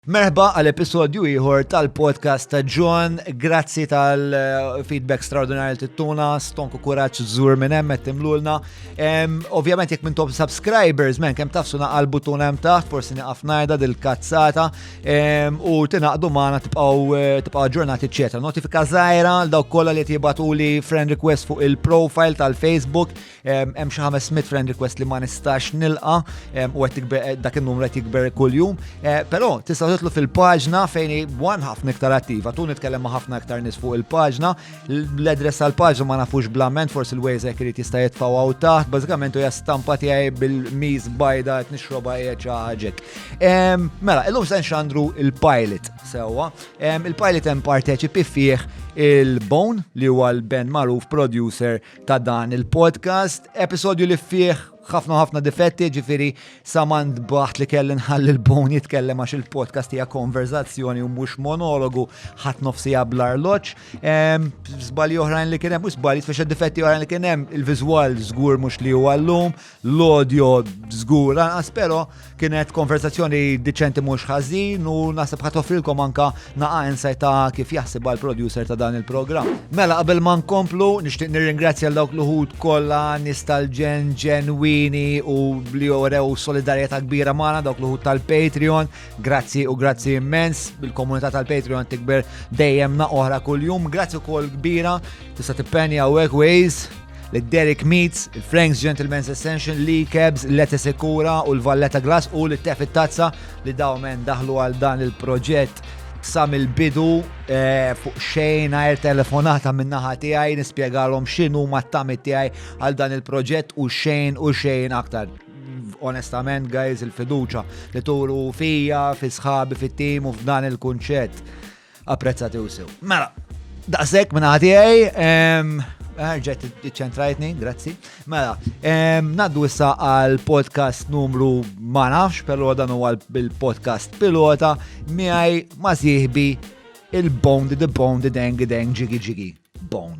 Merħba għal-episodju ieħor tal-podcast ta' John, grazzi tal-feedback straordinarju tittuna, stonku kuraċ żur minn hemm qed timlulna. Ovvjament jekk mintom subscribers, kemm tafsu naqal butun hemm taħt, forsi nieqaf ngħidha dil-kazzata u tingħaqdu magħna tibqgħu aġġornati ċetra. Notifika żgħira għal dawk kollha li jibatuli friend request fuq il-profile tal-Facebook, hemm xi 500 friend request li ma nistax nilqa' u qed dak in-numru qed jikber kuljum, però tistgħu titlu fil-paġna fejn ħafna iktar attiva. Tu nitkellem ma' ħafna iktar nies fuq il-paġna. L-adress tal-paġna ma nafux blament, forsi l-Waze irid jista' jitfgħu hawn taħt. Bażikament hija stampa tiegħi bil-miż bajda qed nixroba qiegħed xi ħaġek. Mela, illum se nxandru il-pilot sewwa. Il-pilot hemm parteċipi fih il-Bone li huwa l-band magħruf producer ta' dan il-podcast. Episodju li fih ħafna difetti, ġifiri samand baħt li kelli nħalli l-Bone jitkellem għax il-podcast hija konverzazzjoni u mhux monologu ħadd nofsija bl-arloġġ. Żbalji oħrajn li kien hemm, mhux żbalji speċi difetti oħrajn li kien hemm, il-viżwal żgur mhux li huwa llum, l-audio żgur anqas, però kienet konverzazzjoni diċenti mhux ħażin u naħseb ħadd offrilkom anke naqa' insight ta' kif jaħseb għall-producer ta' dan il-programm. Mela qabel ma nkomplu nixtieq nirringrazzja l dawk l-ħud kollha nies tal-ġenwini u li jorew solidarjetà kbira magħna dawk l-ħud tal-Patreon. Grazzi u grazzi immens, il-komunità tal-Patreon tikber dejjem oħra kuljum. Grazzi wkoll kbira tista' tippenja hawnhekk Waze, l-Derek Meats, il-Frank's Gentleman's Essential, Lee Cabs, Lete Secura u l-Valletta Glass u l-Tef it-Tazza li dawmen daħlu għal dan il-proġett sam il-bidu fuq xejn għajr telefonata minnaħa tiegħi nispjegalhom x'inhu mat-tamit tiegħi għal dan il-proġett u xejn aktar. Onestament, guys, il-fiduċa li turu fija, fi sħabi, fit-tim u f'dan il-kunċett. Apprezzati u sew. Mela, daqshekk minnaħa tiegħi, ġejt iċċentrajtni, grazzi. Mela, naddu issa għal podcast numru ma nafx, però dan huwa il-podcast pilota miegħi ma' sieħbi il-Bone the Bone the Dang Jiggy Bone.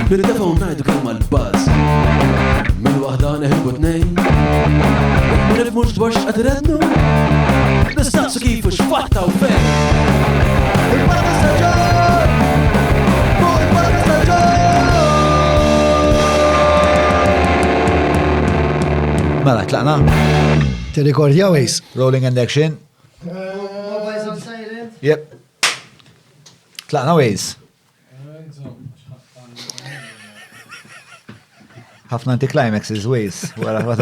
Bil-telefon ngħidu kemm mal-buzz mill-waħda neħibu tnejn ma nifhmux dwar x'qed irednu nistaqsu kif u x'fatta u fejn. Il-podcast ta' John! Il-podcast ta' John! Mela, tlaqna? Tirrikordja Waze? Rolling and action. Mobile's on silent? Yep. Tlaqna Waze. ħafna anti-climaxes Waze. Wara ma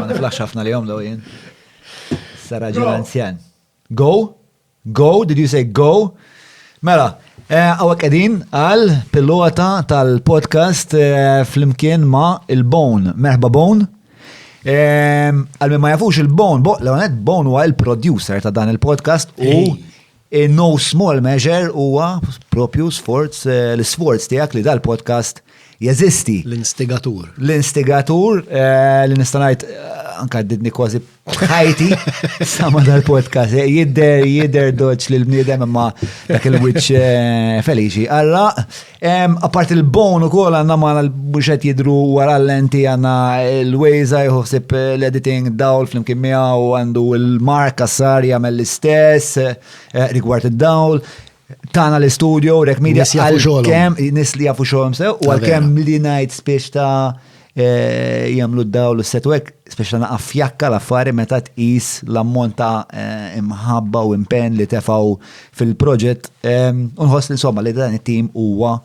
niflax ħafna li jom daw jien. Saraġi l-anzjan. Go? Go? Did you say go? Mela, għawak edin għal pilota tal-podcast fl-imkien ma il-Bone. Merħba Bone. Għal ma jafux il-Bone, l-għonet Bone huwa il-producer ta' dan il-podcast u in no small measure huwa propju l-sforz tiegħek li dal-podcast jeżisti. L-instigatur. L-instigatur, li nistanajt anka didni kważi ħajti sama dal-podcast. Jidder doċ li l-bniedem imma dak il-witch feliċi. Alla, apart il-Bone u kol għanna ma l-buxet jidru wara l-lenti għanna il-Waze jħossib l-editing dawl fl-imkien miegħu għandu il-Mark Kassar jagħmel l-istess rigward id-dawl. Tana l-studio, Rek Media, għal-kem, nis li jafu xolom sew, u għal-kem li najt spiex ta' jamlu d-dawl u s-setwek, spiex ta' naqafjakka l-affari meta tqis l-ammont ta' imħabba u impen li tefaw fil-proġett. Unħoss li insomma li dan it-tim huwa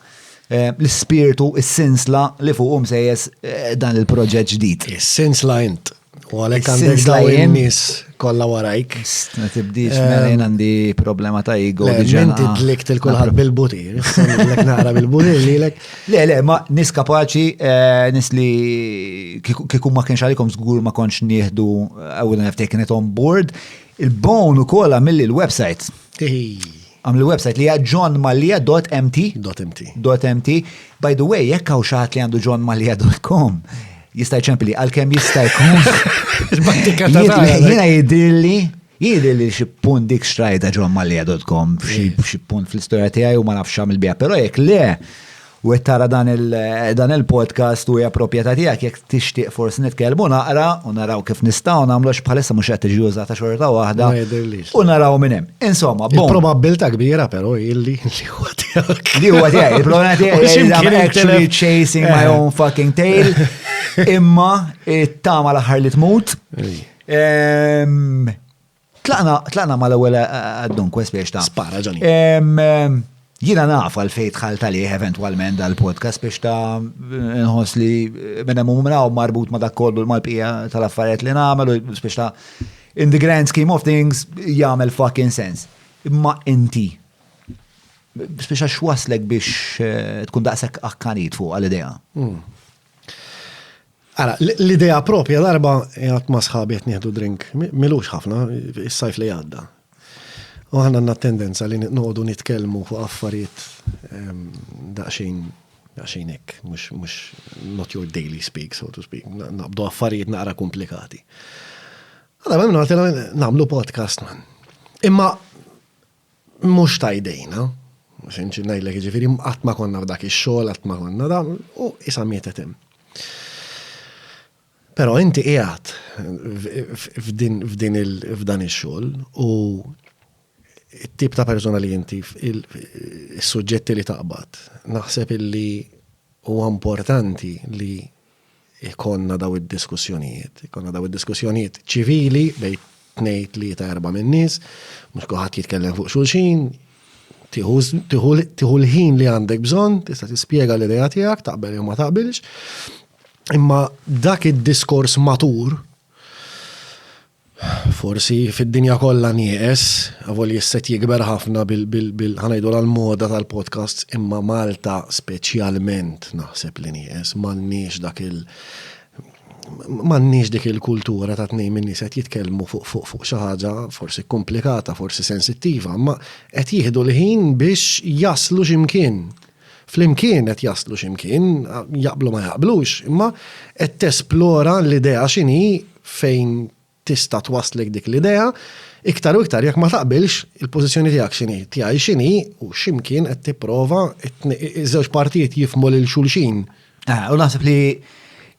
l-spiritu, is-sinsla li fuqhom sejjes dan il-proġett ġdid. Is-sinsla int. U għalek għandek daw in-nies kollha warajk. Ma tibdix mela għandi problema ta' ego diġà. Inti tlikt il-kulħadd bil-butir. Lek nara bil-butir lilek. Le, ma nis kapaċi, nis li kieku ma kienx għalikom żgur ma kontx nieħdu I wouldn't have taken it on board. Il-Bone ukoll għamilli l-website. Għamil l-website li hija johnmallia.mt. By the way, jekk hawn xi ħadd li għandu johnmallia.com. Jista' jċempli, għal-kem jista' jkun. Jiena jidilli xi punt dik xtrajta johnmallia.com, xi punt fl-istorja tiegħi u ma nafx għamil biha, però jekk le u tara dan il-podcast u hija proprjetà tiegħek jekk tixtieq forsi nitkellmu naqra u naraw kif nistgħu nagħmlu bħalissa mhux qed tiġi użata xorta waħda u naraw minn hemm. Insomma, il-probabbilità kbira però illi huwa tiegħek. Li huwa tiegħi, il-problema tiegħi I'm actually chasing my own fucking tail. Imma it-tama l-aħħar li tmut. Tlaqna mal-ewwel għad-dunkwest biex ta' Spara ġoni. Jina naf għal-fejn tħalt għalih eventualment dal-podcast biex ta' nħoss li minna mumnaw marbut ma' dak kollu mal-pija tal-affarijiet li nagħmel u biex ta' in the grand scheme of things jagħmel fucking sense. Imma inti biex għax waslek biex tkun daqshekk akkanit fuq għal-idea. Ara, l-idea propja darba jgħat ma' sħabi qed nieħdu drink milux ħafna is-sajf li għadda. U ħana għandna tendenza li noqogħdu nitkellmu fuq affarijiet daqsxejn hekk, mhux not your daily speak, so to speak. Naqbdu affarijiet naqra komplikati. Għadha minnu għaltina nagħmlu podcast man. Imma mhux ta' idejna, mhux inċi ngħidlek jiġifieri qatt ma konna f'dak ix-xogħol, qatt ma konna dan u issa mietet hemm. Però inti qiegħed f'dan ix-xogħol u it-tip ta' persona li inti, il-suġġetti li taqbad, naħseb illi huwa importanti li ikonna daw id-diskussjonijiet ċivili bejn 2-3-4 min nies, mhux kulħadd jitkellem fuq xulxin, tieħu l-ħin li għandek bżonn, tista' tispjega l-idea tiegħek, taqbel jew ma taqbilx. Imma dak id-diskors matur forsi fid-dinja kollha nieqes, għavol jisset jikber ħafna ħanajdu l-moda tal-podcasts, imma Malta speċjalment naħseb li nieqes, m'għandniex dik il-kultura ta' tnejn min nies qed jitkellmu fuq xi ħaġa forsi komplikata, forsi sensittiva, ma qed jieħdu l-ħin biex jaslu x'imkien. Flimkien qed jaslu x'imkien, jaqblu ma jaqblux, imma qed tesplora l-idea x'inhi fejn tista' twaslek dik l-idea, iktar u iktar jekk ma taqbilx il-pożizzjoni tiegħek x'inhi, tiegħi x'inhi u x'imkien qed tipprova iż-żewġ partijiet jifhmu lil xulxin. U naħseb li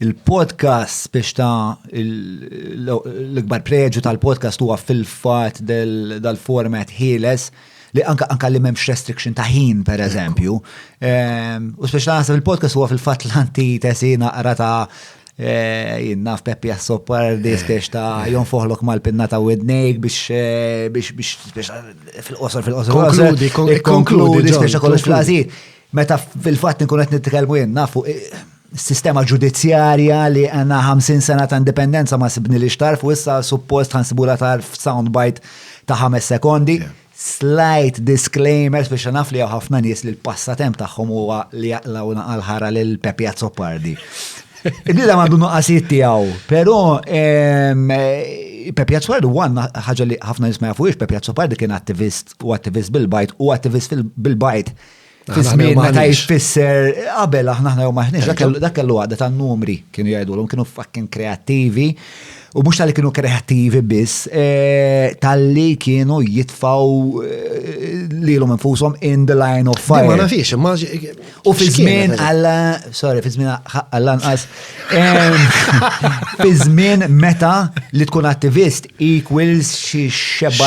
il-podcast biex ta' l-ikbar preġu tal-podcast huwa fil-fatt dal-format ħieles li anka li m'hemmx restriction ta' ħin pereżempju. U speċi naħseb il-podcast huwa fil-fatt l-antitesi naqra ta' jinnaf Peppi Assopardi biex ta' jonfoħlok mal-pinna ta' widnejk biex fil-qosor konkludi biex kollox fl-għazir. Meta fil-fatt nkun qed nitkellmu jinnaf sistema ġudizzjarja li għandna 50 sena ta' indipendenza ma sibni li xtarf u issa suppost ħansibula tarf soundbite ta' 5 sekondi. Slight disclaimer biex naf li ħafna nies li l-passatemp tagħhom huwa li jaqlaw naqal-ħara lil Peppi Assopardi. Id-dida mandu nuqqasiet tiegħu, però Peppi Assopardi huwa ħaġa li ħafna nies ma jafux, Peppi Assopardi kien attivist bil-bajt u attivist bil-bajt. Fis-żmien meta jfisser qabel aħna jew maħniex dak kellu għadda tan-numri kienu jgħidulhom kienu fucking kreattivi u mhux tal-li kienu kreattivi biss, tal-li kienu jitfaw lilhom infushom in the line of fire. Ma nafix, u fi żmien fi żmien għall-anqas fi żmien meta li tkun attivist equals xi xebba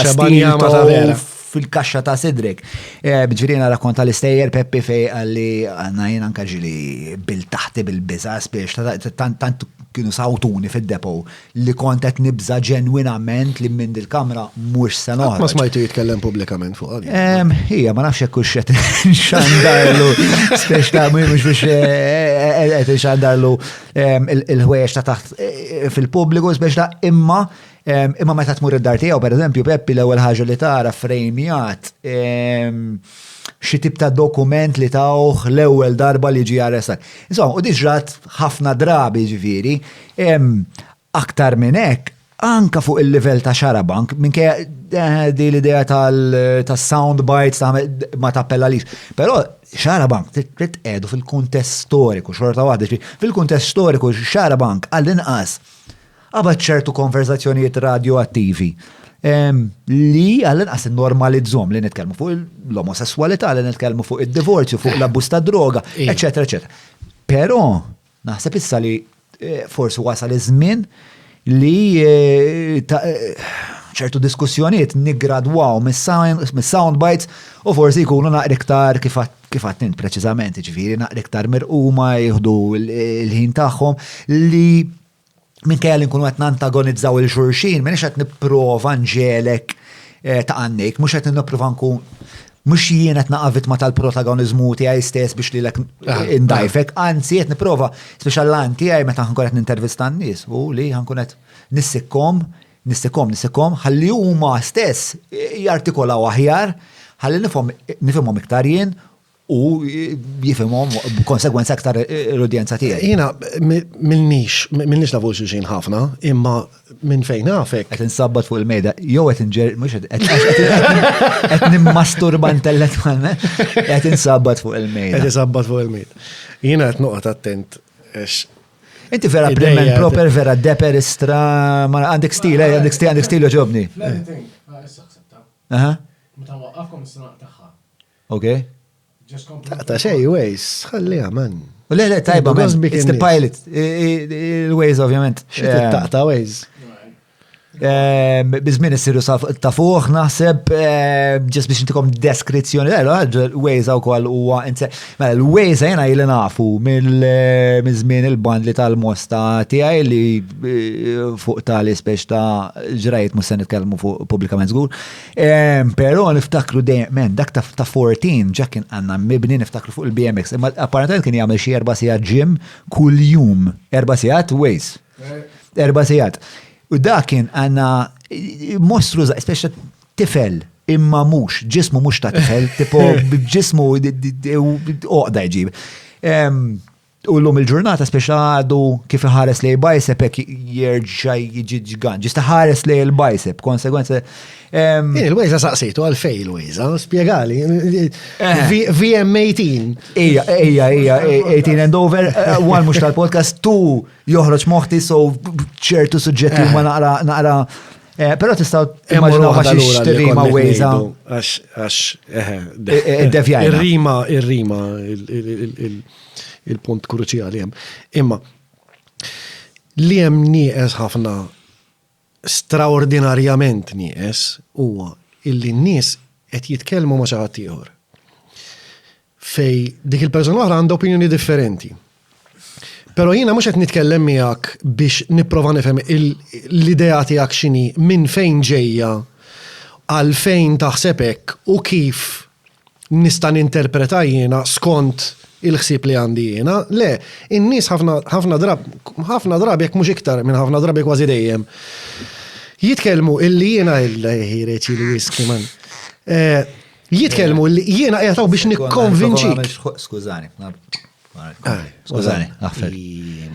fil-kaxxa ta' sidrek. Bġirina rakkonta l-istejjer Peppi fej għalli għanna jien anka ġili bil-taħti bil-bizas biex tant kienu sawtuni fil-depo li kontet nibza ġenwinament li minn il-kamra mux senoħra. Ma smajtu jitkellem publikament fuq għalli. Hija, ma nafx jekk xet xandarlu spiex ta' mux biex xandarlu il-ħweċ ta' taħt fil-publiku spiex ta' imma meta tmur id-dar tiegħu, pereżempju, Peppi l-ewwel ħaġa li tara frejmjat xi tip ta' dokument li tawh l-ewwel darba li ġie arrestat. Insomma, u diġrat ħafna drabi ġifieri, aktar minn hekk anka fuq il-livell ta' Xarabank, minkejja di l-idea tas-sound bites ma tappellalix. Però Xarabank trid qiegħdu fil-kuntest storiku, xorta waħda, fil-kuntest storiku Xarabank għall-inqas qabad ċertu konverzazzjonijiet radioattivi li għall-inqas normalizzom li nitkellmu fuq l-omosessualità, li nitkellmu fuq id-divorzju, fuq l-abbuż ta' droga, eċetera, eċetera. Però naħseb issa li forsi wasal iż-żmien li ċertu diskussjonijiet niggradwaw mis-sound bites u forsi jkunu naqra iktar kif għattint preċiżament, ġifieri naqra iktar mirquma jieħdu l-ħin tagħhom li minkejja li nkunu qed nantagonizzaw il-xulxin, m'iniex qed nipprova nġelek ta' għannik, mhux qed nipprova nkun mhux jien qed naqa' vittma tal-protagonizmu tiegħi stess biex lilek indajfek, anzi qed nipprova speċjal lan tiegħi meta nkun qed nintervista n-nies u li nkun qed nissikkom ħalli huma stess jartikolaw aħjar, ħalli nifhimhom iktar jien u jifhimhom b'konsegwenza aktar l-udjenza tiegħi. Jiena minnix nafu xulxin ħafna, imma minn fejn nafek. Qed insabbat fuq il-mejda, jew qed mhux qed nimmasturba intellettwalment, qed insabbat fuq il-mejda. Qed isabbat fuq il-mejda. Jiena qed noqgħod attent. Inti vera prim proper, vera deperistra, għandek stil ġobni. Aha. Meta waqqafkom is-sanaq tagħha. Okay. Ta' xej, Waze, ħallija, man. Le, tajba, man. It's the pilot. Il-Waze, ovvjament. Ta' Waze. Bizmin issiru ta' fuq, naħseb, ġest biex intikom deskrizzjoni, l-Waze għaw kol huwa, l-Waze jena jili nafu mill-żmien il-bandli tal-mosta tiegħi li fuq tali speċ ta' ġrajt musen nitkellmu fuq publikament żgur. Però niftakru dejjem, dak ta' 14 ġakin għanna mibni niftakru fuq il-BMX, imma apparentament kien jagħmel xi 4 sigħat ġim kull jum. 4 sigħat Waze. 4 sigħat. U dakin għanna mostru speċa tifel imma mux, ġismu mux ta' tifel, tipo ġismu oqda jġib. U l-lum il-ġurnata speċa għadu kif ħares li bicep jirġa jġi ġgan, ġista ħares li l-bicep, konsegwenza. Il-Waze saqsejtu għal-fej il-Waze, spiegali. VM18. Ija, 18 and over, għal mux tal-podcast, tu joħroġ moħti so ċertu suġġetti ma naqra. Pero tistaw immaġinaw għax ixtri ma' Waze. Għax, il-rima, il-punt kruċjali hemm. Imma li hemm nieqes ħafna straordinarjament nieqes huwa illi n-nies qed jitkellmu ma' xi ħadd ieħor. Fej dik il-persuna oħra għandha opinjoni differenti. Però jiena mhux qed nitkellem miegħek biex nipprova nifhem l-idea tiegħek x'inhi minn fejn ġejja għal fejn taħseb hekk u kif nista' ninterpreta jiena skont il-ħsieb li għandi jiena. Le, in-nies ħafna drabi jekk mhux iktar minn ħafna drabi kważi dejjem jitkellmu illi jiena il-ħireċi li whisky man. Jitkellmu illi jiena qiegħed biex nikkonvinċik. Skużani. Skużani, aħfer.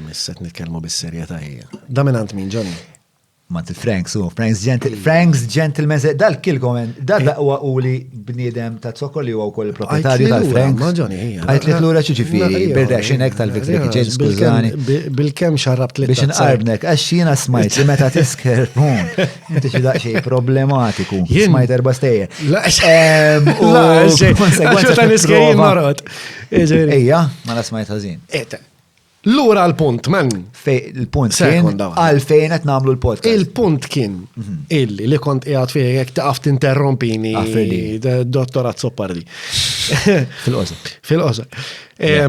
Misset nitkellmu bis-serjetà hija. Da minant min, Johnny? Mant il-Franks, Franks Gentlemen, dal-kil komen, dal-daqwa u li bniedem ta' zokkor li huwa wkoll il-proprietarju tal-Franks. Ma Johnny hija. Għajt li l-lura ċiġifieri, bir-rexinek tal-Victory Kitchen, skużani. Bil-kem xarrabt li. Biex nqarbnek, għax jiena smajt li meta tisker, inti xi daqsxejn problematiku. Smajt 4 stejjer. Konsegwenza ta' niskejjin marot. Ejja, ma la smajt ħażin. Lura l-punt, man. Il-punt kien għalfejn qed nagħmlu l-podcast. Il-punt kien illi li kont qiegħed fih jekk taqaf tinterrompini dottorat Soppardi. Fil-qosa.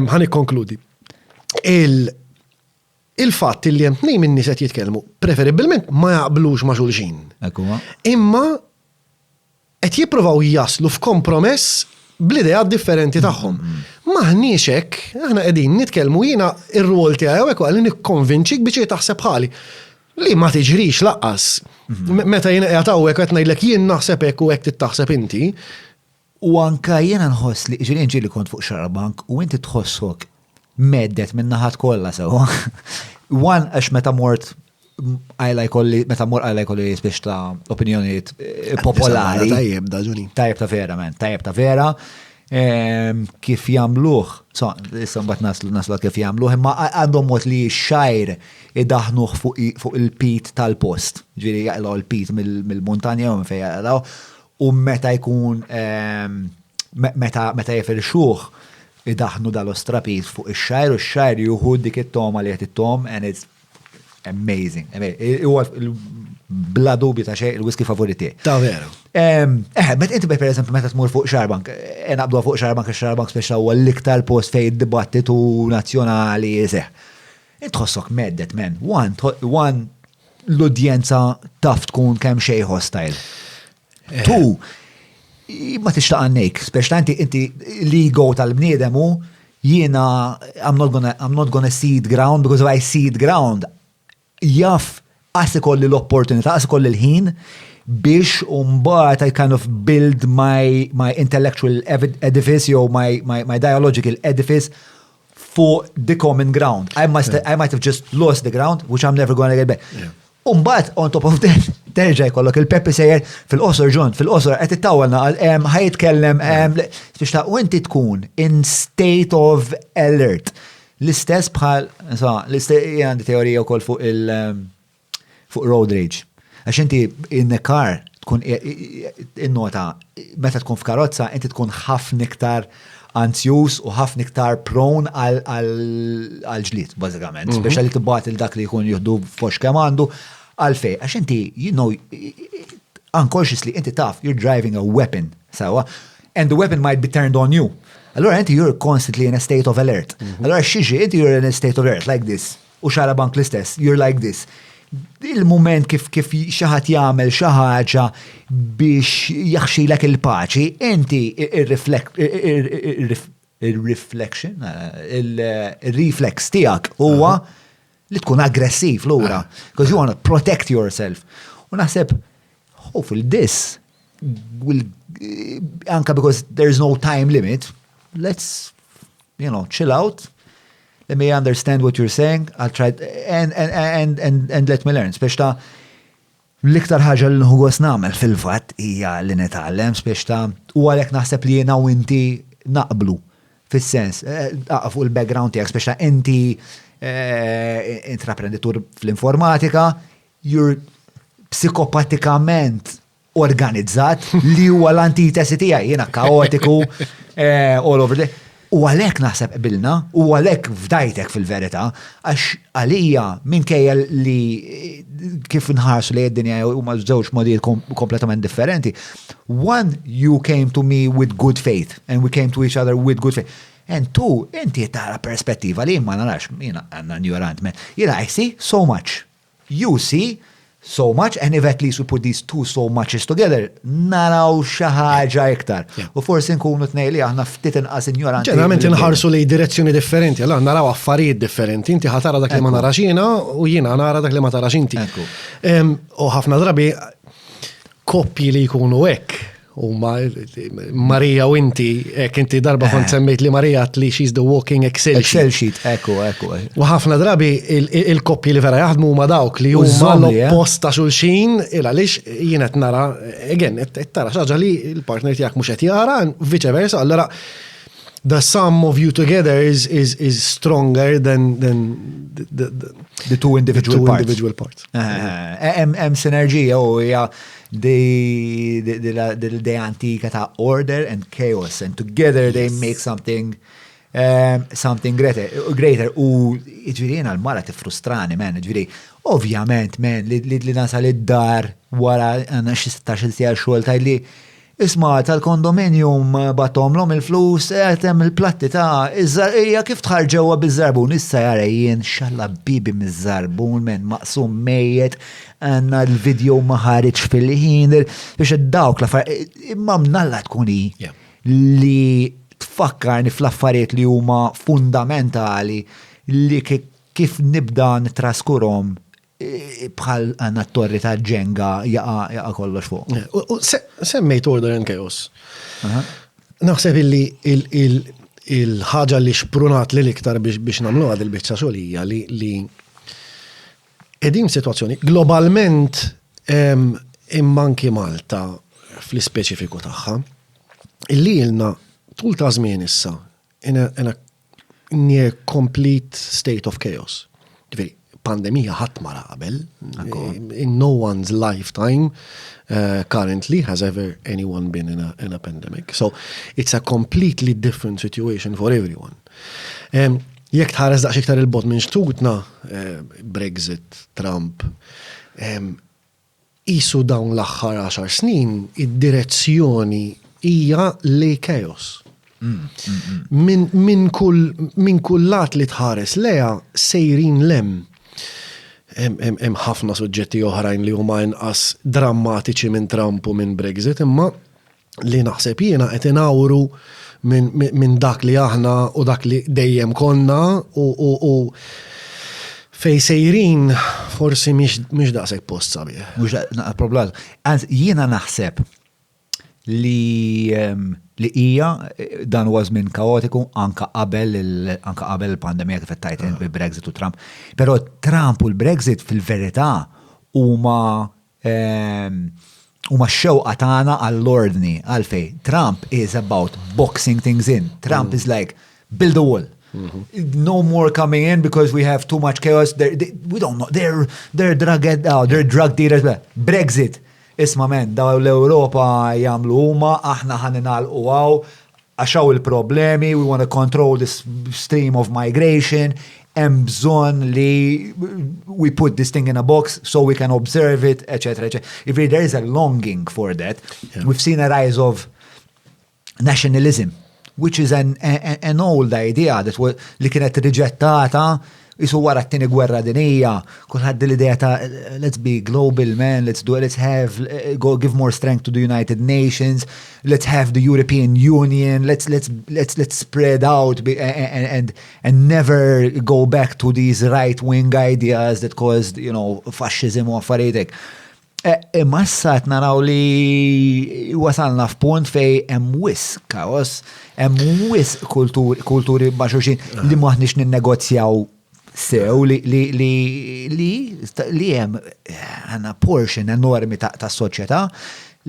Ħani konkludi. Il-fatt li hemm tnejn min-nies qed jitkellmu preferibilment ma jaqblux ma' xulxin. Imma qed jippruvaw jaslu f'kompromess bl-idea differenti tagħhom. Maħniex hekk, aħna qegħdin nitkellmu jiena ir-rwol tiegħi hekk għalli nikkonvinċik biex taħseb ħali. Li ma tiġrix laqqas. Meta jiena qiegħed hawnhekk qed ngħidlek jien naħseb hekk u hekk tittaħseb inti. U anke jiena nħoss li ġieli kont fuq xarabank u inti tħossok meddet minn naħat kollha sewwa. Wan għax meta mort għajla jkolli biex ta' opinjoniet popolari. Tajjeb da ġuni. Tajjeb ta' vera, man. Tajjeb ta' vera. kif jagħmluh, issa mbagħad naslu kif jagħmluh, imma għandhom mod li x-xajr idaħnuh fuq il-pit tal-post. Ġifieri jaqlaw il-pit mill-muntanja u minn fejn jaqlaw, u meta jkun meta jifirxuh idaħnu dal-ostrapit fuq ix-xajr u x-xajr juħu dik it-toma li qed it-tom and it's amazing. Huwa bla dubju ta' xejn il-whisky favoriti. Ta' veru. Bet inti per eżempju meta tmur fuq Xarbank, naqbdu fuq Xarbank, Xarbank speċa huwa l-iktar post fejn id-dibattitu nazzjonali seħ. Inti tħossok meddet men, one l-udjenza taf tkun kemm xejn hostile. Tu, ma tixtaq għannejk, speċa inti l-ego tal-bniedem hu jiena I'm not gonna cede ground because if I cede ground jaf għas ikolli l-opportunità, għas ikolli l-ħin biex umbat I kind of build my intellectual edifice or my dialogical edifice for the common ground. I might have just lost the ground, which I'm never going to get back. Umbat, on top of that, terġa jkollok il-Peppi sejjer fil-qosor ġun, fil-qosor qed ittawwalna ħajitkellem biex ta' u inti tkun in state of alert. L-istess bħal, għandi teorija wkoll fuq fuq road rage. Għax inti in the car tkun in-nota meta tkun f'karozza inti tkun ħafna iktar anzjuż u ħafna iktar prone għal ġlied bażikament, speċjali tibgħat il dak li jkun jieħdu fox kemm għandu għalfej. Għax inti unconsciously inti taf you're driving a weapon sawa and the weapon might be turned on you. Allora inti you're constantly in a state of alert. Allora xiġi inti you're in a state of alert like this. U Xarabank l-istess, you're like this. Il-moment kif xaħat jagħmel xi ħaġa biex jaħxilek il-paċi, inti il-reflection, il-reflex tiegħek huwa li tkun aggressiv lura, because you want to protect yourself. U naħseb, hopefully this will, anka because there's no time limit, let's, chill out. Let me understand what you're saying. I'll try and let me learn. Speċta l-iktar ħaġa li nħugos nagħmel fil-fatt hija li nitgħallem speċta u għalhekk naħseb li jiena u inti naqblu fis-sens fuq il-background tiegħek speċta inti intraprenditur fl-informatika, you're psikopatikament organizzat li huwa l-antitesi tiegħi jiena kaotiku all over the. U għalek naħseb qbilna, u għalek fdajtek fil-verita, għax għalija minkejja li kif nħarsu li id-dinja u ma żewġ modijiet kompletament differenti. One, you came to me with good faith, and we came to each other with good faith. And two, inti tara perspettiva li ma narax, jina għanna ignorant, jina I see so much. You see so much, and if at least we put these two so muches together, naraw xaħġa iktar. U forsi nkunu tnej li aħna ftit inqas ignoranti. Ġeneralment inħarsu li direzzjoni differenti, allora naraw affarijiet differenti, inti ħatara dak li ma narax jiena u jiena nara dak li ma tarax inti. U ħafna drabi koppji li jkunu hekk. U Marija u inti darba kont semmejt li Marija li she's the walking Excel sheet. Ekku. U ħafna drabi il-koppji li vera jaħdmu ma dawk li huma l-oppost ta' xulxin għaliex jien qed nara again qed tara xaġa li l-partner tiegħek mhux qed jara, vice versa, allora the sum of you together is stronger than the two individual parts. Hemm sinerġija u hija the antika ta' order and chaos, and together they make something greater. U ġvirina l-mara tifrustrani, man, ġviri, ovvjament, man, li nasal id-dar wara għanna xi 16 sija xogħol tajli isma' tal-kondominium batomlhom il-flus hemm il-platti ta' iż-żarqija kif tħarġewha biż-żarbun issa jara jien xalla bibi miż-żarbun men maqsum mejjed għandna l-video ma ħareġ fil-ħin biex dawk imma mnalla tkuni li tfakkarni fl-affarijiet li huma fundamentali li kif nibda nitraskurhom bħal għanna t-torri ta' ġenga jaqa kollox fuq. Semmejt order and chaos. Naħseb illi il-ħaġa li xprunat li liktar biex namlu għad il-bicċa xolija li edin situazzjoni globalment immanki Malta fl-speċifiku tagħha illi ilna tul ta' żmien issa, in a near complete state of chaos. Ġifieri, pandemija ħadd ma ra qabel. In no one's lifetime currently has ever anyone been in a pandemic. So it's a completely different situation for everyone. Jekk tħares daqs iktar il-bot minn xtutna, Brexit, Trump, isu dawn l-aħħar 10 snin, id-direzzjoni hija li chaos. Min kull lat li tħares leja sejrin lem. Hemm ħafna suġġetti oħrajn li huma inqas drammatiċi minn Trump u minn Brexit, imma li naħseb jiena qed inawru minn dak li aħna u dak li dejjem konna u fej sejrin forsi mhix daqshekk post sabiħ. Mhux problem. Jiena naħseb li hija dan huwa żmien kaotiku anka qabel il-pandemija kif qed tajt bi Brexit u Trump. Però Trump u l-Brexit fil-verità huma x-xewqa tagħna għall-ordni għalfej. Trump is about boxing things in. Trump is like build a wall. No more coming in because we have too much chaos. We don't know. They're drug dealers. Brexit. Isma' men, daw l-Ewropa jagħmlu huma, aħna ħaninalqu għaxaw il-problemi, we want to control this stream of migration, hemm bżonn li we put this thing in a box so we can observe it, etc. If there is a longing for that, we've seen a rise of nationalism, which is an old idea that li kienet riġettata isu wara t-tieni gwerra dinija, kulħadd l-idea ta' let's be global, man, let's have, give more strength to the United Nations, let's have the European Union, let's spread out and never go back to these right-wing ideas that caused, fascism u affarijiet. Imma issa qed naraw li wasalna f'punt fej hemm wisq kaos, hemm wisq kulturi ma' xulxin li maħniex ninnegozjaw sew li hemm għandna portion enormi ta' soċjetà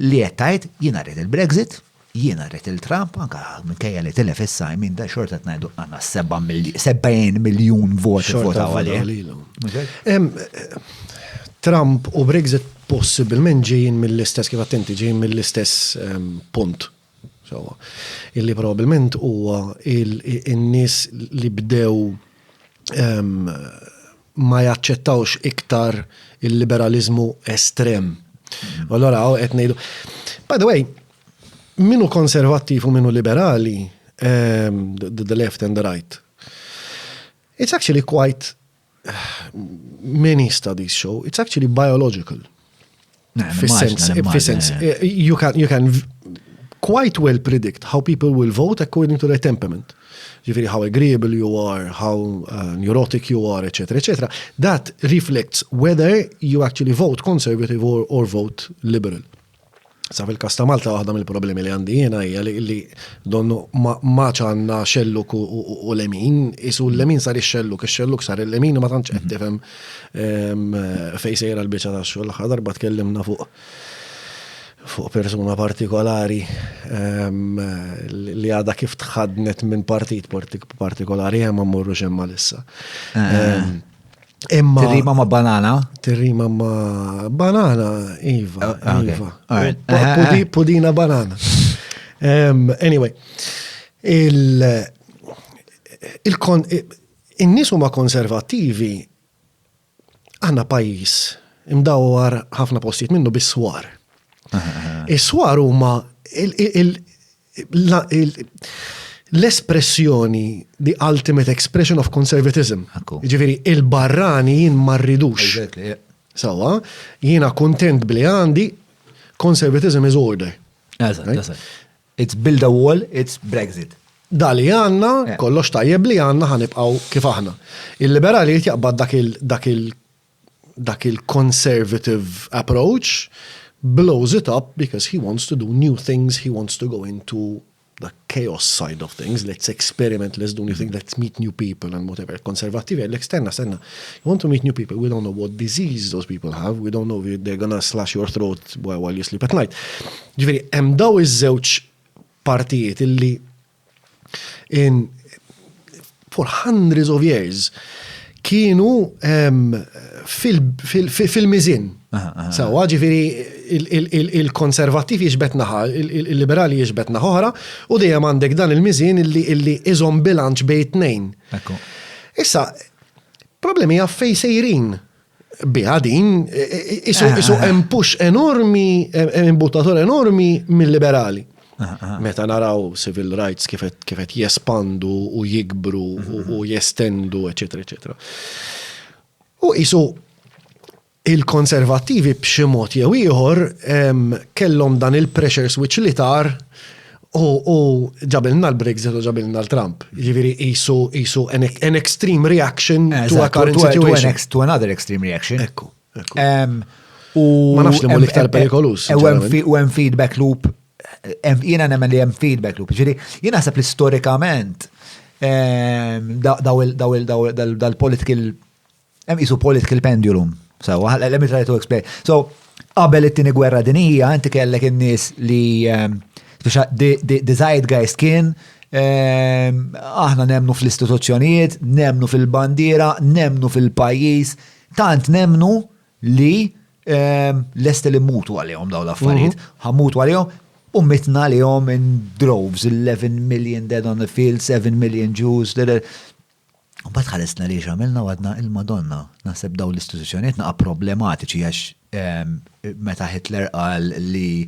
li qed tgħid jiena rrid il-Brexit, jiena rrid il-Trump, anke minkejja li tilef issa min da xorta ngħidu għandna 70 miljun voti votaw għalih. Trump u Brexit possibilment ġejjin mill-istess kif attenti ġejjin mill-istess punt. Illi probabbilment huwa in-nies li bdew ma jaċċettawx iktar il-liberalizmu estrem. Allora qed ngħidu. By the way, minu konservattiv u minu liberali, the left and the right. It's actually quite many studies show it's actually biological. Fis-sense, you can quite well predict how people will vote according to their temperament. Ġifieri how agreeable you are, how neurotic you are, etc. That reflects whether you actually vote conservative or vote liberal. Sa fil-kas ta' Malta waħda mill-problemi li għandi jiena hija li donnu ma ċanna xelluk u lemin, isu l-lemin sar ix-xelluk, ix-xelluk sar il-lemin u ma tantx qed tifhem fejn sejra l-biċċa tax-xogħol. L-aħħar darba tkellimna fuq persuna partikolari li għadha kif tħadnet minn partit partikolari ma mmorrux hemma l'issa. Tirrima ma' banana? Tirrima ma' banana, iva. Pudina banana. Anyway, in-nies huma konservattivi għandna pajjiż imdawwar ħafna postijiet minnu bis-swar. Is-swar huma l-espressjoni, the ultimate expression of conservatism. Ġifieri il-barrani jien ma rridux. Sawa, jiena kuntent bli għandi, conservatism is order. It's build a wall, it's Brexit. Dali għanna, kollox tajjeb li għanna ħanibqaw kif aħna. Il-liberali jitjaqbad dak il-conservative approach blows it up because he wants to do new things, he wants to go into the chaos side of things, let's experiment, let's do new things, let's meet new people and whatever. Konservativi għal-eksterna, you want to meet new people, we don't know what disease those people have, we don't know if they're gonna slash your throat while you sleep at night. Ġifieri, hemm daw iż-żewġ partijiet illi for hundreds of years kienu fil-mizin. Sawa, ġifiri il-konservativ jiġbet naħa, il-liberali jiġbet naħa oħra, u dejjem għandek dan il-mizin illi iżom bilanċ bejn tnejn. Issa, problemi għaffej sejrin biha din, isu hemm push enormi, hemm imbuttator enormi mill-liberali. Meta naraw civil rights kifet jespandu u jikbru u jestendu, eccetera, eccetera. U isu il-konservativi b'xi mod jew ieħor kellhom dan il-pressure switch li tar u ġabilna l-Brexit u ġabilna l-Trump. Ġifieri isu an extreme reaction to a current situation. To another extreme reaction. Ekku. Ma nafx li mu l-iktar perikolus. U hemm feedback loop. Jiena nemmen li hemm feedback loop. Ġifieri jien naħseb li storikament dal-political hemm isu political pendulum. So, let me try to explain. So, qabel it-tieni gwerra dinija, inti kellek in-nies li the zeitgeist kien aħna nemnu fl-istituzzjonijiet, nemnu fil-bandiera, nemnu fil-pajjiż, tant nemnu li lest li mutu għalihom daw l-affarijiet. Ħammutu għalihom u mitna għalihom in droves, 11 million dead on the field, 7 million Jews. Bat ħalesna li ġamilna għadna il-Madonna. Naħseb daw l-istituzzjoniet naqa problematiċi għax meta Hitler qal li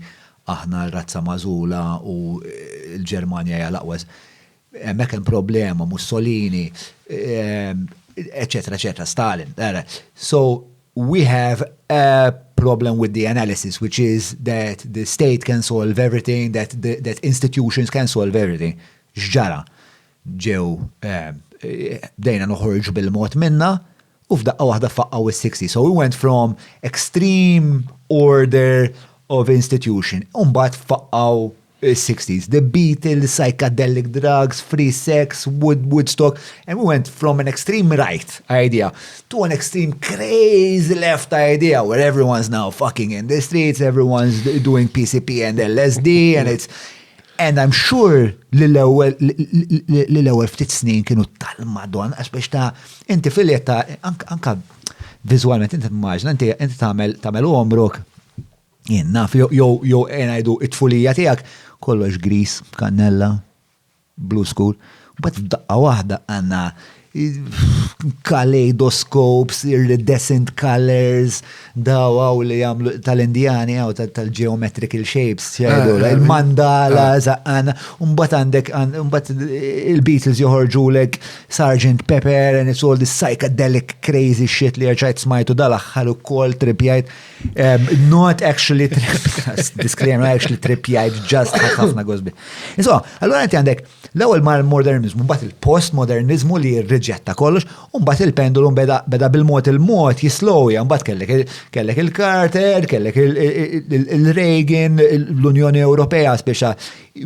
aħna l-razza mażula u l-Ġermanja hija l-aqwa. Hemmhekk hemm problema, Mussolini, eccetera, eccetera, Stalin. So we have a problem with the analysis, which is that the state can solve everything, that institutions can solve everything. X'ġara ġew bdejna noħorġu bil-mod minna u f'daqqa waħda faqqaw is-60s. So we went from extreme order of institution. Umbat faqqaw is-60s. The Beatles, psychedelic drugs, free sex, Woodstock, and we went from an extreme right idea to an extreme crazy left idea where everyone's now fucking in the streets, everyone's doing PCP and LSD, and I'm sure li l-ewwel ftit snin kienu tal-Madonna għax biex ta' inti fil-jetta anka viżwalment inti immaġna inti tagħmel omrok jien naf jew ngħidu it-tfulija tiegħek kollox gris, kannella, blue school, u bad f'daqqa waħda għandna kaleidoscopes, iridescent colors, daw li jagħmlu tal-Indjani għaw tal-geometrical shapes, il-mandalas, mbagħad għandek il-Beatles joħorġulek Sgt. Pepper and it's all this psychedelic crazy shit li rġajt smajtu dal-aħħar ukoll tripjajt. Not actually disclaimer, actually tripjajt just ħafna għozbi. So, allura inti għandek l-ewwel mal-modernizmu, mbagħad il-postmodernizmu li jirriġetta kollox, u mbagħad il-pendulum beda bil-mod jislowja, mbagħad kellek il-Carter, kellek il-Reagan, l-Unjoni Ewropea speċa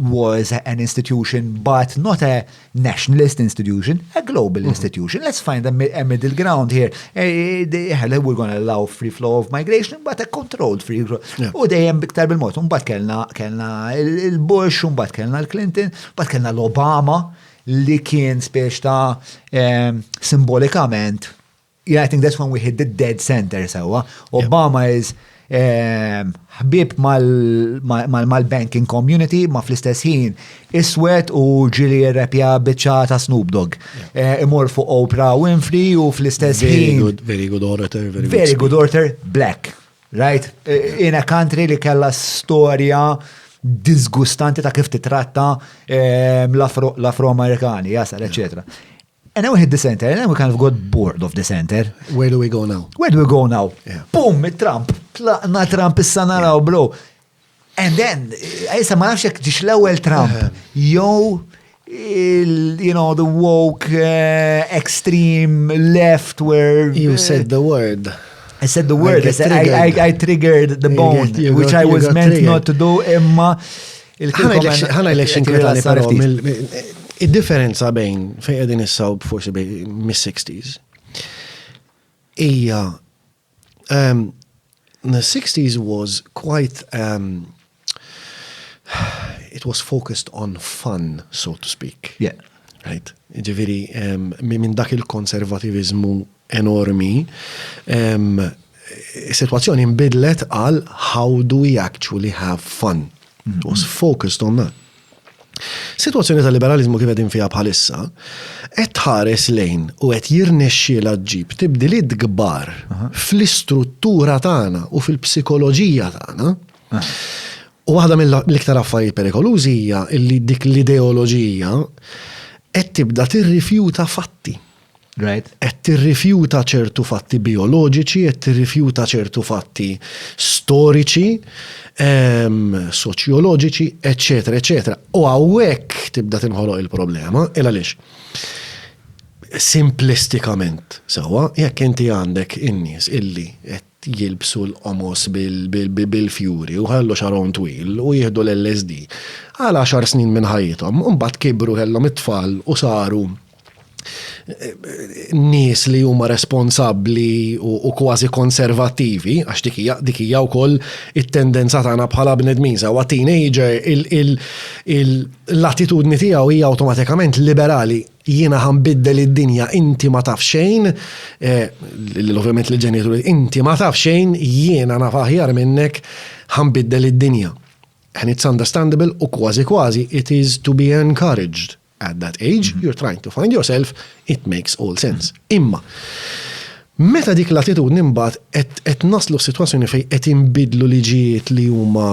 was an institution, but not a nationalist institution, a global institution. Let's find a middle ground here. We're going to allow free flow of migration, but a controlled free flow. U dejjem biktar bil-mod. Mbagħad kellna il-Bush, mbagħad kellna l-Clinton, mbagħad kellna l-Obama li kien spiex ta' simbolikament. I think that's when we hit the dead center sewa. Obama is ħbib mal-banking community, ma fl-istess ħin iswed u ġili repja biċċa ta' Snoop Dogg. Imur fuq Oprah Winfrey u fl-istess ħin. Very good orator. Very good orator, black. Right? In a country li kella storja disgustanti ta' kif titratta l-Afro-Amerikani, jasal, eccetera. And then we hit the center, and then we kind of got bored of the center. Where do we go now? Yeah. Boom, Trump. Tlaqna Trump issa naraw, bro. And then, issa ma nafx jekk ġiex l-ewwel Trump, the woke, extreme left where... You said the word. I said the word. I triggered the bone, which I was meant triggered. Not to do, imma... ħana election kretani però id-differenza bejn fejn qegħdin issaw forsi bejn mis-60s. Hija the 60s was quite it was focused on fun, so to speak. Yeah. Right. Ġifiri, minn dak il-konservativizmu enormi, situazzjoni nbidlet għal how do we actually have fun. It was focused on that. Situazzjoni tal-liberalizmu kif qegħdin fiha bħalissa, qed tħares lejn u qed jirnexxiela ġġib tibdiliet kbar fl-istruttura tagħna u fil-psikoloġija tagħna. U waħda mill-iktar affarijiet perikolużi hija li dik l-ideoloġija qed tibda tirrifjuta fatti. Right. Qed tirrifjuta ċertu fatti bioloġiċi, qed tirrifjuta ċertu fatti storiċi, soċjoloġiċi, eċetera, eċetera. U hawnhekk tibda tinħoloq il-problema, il għaliex. Simplistikament, sewwa, jekk inti għandek in-nies illi qed jilbsu l-qomos bil-fjuri u ħallu xaron twil u jieħdu l-LSD għal 10 snin minn ħajjithom, u mbagħad kibru kellhom it-tfal u saru nies li huma responsabbli u kważi konservattivi, għax dik hija wkoll it-tendenza tagħna bħala bnedmin sewa teenager l-attitudni tiegħu hija awtomatikament liberali. Jiena ħanbiddel id-dinja, inti ma taf xejn, ovvjament l-ġenituri, inti ma taf xejn, jiena naf aħjar minnek ħanbiddel id-dinja. And it's understandable u kważi it is to be encouraged. At that age, you're trying to find yourself, it makes all sense. Imma, meta dik l-attitudni mbagħad qed naslu f'sitwazzjoni fejn qed inbidlu liġijiet li huma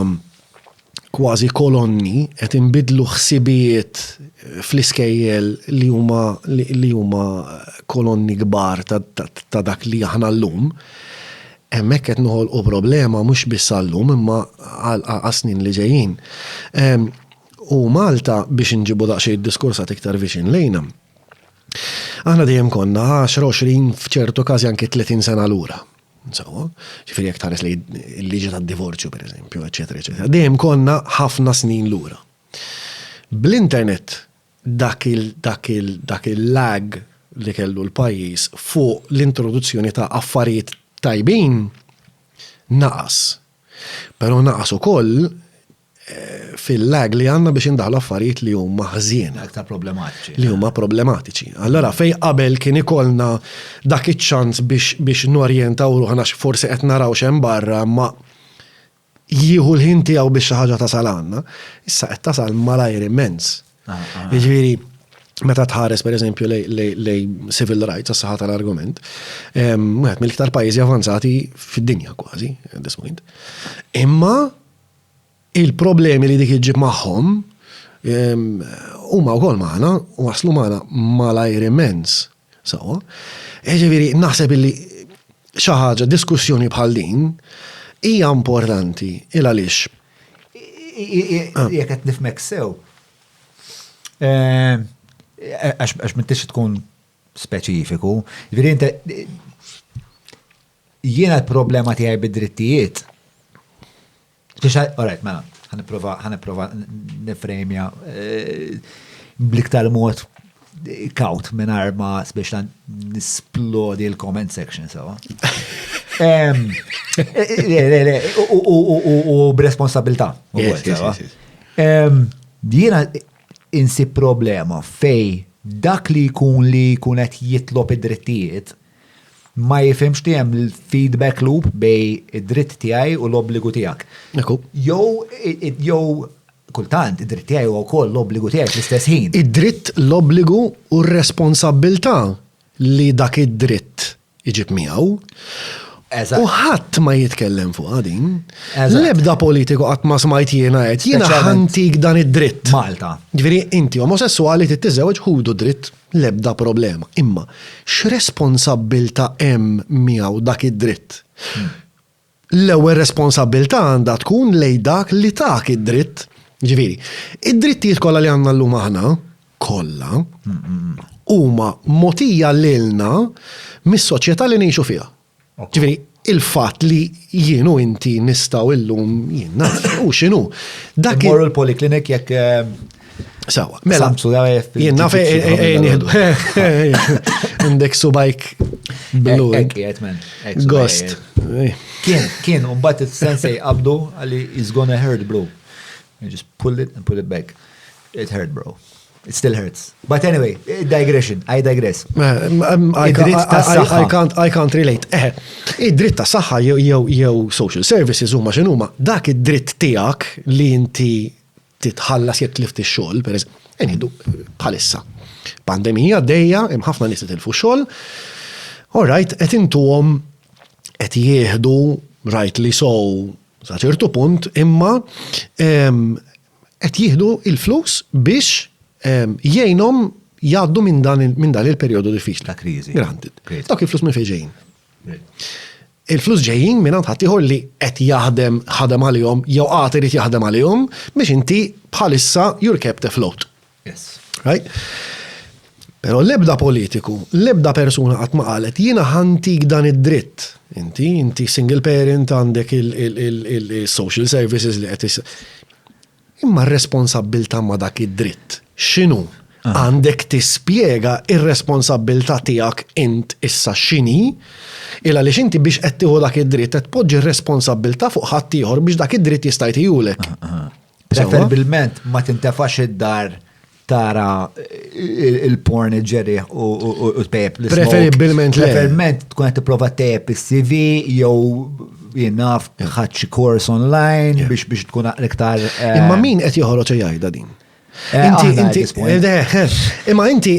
kważi kolonni, qed inbidlu ħsibijiet fl-iskejjel li huma kolonni kbar ta' dak li aħna llum, hemmhekk qed noħolqu problema mhux biss għallum imma għal snin li ġejjin. U Malta biex nġibu daqsxejn id-diskursat iktar viċin lejna. Aħna dejjem konna 10-20 f'ċertu każi anke 30 sena lura. Ġifieri jekk tħares li l-liġi tad-divorzju pereżempju, eċetera, eċetera. Dejjem konna ħafna snin lura. Bl-internet dak il-lag li kellu l-pajjiż fuq l-introduzzjoni ta' affarijiet tajbin naqas. Però naqas ukoll fil-lag li għanna biex indaħlu affarijiet li huma ħżien. Aktar problematiċi. Li huma problematiċi. Allora fej qabel kien ikollna dak iċ-ċans biex norjentaw ruħna forsi qed naraw x'hemm barra, ma jieħu l-ħin tiegħu biex xi ħaġa tasal għandna, issa qed tasal malajr immens. Jiġifieri meta tħares pereżempju lej civil rights għas-saħħa tal-argument, wieħed mill-iktar pajjiżi avanzati fid-dinja kważi at this point. Imma il-problemi li dik iġib magħhom huma wkoll magħna u waslu magħna malajr immens. Sewwa. Ġifieri naħseb illi xi ħaġa diskussjoni bħal din hija importanti il għaliex. Jekk qed nifhmek sew. Għax m'intix tkun speċifiku. Ġifieri inti jiena l-problema tiegħi bid-drittijiet. Alright, mela, ħaniprofa nifremja bliktar mod kaut minn arma biex nisplodi l-comment section, sawa. U b'responsabilta. Jiena insib problema fej dak li jkun qed jitlob id-drittijiet ma jifhimx tiegħem il-feedback loop bej id-dritt tiegħi u l-obbligu tiegħek. Jew kultant id-dritt tiegħi huwa wkoll l-obbligu tiegħek fl-istess ħin. Id-dritt, l-obbligu u r-responsabbiltà li dak id-dritt iġib miegħu. U ħadd ma jitkellem fuq din. L-ebda politiku qatt ma smajt jiena ħantik dan id-dritt. Malta. Ġifieri inti omosessuali tittiżewweġ ħudu dritt l-ebda problema. Imma x'responsabbilta hemm miegħu dak id-dritt? L-ewwel responsabbilta għandha tkun lejn dak li tak id-dritt. Ġifieri, id-drittijiet kollha li għandna llum aħna kollha huma mogħtija lilna mis-soċjetà li ngħixu fiha. Ġifieri, il-fatt li jienu inti nistgħu illum jien naf u x'inhu. Dak Moral Polyclinic jekk sawa, mela, jien naf nieħdu. Indek subajk blu. Ghost. Kien, u mbagħad is-sensei qabdu għalli is gonna hurt blue. You just pull it and put it back. It hurt, bro. It still hurts. But anyway, digression. I digress. I can't relate. Id-dritt ta' saħħa jew social services huma x'inhuma dak id-dritt tiegħek li inti titħallas jekk tlift ix-xogħol, pereżempju, bħalissa. Pandemija għaddejja, hemm ħafna nies tilfu xogħol. All right, qed intuhom qed jieħdu rightly so sa ċertu punt, imma qed jieħdu il-flus biex jgħinhom jgħaddu minn dan il-perjodu diffiċli. Ta' kriżi. Granted. Great. Dak il-flus minn fejn ġejjin. Great. Il-flus ġejjin minn ħadd ieħor li qed ħadem għalihom jew qatt irid jaħdem għalihom biex inti bħalissa you're kept afloat. Yes. Right? Però l-ebda politiku, l-ebda persuna qatt ma qalet jiena ħantik dan id-dritt. Inti single parent għandek il-social services li qed imma r-responsabbiltà ma dak id-dritt. X'inhu? Għandek tispjega ir-responsabbiltà tiegħek int issa x'inhi, illa li inti biex qed tieħu dak id-dritt qed tpoġġi r-responsabbiltà fuq ħadd ieħor biex dak id-dritt jista' jtihulek. Preferibilment ma tintefax id-dar tara il-porn ġeri u tpejb l-smoke. Preferibilment le. Preferibilment tkun qed tipprova tejb is-CV jew naf ħadd xi kors online biex tkun iktar. Imma min qed joħroġ jgħidha din? Imma inti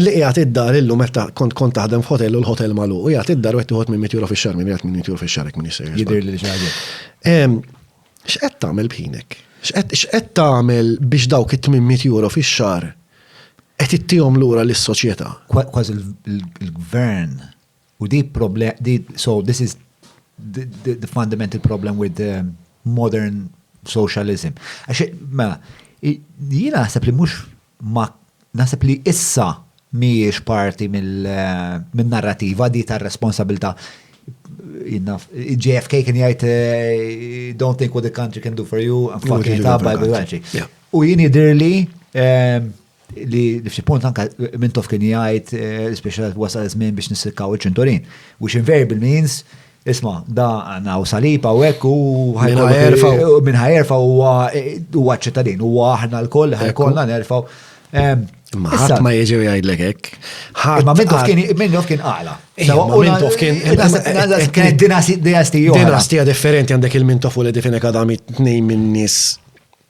li qiegħed id-dar illum meta kont taħdem f'hotel u l-hotel magħluq u qiegħed id-dar u qed tieħod minn €100 fix-xahar, minn €100 fix-xahar min isir. Jidher li xi ħaġa. X'qed tagħmel bħinek? X'qed tagħmel biex dawk it-€800 fix-xahar qed ittihom lura lis-soċjetà? Kważi il-gvern u so this is the fundamental problem with modern socialism. Mela, jiena naħseb li mhux naħseb li issa mhijiex parti mill-narrativa di tar-responsabilità. JFK kien jgħid don't think what the country can do for you and fucking it up by the country. U jien jidhirli li f'xi punt anke Mintoff kien jgħid speċjalment wasal żmien biex nissikkaw iċ-ċinturin, which invariable means isma, da għanna u salipa u ekku minn ħajerfa u ċittadin u aħna l-koll ħajkollna nerfaw. Ma ħadd ma jiġi jgħidlek hekk. Ma Mintoff kien qala. Mintoff kien dinastija differenti għandek il-Mintoff u li difinek għadami tnejn minn nies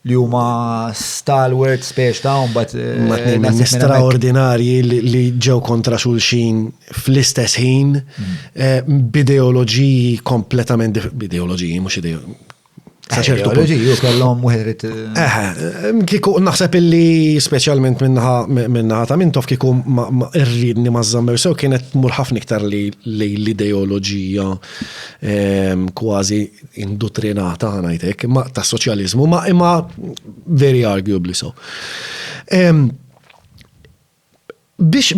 li huma stalwart speċ ta' but straordinarji li ġew kontra xulxin fl-istess ħin b'ideoloġiji kompletament b'ideoloġiji mhux ideoloġiji kellhom wieħed kieku naħseb illi speċjalment minnaħa ta' Mintoff kieku irridni ma' żammer sew kienet tmur ħafna iktar li l-ideoloġija kważi indutrinata ngħidlek ta' soċjaliżmu ma' imma very arguably so. Biex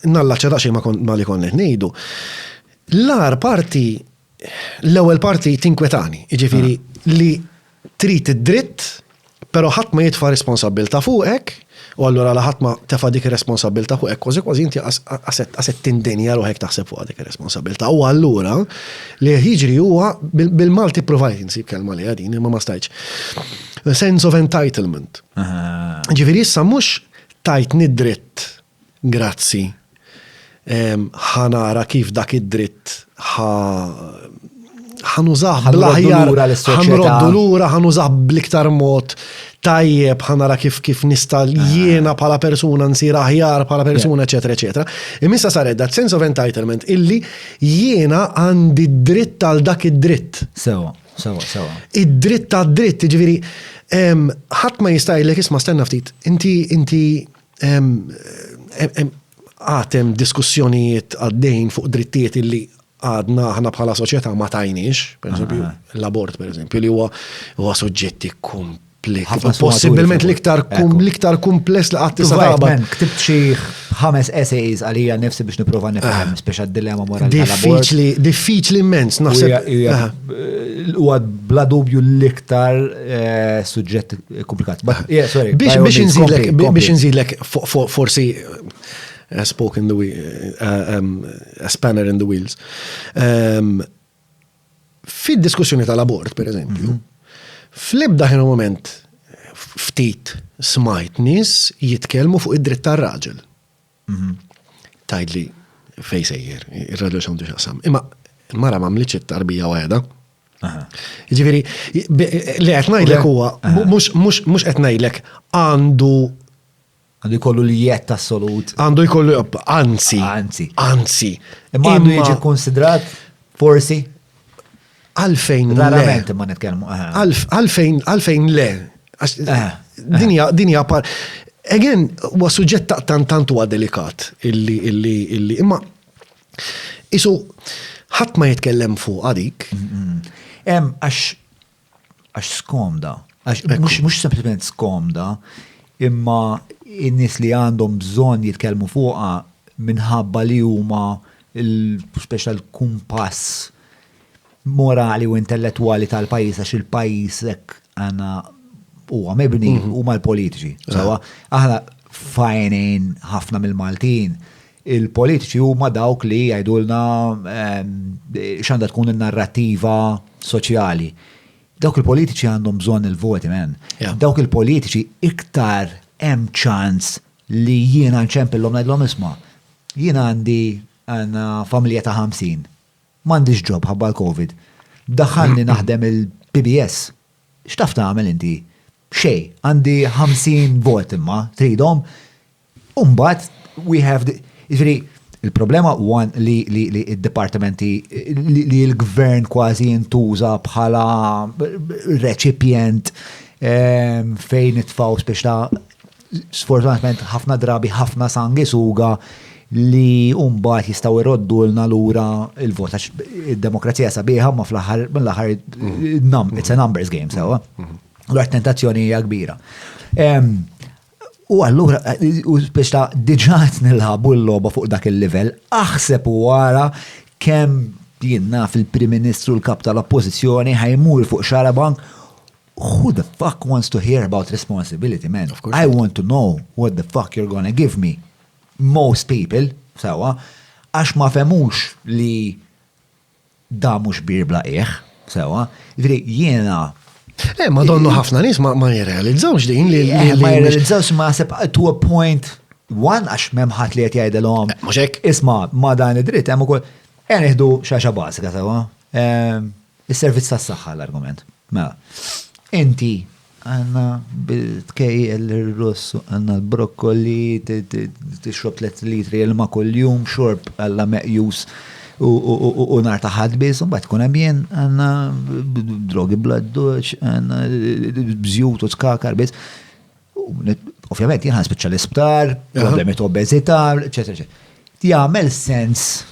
nallaċċa daqsxejn ma li konnet ngħidu, l-ar parti l-ewwel parti tinkwetani, jiġifieri li trid id-dritt, però ħadd ma jitfa' responsabbilta fuqek, u allura la ħadd ma tefa' dik ir-responsabbilta fuqek kważi inti qasett tindenja ruħek taħseb fuq dik ir-responsabbilta. U allura li jiġri huwa bil-Malti provide insib kelma li għadin imma ma stajtx. Sense of entitlement. Ġifieri issa mhux tajtni d-dritt, grazzi. Ħanara kif dak id-dritt ħanużaħ bl-aħjar, ħanroddu lura, ħanużaħ bl-iktar mod tajjeb, ħanara kif nista' jiena bħala persuna nsir aħjar bħala persuna, eċetera, eċetera. Imissa saret that sense of entitlement illi jiena għandi dritt għal dak id-dritt. Sewa. Id-dritt għad dritt, ġifieri ħadd ma jista' jgħidlek isma' stenna ftit, inti għatem diskussjonijiet għaddejn fuq drittijiet illi għadna ħana bħala soċjetà ma tajniex, per esempio, l-abort, per esempio, li huwa suġġetti possibilment liktar kumpless li għatti sa' ktibt xi 5 essays għalija nefsi biex niprofa nifhem speċa d-dilemma morali tal-abort. Diffiċli immens, naħseb. Huwa bla dubju l-iktar suġġett komplikat. Biex nżidlek forsi a spoke in the a spanner in the wheels. Fid-diskussjoni tal-abort, per eżempju, fl-ibda ħinu moment ftit smajt nis jitkellmu fuq id-dritt tar-raġel. Tajdli fej sejjer, ir-raġel xandu xaqsam. Imma mara m'għamlitx it-tarbija waħda. Ġifieri, li qed ngħidlek huwa mhux qed ngħidlek għandu jkollu li jett assolut. Għandu jkollu, anzi. Imma għandu jiġi konsidrat forsi? Għalfejn le. Rarament imma nitkellmu. Għalfejn le. Dinja par. Again, huwa suġġett tant huwa delikat illi imma isu ħadd ma jitkellem fuq għadik. Għax skomda. Mhux sempliċement skomda, imma in-nies li għandhom bżonn jitkellmu fuqha minħabba li huma l-special kumpass morali u intellettwali tal-pajjiż għax il-pajjiż hekk għandna huwa mibni huma l-politiċi. Sewa aħna fajnin ħafna mill-Maltin. Il-politiċi huma dawk li jgħidulna x'għandha tkun in-narrattiva soċjali. Dawk il-politiċi għandhom bżonn il-voti, men. Dawk il-politiċi iktar hemm ċans li jiena nċempillhom ngħidlhom isma'. Jiena għandna familja ta' 50. M'għandix ġob ħabba l-Covid. Daħħalni naħdem il-PBS. X'taf tagħmel inti? Xej, għandi 50 vot imma, tridhom. Umbagħad we have il-problema li id-departamenti li l-gvern kważi jintuża bħala reċipjent fejn itfaw spiex ta' sfortunatament ħafna drabi ħafna sanguisuga li mbagħad jistgħu jroddu lna lura il-vot għax id-demokrazija sabiħa ma fl-aħħar it's a numbers game sewa. L-għart tentazzjoni hija kbira. U allura, biex ta' diġat nilħabu l-loba fuq dak il-level, aħseb u għara kem jienna fil-Prim Ministru l-kap tal-oppozizjoni ħajmur fuq xarabank. Who the fuck wants to hear about responsibility, man? I want to know what the fuck you're gonna give me. Most people, sawa, għax ma femux li da mux birbla sawa, jiena ma donnu ħafna nies ma jirrealizzawx din li ma jirrealizzawx ma sepp to a point one għax memħat li qed jgħidilhom. Mhux hekk. Isma' ma dan id-dritt hemm ukoll nieħdu xaxa bażika sewa. Is-servizz tas-saħħa l-argument. Mela. Inti għandna bil-tkejjel ir-russu, għandna l-brokkoli, tixrob 3 litri ilma kuljum, xorb alla meqjus u nar ta' ħadbiż, u mbagħad tkun hemm għandna drogi blood dutch, għandna bżjut u skakar biss. Ovvjament jien ħan spiċċa l-isptar, problemi ta' obeżità, eċetera. Jagħmel sens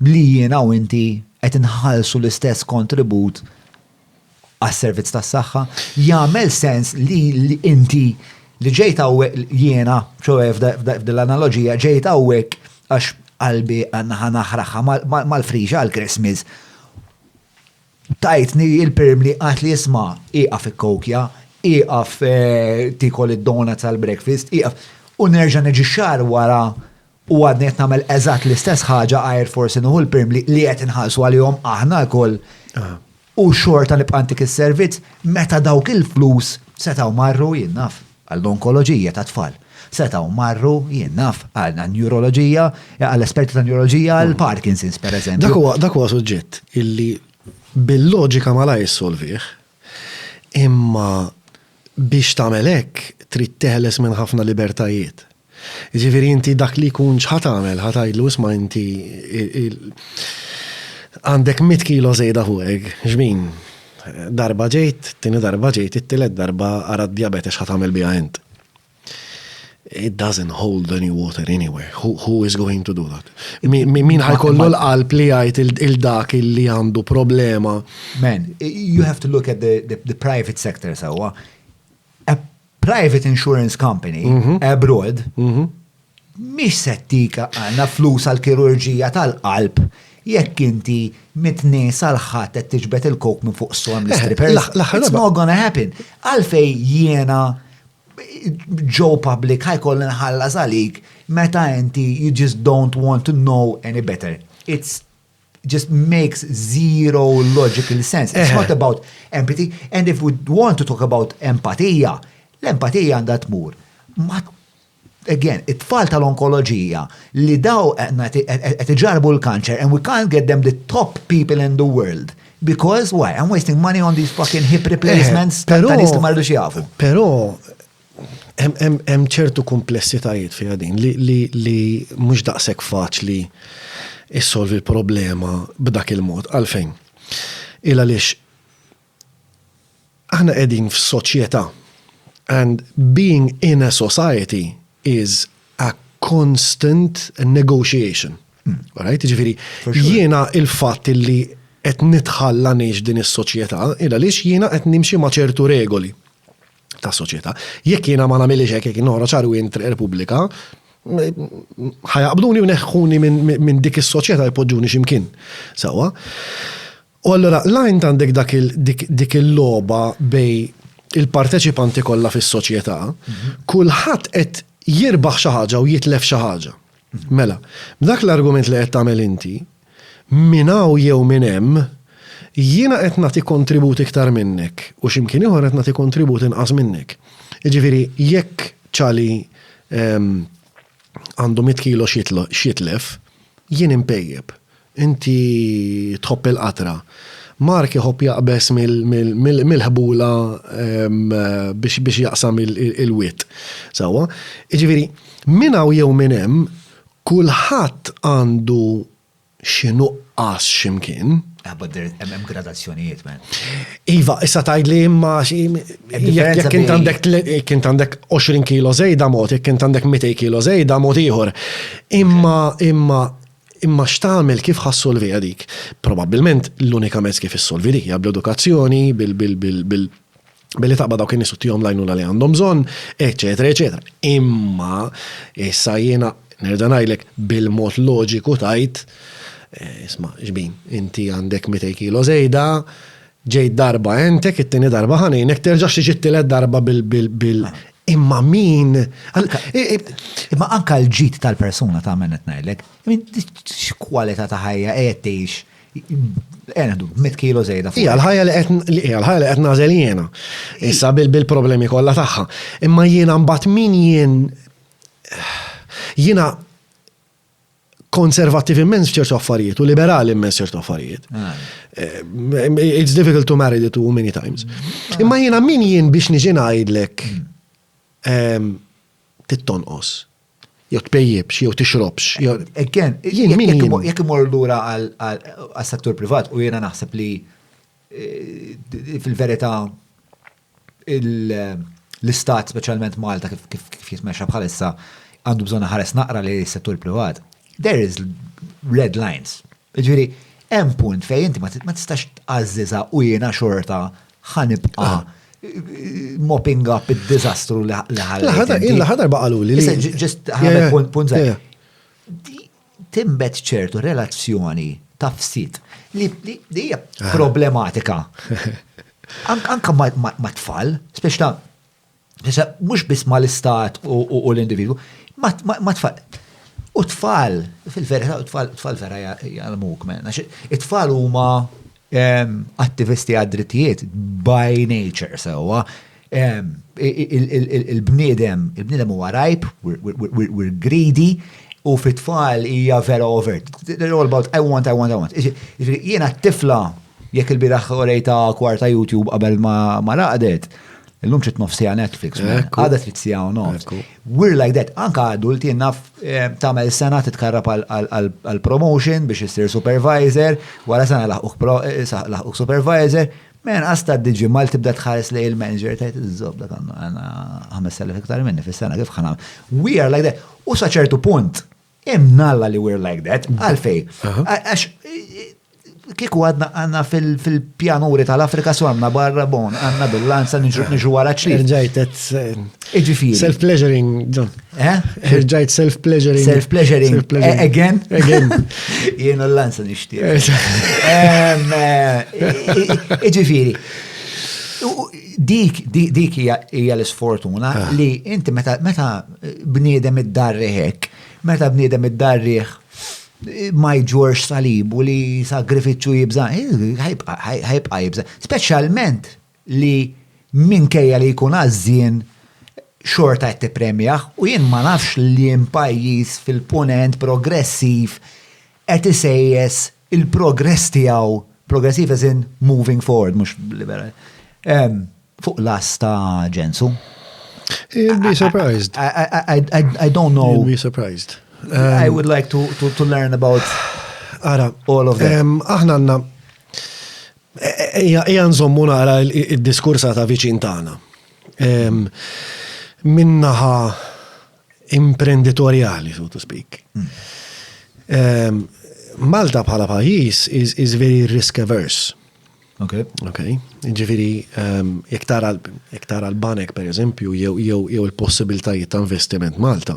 li jiena u inti qed inħallsu l-istess kontribut għas-servizz tas-saħħa, jagħmel sens li inti li ġejt hawnhekk jiena, f'dil-analoġija ġejt hawnhekk għax qalbi għanna naħraħa mal-friġa għal-Christmas. Tajtni il-perm li għat li jisma iqaf il-kokja, iqaf tikol id-donuts għal-breakfast, iqaf u nerġa neġi xar wara u għadnet namel eżat l-istess ħaġa għajr forsi nuhu l-perm li għet inħalsu għal-jom aħna kol u xorta nibqantik il-servizz meta dawk il-flus setaw marru jinnaf għall-onkoloġija ta' tfal. Setaw marru jinnaf għal-neurologija, għall-esperti ta' neurologija, għal-Parkinson's, per eżempju. Dak huwa suġġett illi bil-loġika ma la jissolvih, imma biex tagħmel hekk trid teħles minn ħafna libertajiet. Ġifieri inti dak li jkun x'ħat tagħmel, ħatajdlu isma' inti għandek 100 kilo żejda fuqek, x'min? Darba ġejt, tieni darba ġejt, it-tielet darba ara d-diabetes ħat tagħmel biha int. It doesn't hold any water anywhere. Who is going to do that? Min ħajkollu l-qalb li jgħid il-dak li għandu problema. Man, you have to look at the private sector sawa. A private insurance company abroad mhix settika għandna flus għall-kirurġija tal-qalb jekk inti mit-nies għal-ħadd qed tiġbed il-kok minn fuq s-som l-strippers. It's not gonna happen. Għalfej jiena Joe Public ħajkoll nħallas għalik meta inti you just don't want to know any better. It's just makes zero logical sense. It's not about empathy. And if we want to talk about empatija, L-empatija għandha tmur. Again, it-tfal tal-onkoloġija li daw qed iġarbu l-kanċer and we can't get them the top people in the world. Because why? I'm wasting money on these fucking hip replacements ta' nies li marridux jafu. Però hemm ċertu komplessitajiet fiha din li mhux daqshekk faċli issolvi l-problema b'dak il-mod. Għalfejn. Il għaliex aħna qegħdin f'soċjetà and being in a society is a constant negotiation. Right? Ġifieri, jiena il-fatt li qed nitħalla ngħix din is-soċjetà, il għaliex jiena qed nimxi ma' ċertu regoli ta' soċjetà. Jekk jiena ma nagħmilx hekk jekk noħroġ ċaru intri Repubblika, ħajaqbduni u neħħuni minn dik is-soċjetà jpoġġuni x'imkien. Sewwa. U allura lajn għandek dik il-logħba bej il-parteċipanti kollha fis-soċjetà, kulħadd qed jirbaħ xi ħaġa u jitlef xi ħaġa. Mela, b'dak l-argument li qed tagħmel inti, minn hawn jew minn hemm, jiena qed nagħti kontribut iktar minnek u x'imkien ieħor qed nagħti kontribut inqas minnek. Jiġifieri jekk ċali għandu 100 kilo xitlef, jien impejjeb. Inti tħobb il-qatra. Mark iħobb jaqbes mill-ħbula biex jaqsam il-wit. Sawa? Jiġifieri minn hawn jew minn hemm kulħadd għandu xi nuqqas x'imkien. But hemm gradazzjonijiet, man. Iva, issa tgħidli imma jekk int għandek 20 kilo żejda mod, jekk int għandek 200 kilo żejda mod ieħor. Imma x'tagħmel kif ħassolvija dik? Probabbilment l-unika mezz kif issolvi dik hija bl-edukazzjoni, billi taqbad dawk in-nies tihom lajnuna li għandhom bżonn, eċetera, eċetera. Imma issa jiena nerda ngħidlek bil-mod loġiku tajt, isma' xbin, inti għandek 200 kilo żejda, ġejt darba entek, it-tieni darba ħanienek, terġax tiġi t-tielet darba bil imma min. Imma anka l-ġid tal-persuna ta' mennet ngħidlek, x'kwalità ta' ħajja qed tgħix 100 kilo żejda. Hija l-ħajja li qed nażel jiena. Issa bil-problemi kollha tagħha. Imma jiena mbagħad min jiena konservattiv immens f'ċertu affarijiet u liberali immens ċertu affarijiet. It's difficult to marry the two many times. Imma jiena min jien biex niġi ngħidlek tittonqos. Jew tpejjibx, jew tixrobx. Again, jekk imur lura għas-settur privat u jiena naħseb li fil-verità l-istat, speċjalment Malta kif jitmexxa bħalissa, għandu bżonn ħares naqra li s-settur privat. There is red lines. Ġifieri, hemm punt fejn inti ma tistax tqażżiżha u jiena xorta ħanibqa' mopping up id-diżastru li ħallet. Il-ħadar baqalu li. Just ħamek punt żgħir. Timbet ċertu relazzjoni ta' fsit li hija problematika. Anka ma' tfal, speċta mhux biss mal-istat u l-individwu, ma' tfal. U tfal, fil-verità, tfal vera jgħalmuk, men. It-tfal huma attivisti għad-drittijiet by nature, sewa. Il-bniedem huwa ripe, we're greedy, u fit-tfal hija vera overt. They're all about I want. Jiena t-tifla jekk il-biraħ orejta kwarta YouTube qabel ma raqdet. Illum ċit nofsija Netflix, għada tritzija u nofs. We're like that. Anka adulti naf tamel sena titkarrab għal-promotion biex jissir supervisor, wara sena laħuq supervisor, men għasta d-diġi mal tibda tħares li il-manager tajt iż-zob dak għanna 5,000 iktar minni fis-sena kif ħanam. We are like that. U sa ċertu punt, imnalla li we're like that, għalfej. Kieku għanna fil-pjanuri tal-Afrika su għanna barra bon, għanna bil-lanza nġu għara ċlif. Irġajt Iġifiri. Self-pleasuring, John. Irġajt self-pleasuring. Self-pleasuring. Again? Jienu l-lanza nishtiq. Iġifiri. Dik hija l-sfortuna li inti meta bniedem id-darriħek, meta bniedem id-darriħ ma jġorx salib u li sagrifiċu jibza, ħajbqa jibza. Speċjalment li minkejja li jkun għazzien xorta qed tippremjah u jien ma nafx li pajjiż fil-punent progressiv qed isejjes il-progress tiegħu progressiv as in moving forward mhux liberal. Fuq las ta' ġensu. You'll be surprised. I don't know. You'll be surprised. I would like to learn about Ara, all of them. Aħna għandna hija nżommu nara id-diskursa ta' viċin tagħna. Minnaħa imprenditorjali, so to speak. Malta bħala pajjiż is very risk averse. Okay. Okay. Ġifiri, jek tara l-banek, per eżempju, jew il-possibilitajiet ta' investiment Malta,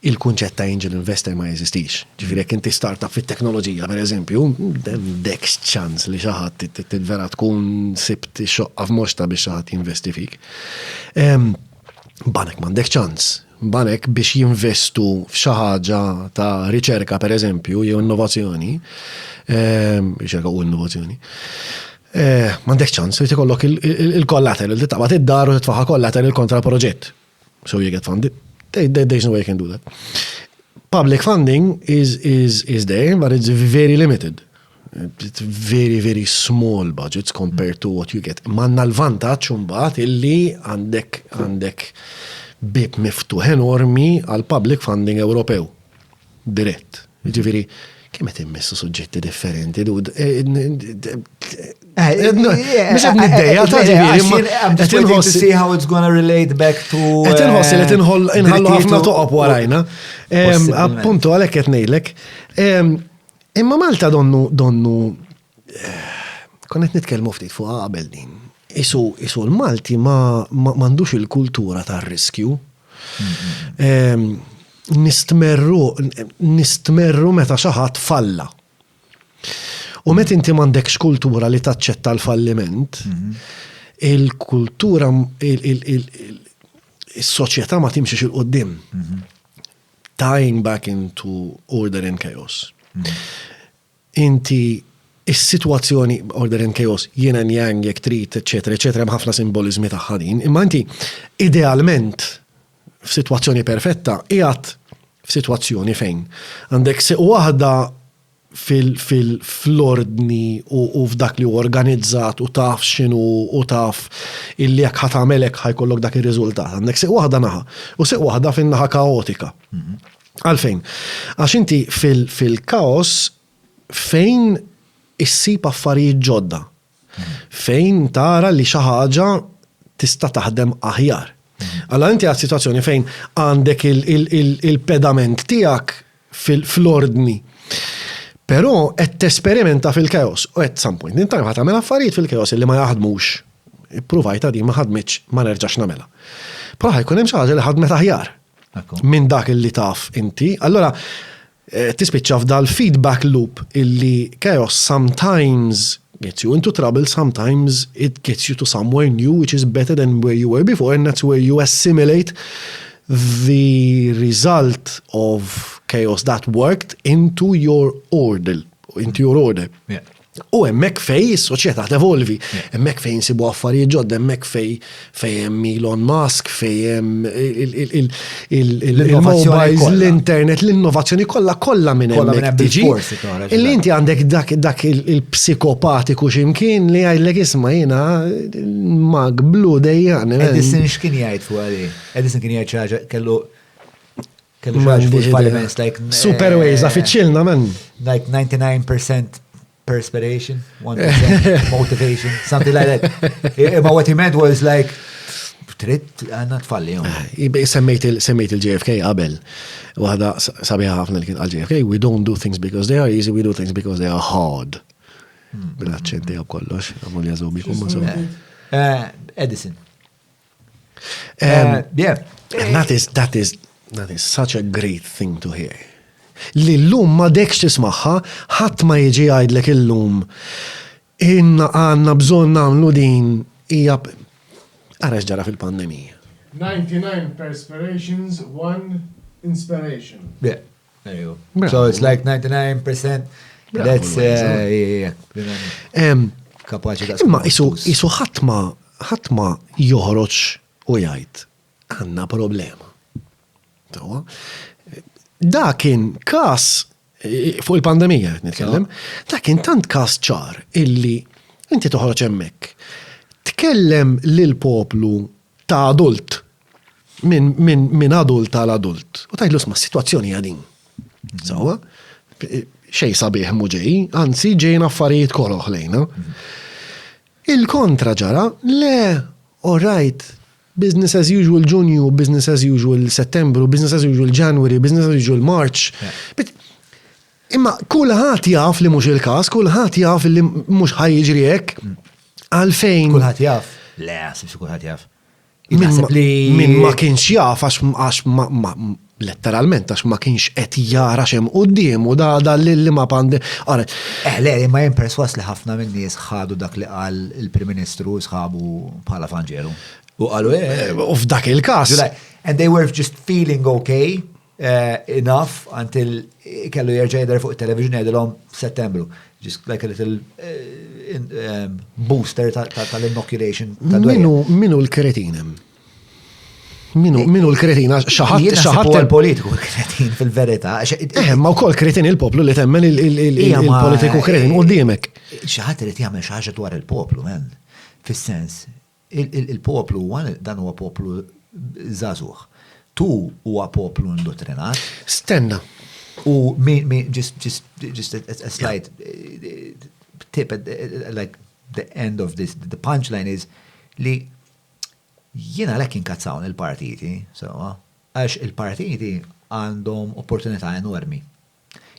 il-kunċett ta' angel investor ma jeżistix. Ġifiri, jek inti startup fit-teknoloġija, per eżempju, dekx ċans li xaħat t-vera tkun sibt xoqqa f'moċta biex xaħat jinvesti fik. Banek mandek ċans. Banek biex jinvestu f'xaħġa ta' riċerka, per eżempju, jew innovazzjoni, riċerka u innovazzjoni, mandek ċans, li tikollok il-collateral, li taqbat id-dar u titfaħa collateral kontra proġett. So you get funded. There's no way you can do that. Public funding is there, but it's very limited. It's very, very small budgets compared to what you get. Manna l-vantaġġ mbagħad illi għandek bib miftuħ enormi għal public funding Ewropew. Dirett. Ġifieri, kemm qed immessu suġġetti differenti, dude. I'm just waiting to see how it's going to relate back to... Inħossi li inħallu ħafna toqob warajna. Appuntu għalek qed ngħidlek. Imma Malta donnu konnet nitkellmu ftit fuq qabel din. Isu l-Malti ma m'għandux il-kultura tar-riskju. Nistmerru meta xi ħadd falla. U met inti m'għandekx kultura li taċċetta l-falliment, il-kultura, il-soċjetà ma timxiex il-qoddim. Tying back into order and chaos. Inti is-sitwazzjoni order and chaos, yin and yang, jekk trid, eċetera, ħafna simbolizmi tagħha din. Imma inti idealment f'sitwazzjoni perfetta qiegħed f'sitwazzjoni fejn għandek waħda fil-ordni u f'dak li organizzat u taf xinu u taf illi jekk ħatamelek ħajkollok dak ir-riżultat. Għandek seq waħda naħa u seq waħda fin-naħa kaotika. Għalfejn? Għax inti fil-kaos fejn issib affarijiet ġodda. Fejn tara li xi ħaġa tista' taħdem aħjar. Alla inti għad situazzjoni fejn għandek il-pedament tiegħek fil-ordni. Però qed tesperimenta fil-chaos u at some point in time ħad tagħmel affarijiet fil-chaos li ma jaħdmux. Ippruvajta di ma ħadmitx ma nerġax nagħmelha. Però ħajkun hemm xi ħaġa li ħadmet aħjar minn dak illi taf inti. Allora tispiċċa f'dal feedback loop illi chaos sometimes gets you into trouble, sometimes it gets you to somewhere new which is better than where you were before, and that's where you assimilate the result of chaos that worked into your order. Yeah. U hemmhekk fej is-soċjetà tevolvi, hemmhekk fejn insibu affarijiet ġodda, hemmhekk fej hemm Elon Musk, fej hemm il-mobiles, l-internet, l-innovazzjoni kollha minn hemmhekk tiġi. Illi inti għandek dak il-psikopatiku x'imkien li jgħidlek isma' jiena mag blu dejjan. Edison x'kien jgħid fuq għali? Edison kien jgħid xi ħaġa kellu xi fuq falliments like Superways affiċċilna man. Like 99% perspiration, 1% motivation, something like that. But what he meant was like, trid għanna tfalli. Semmejt il-JFK qabel. Waħda sabiħa ħafna li kien għal-JFK, we don't do things because they are easy, we do things because they are hard. Bil-accenti għab kollox, għamul jazobi kumma so. Edison. Yeah. And that is such a great thing to hear. Li l-lum ma dekx tismaħħa, ħadd ma jiġi jgħidlek il-lum inna għandna bżonn nagħmlu din hija ara x'ġara fil-pandemija. 99 perspirations, 1 inspiration. Yeah, there you go. So it's like 99%. That's kapaċi ta' imma isu ħadd ma joħroġ u jgħid għandna problema. Da kien kas fuq il-pandemija qed nitkellem, da kien tant kas ċar illi inti toħroġ hemmhekk. Tkellem lil poplu ta' adult minn adult tal adult. U tajlu sma s-sitwazzjoni għadin. Sawa? Xej sabiħ muġej, anzi ġejn affarijiet koroħ lejna. Il-kontra ġara, le, all right, business as usual Ġunju, business as usual Settembru, business as usual January, business as usual March. Imma kulħadd jaf li mhux il-każ, kulħadd jaf li mhux ħajjiġri hekk. Għalfejn. Kulħadd jaf. Le, sibx kulħadd jaf. Min ma kienx jaf għax letteralment għax ma kienx qed jara xem quddiem u da li ma pandi. Le, ma jen perswas li ħafna minn nies ħadu dak li qal il-Prim Ministru sħabu bħala fanġeru. U qalu u f'dak il-każ. And they were just feeling okay enough until kellu jerġa' jidher fuq it-television jgħidilhom Settembru. Just like a little booster tal-inoculation. Minu l-kretinem? Minu l-kretina? Xaħat il-politiku kretin fil-verità. Ma wkoll kretin il-poplu li temmen il-politiku kretin u d-diemek. Xaħat irid jagħmel xi ħaġa dwar il-poplu, men. Fis-sens, il-poplu dan huwa poplu żagħżugħ. Tu huwa poplu indottrinat. Stenna. U just a slight tip at like the end of this, the punchline is li jiena lek inkazzawn il-partiti, għax il-partiti għandhom opportunità enormi.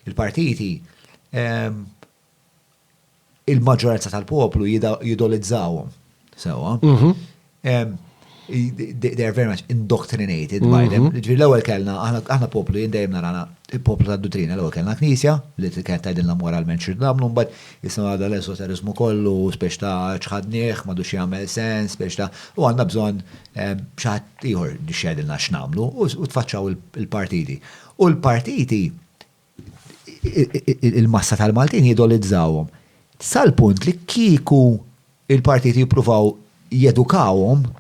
Il-partiti il-maġġoranza tal-poplu jidolizzawhom. They are very much indoctrinated by them. L-ewwel kellna aħna poplu jindejjem narana il-poplu tad-Dutrina l-ewwel kellna knisja li kienet tgħidilna moralment xi nagħmlu mbagħad jisimgħu għadha l-esoteriżmu kollu spex ta' ċħadnieh m'għadux jagħmel sens spex ta' u għandna bżonn xi ħadd ieħor biex jgħidilna x'nagħmlu u tfaċċaw il-partiti. U l-partiti il-massa tal-Maltin jidolizzawhom. Sal-punt li kieku il-partiti jippruvaw jedukawhom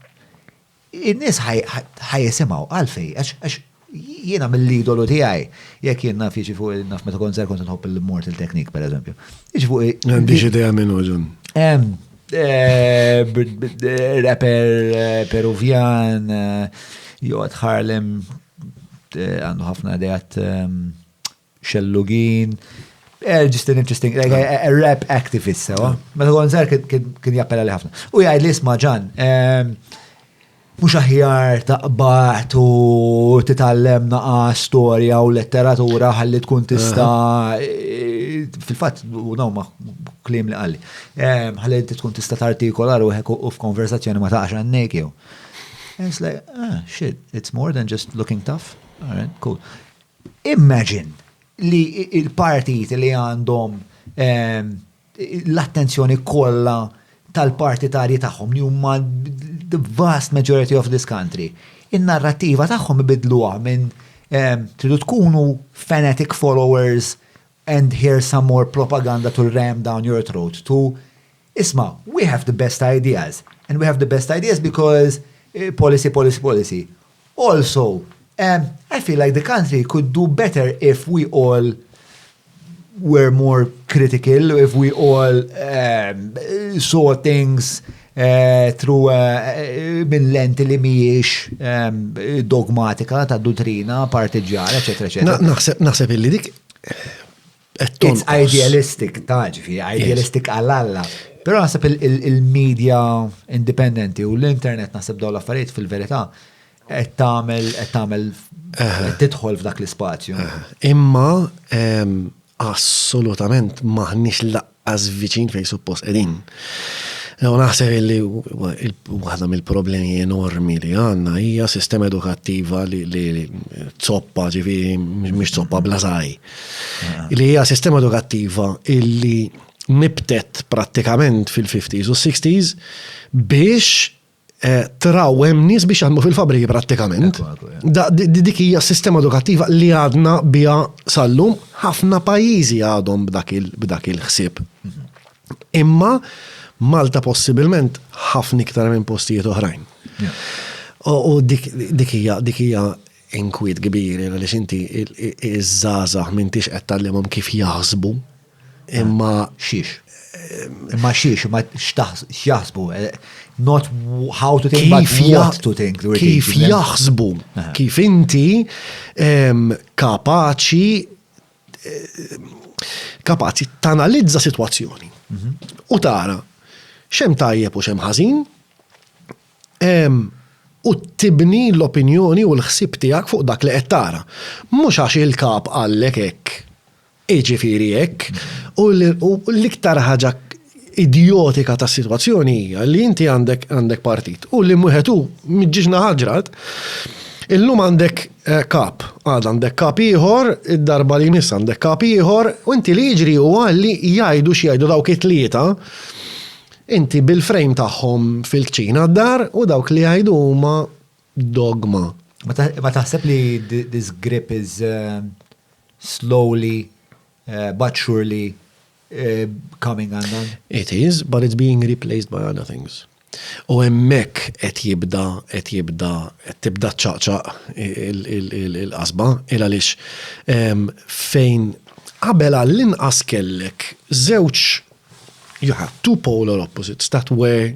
in-nies ħajjisimaw għalfej, għax jiena mill-idolu tiegħi, jekk jien naf jiġi fuq naf meta kont kont nħobb il-Mortal Technique pereżempju. Jiġi fuq għandix idea minn Ġun. Rapper Peruvjan, jgħod Harlem, għandu ħafna idejat xellugin. Just an interesting, like a rap activist, so. Meta kont kien jappella li ħafna. U jgħid li isma' Ġan, mux aħjar taqbat u titallem naqa storja u letteratura ħalli tkun tista fil-fatt u ma klim li għalli ħalli tkun tista tartikolar u f'konversazzjoni ma taqax għannek jew. It's like, shit, it's more than just looking tough. All right, cool. Imagine li il-partiti li għandhom l-attenzjoni kollha tal-partitarji tagħhom li huma the vast majority of this country. In-narrattiva tagħhom ibidluha minn tridu tkunu fanatic followers and hear some more propaganda to ram down your throat to isma, we have the best ideas and we have the best ideas because policy. Also, I feel like the country could do better if we all were more critical, if we all saw things through minn lenti li mhijiex dogmatika ta' dottrina partiġjara, eċetera. Naħseb illi dik it's idealistic, idealistic għall-alla. Però naħseb il-media indipendenti u l-internet naħseb dawn l-affarijiet fil-verità qed tagħmel tidħol f'dak l-ispazju. Imma assolutament maħniex laqqas viċin fejn suppost qegħdin. U naħseb li waħda mill-problemi enormi li għandna hija sistema edukattiva li zoppa ġifieri mhix zoppa blażaj. Li hija sistema edukattiva illi nibtet prattikament fil-50s u 60s biex traw hemm nies biex jaħdmu fil-fabriki prattikament. Dik hija sistema edukattiva li għadna biha sallum ħafna pajjiżi għadhom b'dak il-ħsieb. Imma Malta possibilment ħafna iktar minn postijiet oħrajn. U dik hija inkwiet kbir, għaliex inti iż-żgħażagħ m'intix qed tagħlimhom kif jaħsbu, imma Imma x'jaħsbu. Not how to think, but what to think. Kif jaħsbu, kif inti kapaċi tanalizza sitwazzjoni u tara x'hemm tajjeb u x'hemm ħażin u tibni l-opinjoni u l-ħsieb tiegħek fuq dak li qed tara. Mhux għax il-kap qallek hekk, jiġifieri hekk, u l-iktar ħaġa idiotika ta' situazzjoni hija li inti għandek partit u li mwieħed miġġiġna ħaġrat illum għandek kap, għandek kap ieħor, id-darba li jmiss għandek kap ieħor, u inti li jiġri huwa li jgħidu x'jgħidu dawk it-tlieta, inti bil-frame tagħhom fil-kċina d-dar u dawk li jgħidu huma dogma. Ma taħseb li this grip is slowly but surely coming undone? It is, but it's being replaced by other things. U hemmhekk qed tibda ċaqċaq il-qasba il għaliex fejn qabel għall-inqas kellek żewġ you had two polar opposites that were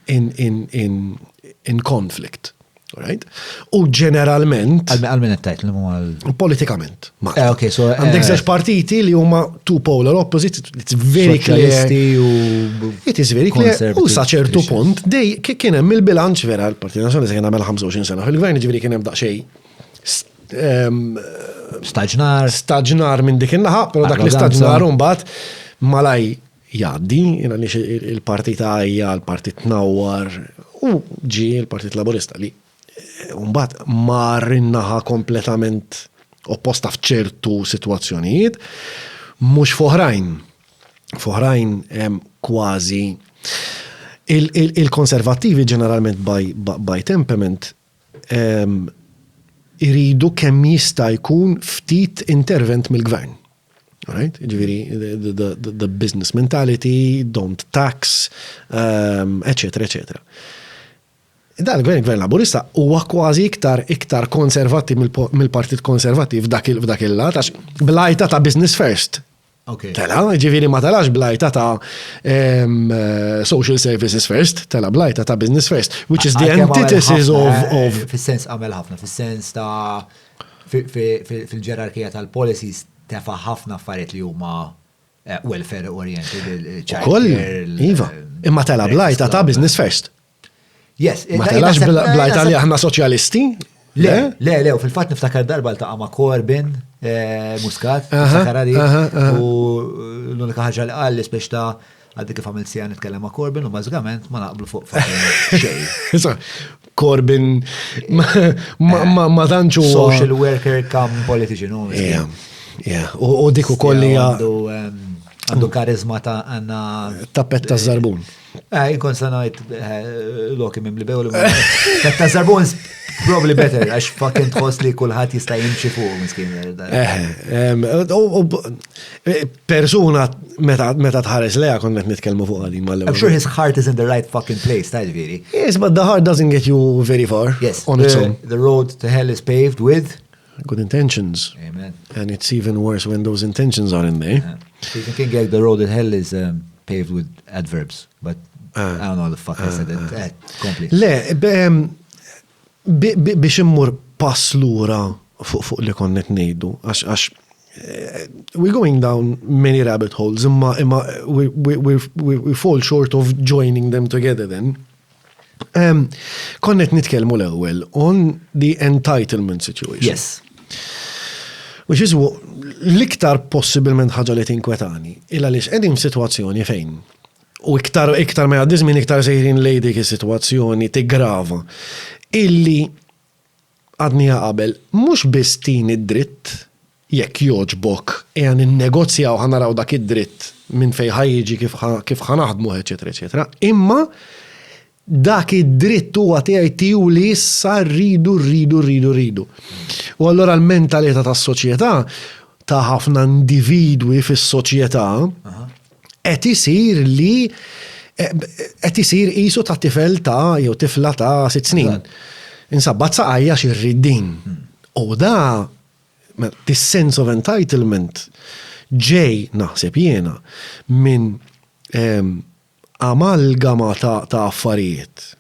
in conflict. Right? U ġeneralment Għal-min għattajt l politikament. Okay, so għandek żewġ partiti li huma two polar opposites, it's very clear. It is very clear. U sa ċertu punt dej kien hemm il-bilanċ vera l-Partit Nazzjonali se kien għamel 25 sena fil-gvern, ġifieri kien hemm daqsxejn staġnar minn dik in-naħa, però dak l-istaġnar mbagħad malaj jgħaddi, il-partit għajja, l-partit nawwar, u ġi il-Partit Laburista li mbagħad mar in-naħa kompletament opposta f'ċertu sitwazzjonijiet, mhux f'oħrajn. F'oħrajn kważi il-konservattivi ġeneralment by temperament iridu kemm jista' jkun ftit intervent mill-gvern. Right? Ġifieri the business mentality, don't tax, eccetera, eccetera. Il-gvern Laburista huwa kważi iktar konservattiv mill-Partit Konservattiv f'dak il-lat għax blajta ta' business first. Tela, ġifieri ma telax blajta ta' social services first, tela blajta ta' business first, which is the antithesis of fis-sens għamel ħafna, fis-sens ta' fil-ġerarkija tal-policies tefa' ħafna affarijiet li huma welfare oriented. Ukoll, iva, imma tela blajta ta' business first. Yes. Ma telax blajta li aħna soċjalisti? Le, u fil-fatt niftakar darba l-taqa' Corbyn, Muscat, u l-unika ħaġa li qal li spiex ta' għaddi kif għamil sija nitkellem ma' Corbyn u bażikament ma naqblu fuq xejn. Corbyn ma tantxu social worker come politician. U dik ukoll li għandu karizma ta' għanna tappetta żarbun. Inkun sanajt loki mim li bew li tappetta żarbun probably better, għax fucking tħoss li kulħadd jista' jimxi fuq miskin. Persuna meta tħares leha kont qed nitkellmu fuq għadin mal-ewwel. I'm sure his heart is in the right fucking place, ta' ġifieri. Yes, but the heart doesn't get you very far. Yes, on its own. The road to hell is paved with good intentions. Amen. And it's even worse when those intentions are in there. Stephen King like the road to hell is paved with adverbs, but I don't know the fuck I said it. Complete. Le, biex immur pass lura fuq li konnet ngħidu, għax we're going down many rabbit holes, imma we fall short of joining them together then. Konnet nitkellmu l-ewwel on the entitlement situation. Yes. Which is l-iktar possibilment ħaġa li tinkwetani. Illa lix qegħdin f'sitwazzjoni fejn. U iktar ma jgħaddi żmien iktar sejrin lej dik is-sitwazzjoni tiggrava. Illi għadnija qabel mhux biss tin id-dritt jekk joġbok qiegħed innegozjaw ħanaraw dak id-dritt minn fejn ħajjiġi kif ħanaħdmu eċetera eċetera. Imma dak id-dritt huwa tiegħi tiegħu li issa rridu. U allura l-mentalità tas-soċjetà ta' ħafna individwi fis-soċjetà qed isir li qed isir qisu ta' tifel ta' jew tifla ta' 6 snin. Insabbat saqajja xirrid din. U da this sense of entitlement ġej naħseb jiena minn amalgama ta' affarijiet.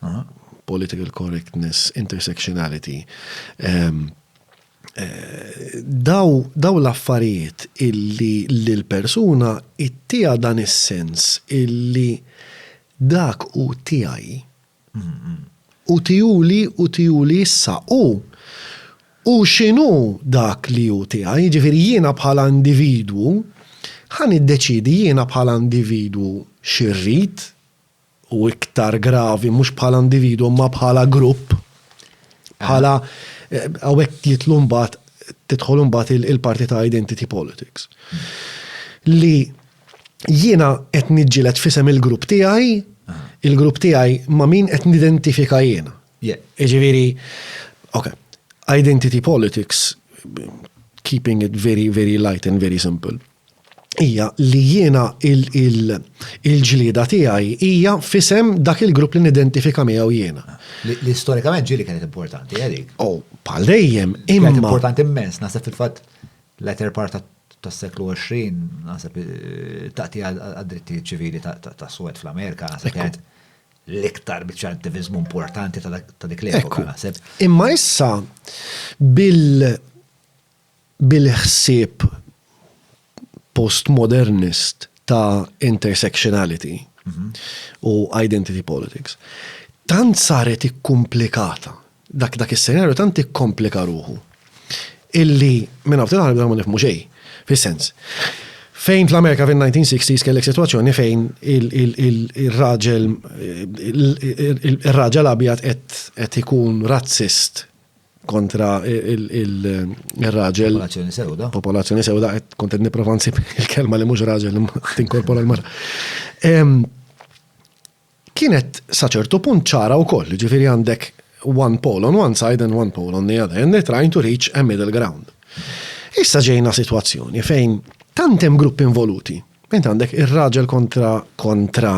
Political correctness, intersectionality. Daw l-affarijiet illi l-persuna ittija dan is-sens illi dak u tiegħi u tijuli issa u xinu dak li u tiegħi, ġifieri jiena bħala individwu ħan iddeċidi jiena bħala individwu xirrid u iktar gravi mhux bħala individwu ma bħala grupp bħala għawek jitlu mbagħad tidħol mbagħad il-parti ta' identity politics. Li jiena qed niġġieled fisem il-grupp tiegħi, il-grupp tiegħi ma' min qed nidentifika jiena. Ġifieri, okay, identity politics, keeping it very, very light and very simple. Hija li jiena il-ġlieda tiegħi hija fisem dak il-grupp li nidentifika miegħu jiena. Li storikament ġieli kienet importanti, għedik. Bħal dejjem, imma. Kienet importanti immens, naħseb fil-fatt l-eter part tas-seklu 20, naħseb taqti għad-dritti ċivili ta' Suwed fl-Amerika, naħseb kienet l-iktar biċċa attivizmu importanti ta' dik l-epoka, naħseb. Imma issa bil-ħsieb postmodernist ta' intersectionality u identity politics. Tant saret ikkomplikata. Dak is-senarju tant ikkomplika ruħu. Illi minn għabtil ħarbi ma nifmu xejn. Fis-sens. Fejn fl-Amerika fin-1960s kellek sitwazzjoni fejn il-raġel abjad qed ikun razzist kontra il-raġel. Popolazzjoni sewda qed kont qed nipprova nsib il-kelma li mhux raġel tinkorpora l-mara. Kienet sa ċertu punt ċara wkoll, ġifieri għandek one pole on one side and one pole on the other, and they're trying to reach a middle ground. Issa ġejna sitwazzjoni fejn tant hemm gruppi involuti. Int għandek ir-raġel kontra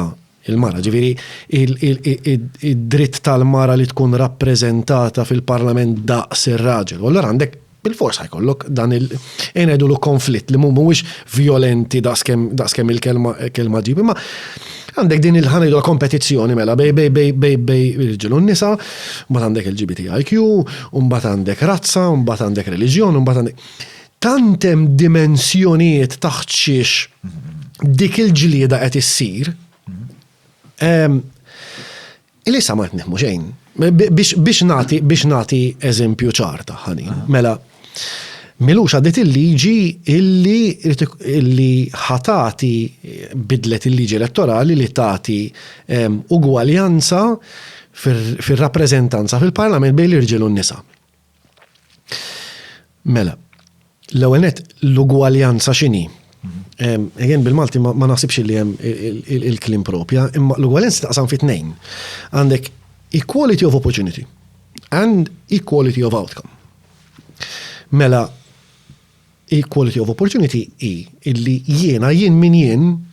il-mara, ġifieri id-dritt tal-mara li tkun rappreżentata fil-Parlament daqs ir-raġel. U allura għandek bil-fors ħajkollok dan ngħidulu konflitt li mhumiex violenti daqskemm il-kelma ġib, imma għandek din il-ħanajdu kompetizzjoni mela bej irġiel u nisa, mbagħad għandek il-LGBTIQ, u mbagħad għandek razza, u mbagħad għandek reliġjon, u mbagħad għandek tantem dimensjonijiet taħt xiex dik il-ġlieda qed issir. Ilissa ma qed nifhmu xejn. Biex nagħti eżempju ċarta ħanin. Mela milux għaddit il-liġi illi ħatati bidlet il-liġi elettorali li tagħti ugwaljanza fir-rappreżentanza fil-Parlament bejn l-irġiel u n-nisa. Mela, l-ewwel net l-ugwaljanza x'inhi? Again bil-Malti ma naħsibx li hemm il-klim propja, imma l-ugwaljanza taqsam fi tnejn. Għandek equality of opportunity and equality of outcome. Mela, equality of opportunity illi jien min jien,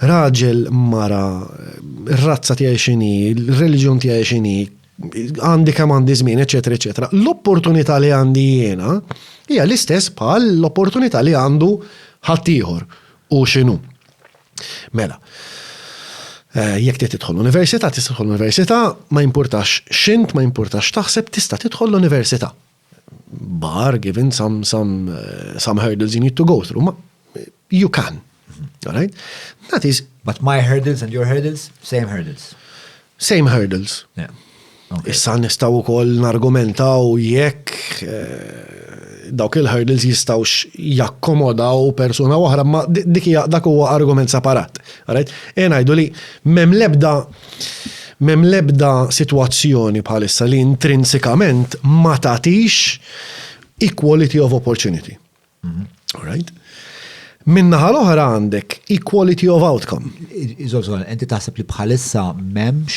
raġel mara, razza tiegħi x'inhi, il-reliġjon tiegħi x'inhi, għandi kemm għandi żmien, eċetera, eċetera. L-opportunità li għandi jiena hija l-istess bħal l-opportunità li għandu ħaddieħor u x'inhu. Mela, jekk tidħol l-università, ma jimpurtax x'int, ma jimpurtax taħseb tista' tidħol l-università. Bar given some hurdles you need to go through, you can. All right? That is. But my hurdles and your hurdles, same hurdles. Same hurdles. Yeah. Okay. Issa nistgħu wkoll nargumentaw jekk dawk il-hurdles jistgħux jakkomodaw persuna oħra, ma dak huwa argument separat. All right? Ngħidu li m'hemm l-ebda sitwazzjoni bħalissa li intrinsikament ma tagħtix equality of opportunity. All right? Minnaħa l-oħra għandek equality of outcome. Inti taħseb li bħalissa m'hemmx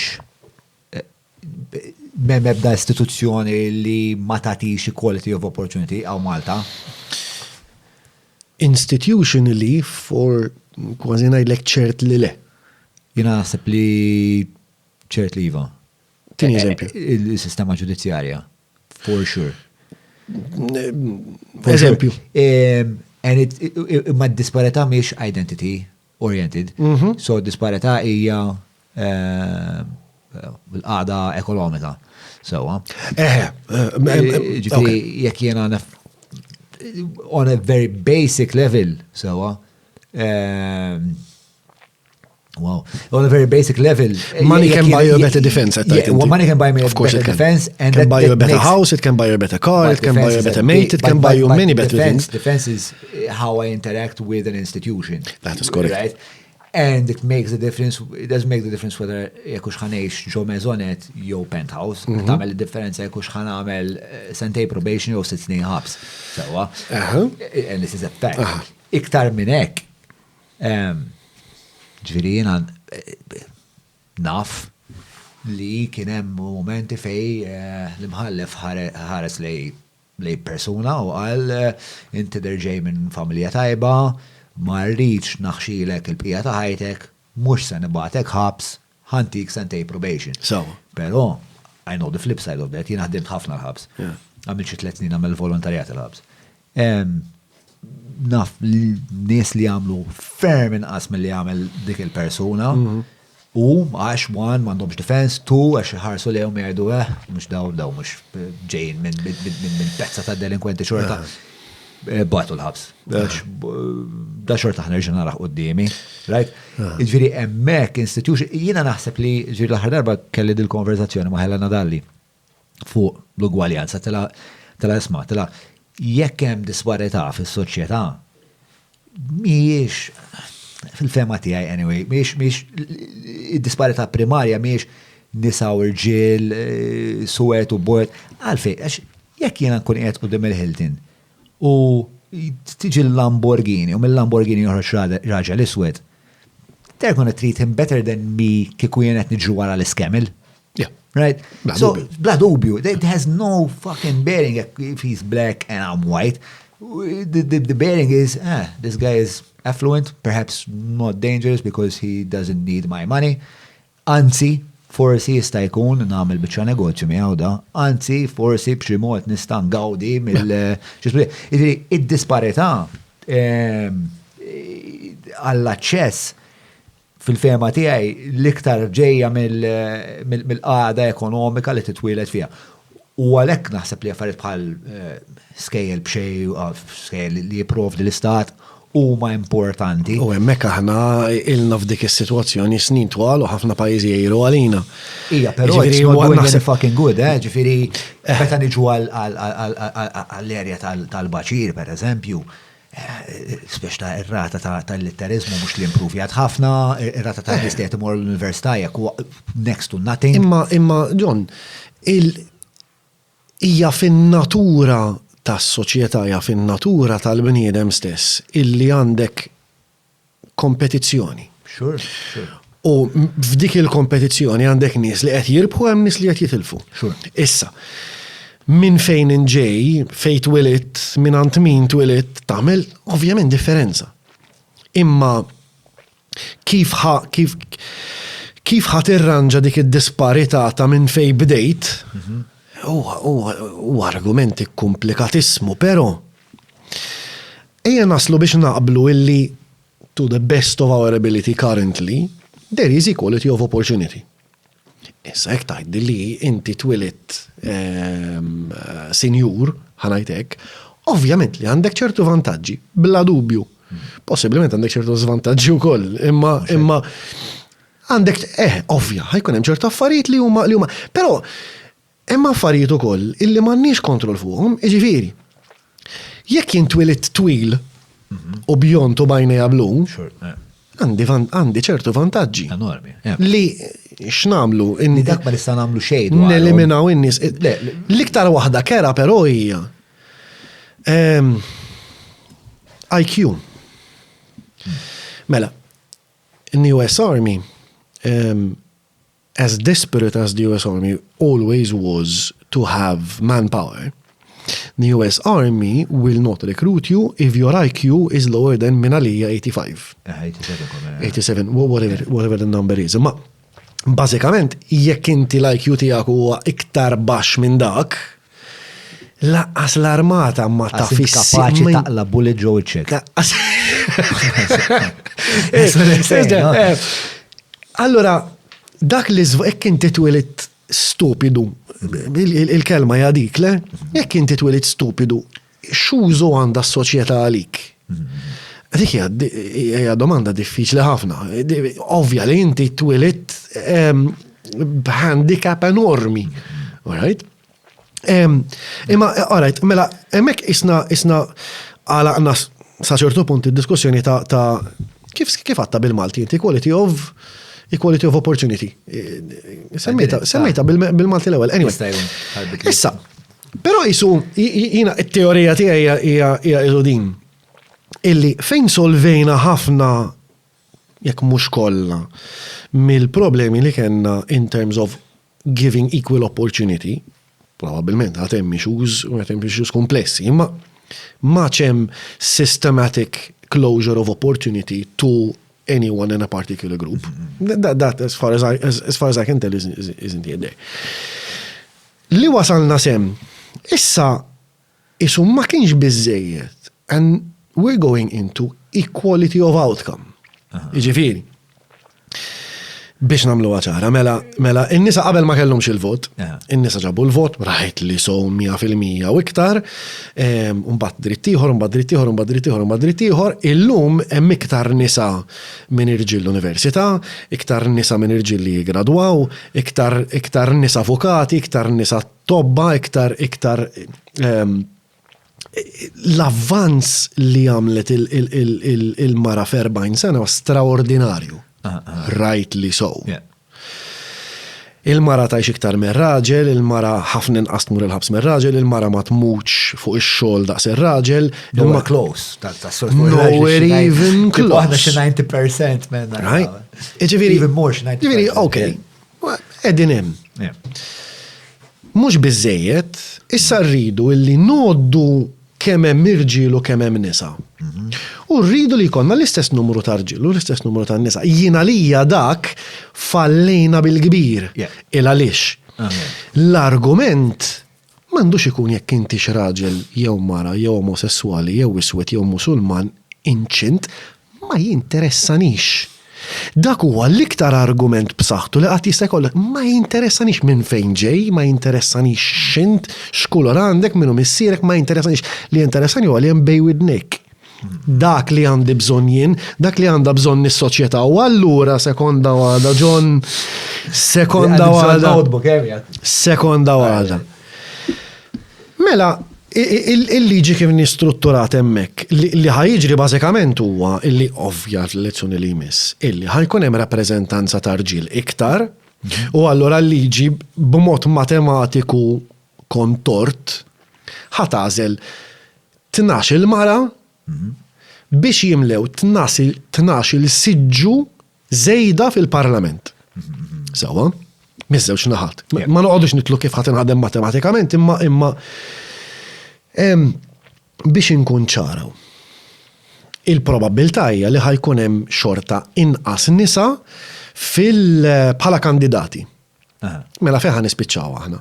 ebda istituzzjoni li ma tagħtix equality of opportunity għaw Malta? Institutionally for kważi ngħidlek ċert li le. Jina naħseb li ċert li iva. Tieni eżempju. Il-sistema ġudizzjarja. For sure. Eżempju. Ma d-disparità miex identity oriented. So d-disparità hija l-qagħda ekonomika. So, ġifieri jekk jiena on a very basic level, so wow. On a very basic level. Money can buy you a better defense. Money can buy me a better defense. And it can buy you a better house, it can buy you a better car, it can buy you a better mate, it can buy you many better things. Defense is how I interact with an institution. That is correct. Right? And it makes a difference, it does make the difference whether jekux ħanejx ġo mezonet jew penthouse, tamel il-differenza jekux ħanamel sentej probation jew 6 snin ħabs. Sewa. And this is a fact. Iktar minn hekk, ġifieri jiena naf li kien hemm momenti fej l-imħallef ħares lej persuna u qal inti derġej minn familja tajba, ma rridx naħxilek il-bqija ta' ħajtek, mhux se nibgħatek ħabs, ħantik sentej probation. So. Però I know the flip side of that, jien ħdimt ħafna l-ħabs. Għamilt xi 3 snin għamel volontarjat il-ħabs. Naf nies li għamlu ferm inqas milli għamel dik il-persuna u għax one m'għandhomx defense, two għax ħarsu lehom jgħidu mhux daw mhux ġejjin minn pezza ta' delinkwenti xorta. Batu l-ħabs. Da xorta ħnerġa naraħ qoddimi. Right? Ġviri, emmek institution, jina naħseb li ġviri l-ħar darba kelli dil-konverzazzjoni ma' Helena Dalli fuq l-ugwaljanza tela isma, tela jekk hemm disparità fis-soċjetà mhijiex fil-fema tiegħi anyway, mhijiex id-disparità primarja mhijiex nisa u rġiel, suwed u bord, għalfej, għax jekk jiena nkun qiegħed qudiem il-Hilton u tiġi l-Lamborghini u mill-Lamborghini joħroġ raġel iswed, they're gonna treat him better than me kieku jien qed niġru wara l-iskemel. Yeah. Right? So, bla dubju. It has no fucking bearing if he's black and I'm white. The bearing is, this guy is affluent, perhaps not dangerous because he doesn't need my money. Anzi, forsi jista' jkun nagħmel biċċa negozju miegħu da, anzi forsi b'xi mod nista' ngawdi id-disparità għall-aċċess fil-fema tiegħi l-iktar ġejja mill-qagħda ekonomika li titwieled fiha. U għalhekk naħseb li affarijiet bħal skejjel b'xej, skejjel li jipprovdi l-istat huma importanti. U hemmhekk aħna ilna f'dik is-sitwazzjoni snin twal u ħafna pajjiżi jgħidu għalina. Ija, però naħseb fucking good, ġifieri meta niġu għall-erja tal-Baċir pereżempju, speċta ir-rata tal-litterizmu mhux li impruvjat ħafna, ir-rata tal-istiet imur l-università jekk next to nothing. Imma John, hija fin-natura tas-soċjetà, hija fin-natura tal-bniedem stess illi għandek kompetizzjoni. Sure. U f'dik il-kompetizzjoni għandek nies li qed jirbħu hemm nies li qed jitilfu. Sure. Issa, minn fejn inġej, fejn twilit, minn għand min twilit, tagħmel ovvjament differenza. Imma kif ħadd irranġa dik id-disparità ta' minn fejn bdejt, u argumenti komplikatissimu, pero ejja naslu biex naqblu illi to the best of our ability currently, there is equality of opportunity. Issa jekk tgħid li inti twilit sinjur, ħanajtek, ovvjament li għandek ċertu vantaġġi, bla dubju. Possibilment għandek ċertu żvantaġġi wkoll, imma għandek ovvja, ħajkun hemm ċertu affarijiet li huma, però hemm affarijiet ukoll illi m'għandniex kontroll fuqhom, jiġifieri. Jekk jintwilit twil u bjont u bajnejha blu, għandi ċertu vantaġġi. Enormi. Li x'nagħmlu dak ma nista' nagħmlu xejn. Neliminaw in-nies. L-iktar waħda kera però hija IQ. Mela, in-US Army as desperate as the US Army always was to have manpower, The US Army will not recruit you if your IQ is lower than min għalija 85. 87, whatever the number is. Ma bażikament jekk inti l-IQ tiegħek huwa iktar baxx minn dak, laqqas l-armata ma tafis kapaċi taqla bullet ġew iċ-ċek. Allora, dak li jekk inti twilit stupidu, il-kelma jadik, le? Jekk inti twilit stupidu, xużu għanda s-soċjetà għalik? Dik hija domanda diffiċli ħafna. Ovvja li inti twilit b'handicap enormi. All right? Imma, all right, mela, emmek isna għalaqna saċertu punt il-diskussjoni ta' kif għatta bil-Malti, equality of opportunity. Semmejta bil-Malti l-ewel. Anyway, issa, pero jisu, jina il-teorija tija hija din, illi fejn solvejna ħafna, jekk mux kollha, mill-problemi li kenna in terms of giving equal opportunity, probabilment għatem issues komplessi, imma maċem systematic closure of opportunity to anyone in a particular group. That as far as I can tell, isn't yet there. Li wasalna sem, issa isu ma kienx bizzejiet, and we're going into equality of outcome. Iġifieri. Biex namlu ċara, mela, in-nisa qabel ma kellhomx il-vot, in-nisa ġabu l-vot, rajt li so 100% u iktar, mbagħad dritt ieħor, illum hemm iktar nisa minn irġiel l-università, iktar nisa minn irġiel li jiggradwaw, iktar nisa avukati, iktar nisa tobba, iktar l-avvanz li għamlet il-mara f'40 sena straordinarju. Rightly so. Il-mara tajx iktar minn raġel, il-mara ħafna inqas tmur il-ħabs minn raġel, il-mara ma tmutx fuq ix-xogħol daqs ir-raġel. Nowhere close. Nowhere even close. Waħda xi 90% minn. Even more xi 90%. Ġifieri, okay. Qegħdin hemm. Mhux biżejjed, issa rridu illi noddu kemm hemm irġiel u kemm hemm nisa. U rridu li jkollna l-istess numru ta' rġiel u l-istess numru ta' nisa. Jiena lija dak fallejna bil-kbir. Il għaliex. L-argument m'għandux ikun jekk inti raġel jew mara jew omosessuali jew iswed jew musulman inċint ma jinteressanix. Dak huwa l-iktar argument b'saħħtu li qatt jista' jkollok ma jinteressanix minn fejn ġej, ma jinteressanix x'int, x'kulur għandek, minnu missierek, ma jinteressanix. Li interessani huwa li hemm bej widnek. Dak li għandi bżonn jien, dak li għandha bżonn is-soċjetà u allura sekonda waħda John, sekonda waħda. Mela, il-liġi kif nistrutturat hemmhekk li ħajġri bażikament huwa illi ovvja l-lezzjoni li jmiss, illi ħajkun hemm rappreżentanza ta' rġiel iktar u allura l-liġi b'mod matematiku kontort ħatażel 12 il-mara biex jimlew 12 siġġu żejda fil-Parlament. Sewa, miż-żewġ naħat. Ma noqgħodux nitlu kif ħadd inħadem matematikament, imma biex inkun ċaraw. Il-probabilità hija li ħajkun hemm xorta inqas nisa bħala kandidati. Mela fejn nispiċċaw aħna.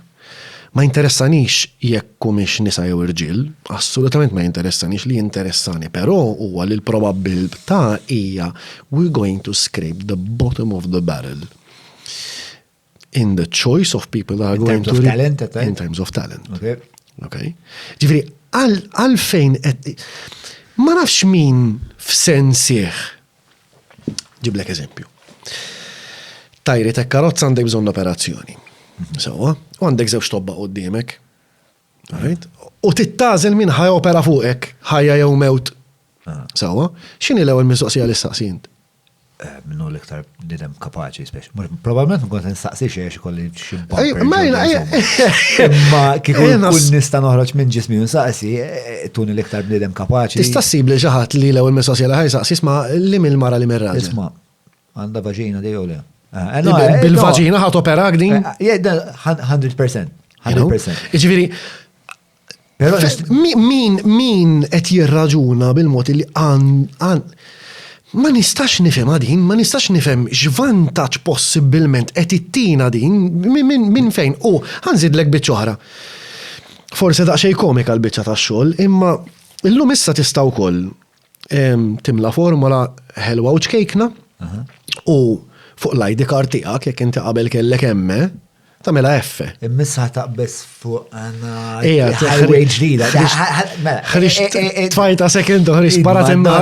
Ma interessanix jekk kumiex nisa jew irġiel, assolutament ma interessanix li interessani, però huwa li l-probabilità hija we're going to scrape the bottom of the barrel in the choice of people that are going to in terms of talent. Okay. Ġifieri għalfejn ma nafx min f'sensieħ. Ġiblek eżempju. Tajri tek karozza għandek bżonn operazzjoni. Sewa, u għandek żewġ tobba qudiemek. U tittażel min ħaj opera fuqek, ħajja jew mewt. Sewa, x'inhi l-ewwel mistoqsija li staqsint? Minnu l-iktar nidem kapaċi, probabilment nkun nistaqsi xi kolli xi imma kieku kull nista' noħroġ minn ġismi u nsaqsi tuni l-iktar nidem kapaċi. Tista' ssib li xi ħadd li l-ewwel mistoqsija li ħajsaqsi isma' li mill-mara li mir-raġel. Isma' għandha vaġina dej jew le. Bil-vaġina ħat operak din? 100%. 100%. Ġifieri, Però Min qed jirraġuna bil-mod li ma nistax nifhem din, ma nistax nifhem x'vantaġġ possibilment qed ittina din minn fejn. Ħanżidlek biċċa oħra. Forse daqsxejn komika l-biċċa tax-xogħol, imma illum issa tista' wkoll timla formola ħelwa u ċkejkna u fuq l-ID card tiegħek jekk inti qabel kellek emme tagħmilha F. Immissa taqbes fuq għana Ejja, highway ġdida. Ħriġ tfajta second u ħriġ parat imma.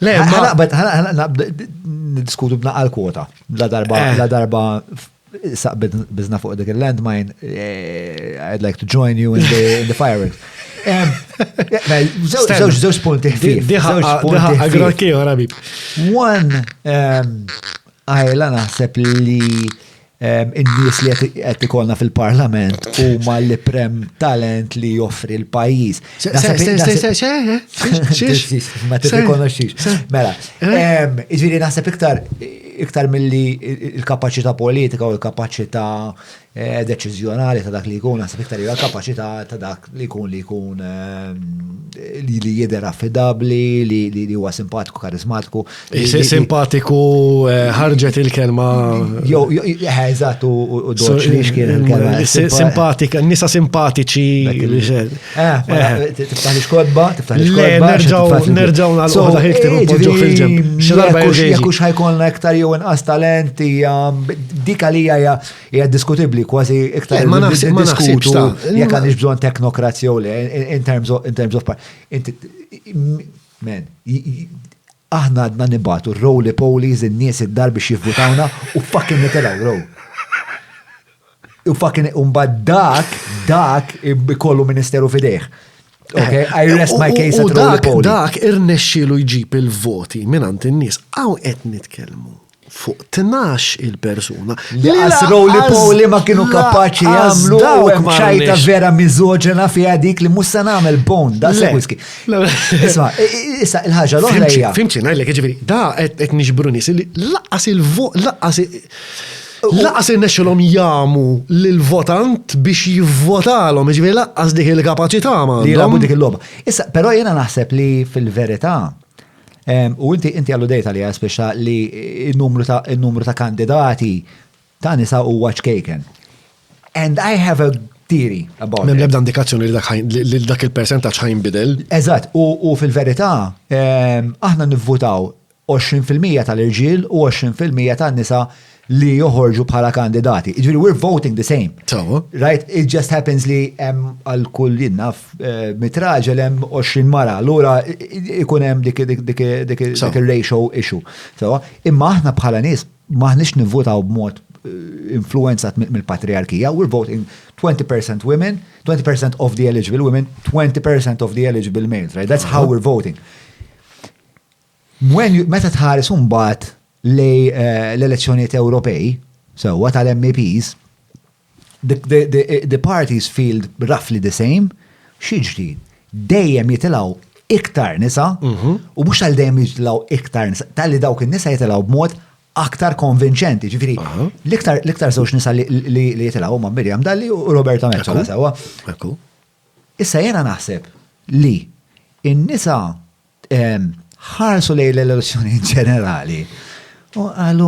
Le, ħana niddiskutu b'naqal kwota. La darba saqbet bizna fuq dik il-landmine, I'd like to join you in the fireworks. Żewġ punti ħfief. Diħa agrakki u rabib. One, għajla naħseb li in-nies li qed ikollna fil-Parlament huma l-iprem talent li joffri l-pajjiż. Ma tirrikonoxxix. Mela, jiġifieri naħseb iktar milli l-kapaċità politika u l-kapaċità deċiżjonali ta' dak li jkun, naħseb iktar hija l-kapaċità ta' dak li jkun li jidher affidabbli, li huwa simpatiku, karismatiku. Simpatiku ħarġet il-kelma. Eżatt, u doċ li xkien il-kelma. Simpatika, nisa simpatiċi. Tiftaħ li xkodba, nerġaw nagħlqu ħiktir u poġġu fil-ġem. Jekk ħajkolna iktar jew inqas talenti, dik għalija hija diskutibbli kważi iktar diskutu jekk għandix bżonn teknokrazja jew le in terms of man, aħna għadna nibatu roly polies in-nies id-dar biex jivvutawna u fucking nitelaw row. U fucking umbad dak ikollu ministeru fidejh. Okay, I rest my case at roly poly. Dak irnexxielu jġib il-voti minant in-nies. Hawn qed nitkellmu fuq 12 il-persuna. As roly poly ma kienu kapaċi jagħmlu ċajta vera miżoġena fiha dik li mhux se nagħmel bon, da segwiski. Isma' issa il-ħaġa l-oħra hija. Fimti ngħidlek jiġifieri, da qed nixbru nies li laqqas il-vot laqas innexxilhom jagħmu lill-votant biex jivvotalhom, jiġifieri laqqas dik il-kapaċità m'għandhom. Li jilagħbu dik il-logħba. Issa, però jiena naħseb li fil-verità u inti għallu dejta li speċa li il-numru ta' kandidati ta' nisa huwa ċkejken. And I have a theory about it. Mem lebda indikazzjoni li dak il-percentaġġ ħajnbidel. Eżatt, u fil-verità aħna nivvutaw 20% tal-irġiel u 20% tan-nisa li joħorġu bħala kandidati. Ġifieri we're voting the same. Right? It just happens li hemm għal kull jinnaf mitraġel hemm 20 mara. Allura ikun hemm dik il-ratio issue. Imma aħna bħala nies maħniex nivvotaw b'mod influenzat mill-patriarkija. We're voting 20% women, 20% of the eligible women, 20% of the eligible males. Right? That's how we're voting. Meta tħares mbagħad li l-elezzjonijiet Ewropej, sewwa tal-MEPs, the parties feel roughly the same, xiġri, dejjem jitilgħu iktar nisa, u mhux tal dejjem jitilgħu iktar nisa, tal-li dawk in-nisa jitilgħu b'mod aktar konvinċenti. Ġifieri, l-iktar żewġ nisa li jitilgħu huma Miriam Dalli u Roberta Mezzola sewwa. Issa jiena naħseb li in-nisa ħarsu lejn l-elezzjoni ġenerali. U għallu,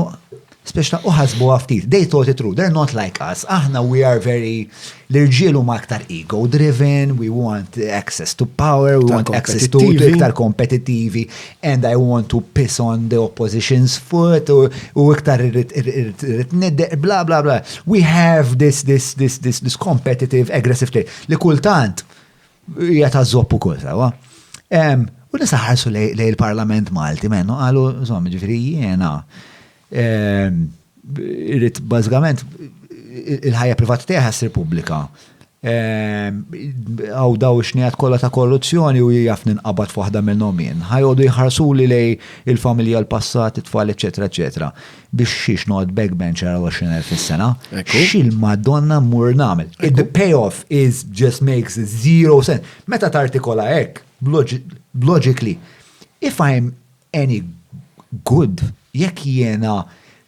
speċta uħasbu għaftit, they thought it true, they're not like us. Aħna we are very, l-irġielu ma aktar ego-driven, we want access to power, we want access to iktar kompetitivi, and I want to piss on the opposition's foot, u iktar bla bla bla. We have this competitive, aggressive trait. Li kultant, jgħata zoppu kull, sawa? U nisa ħarsu lej il-Parlament Malti, mennu, għalu, insomma, ġifiri jena, irrit bażgament il-ħajja privata tiegħi ħassir pubblika. Għaw daw xnijat kollha ta' korruzzjoni u jaf ninqabad f'waħda minnhom jien. Ħajgħodu jħarsu li lej il-familja l-passat, it-tfal, eċetera, eċetera. Biex xiex noqgħod backbencher għal 20,000 fis-sena. X'il-Madonna mmur nagħmel. The payoff just makes zero sense. Meta tartikola hekk, logically, if I'm any good, jekk jiena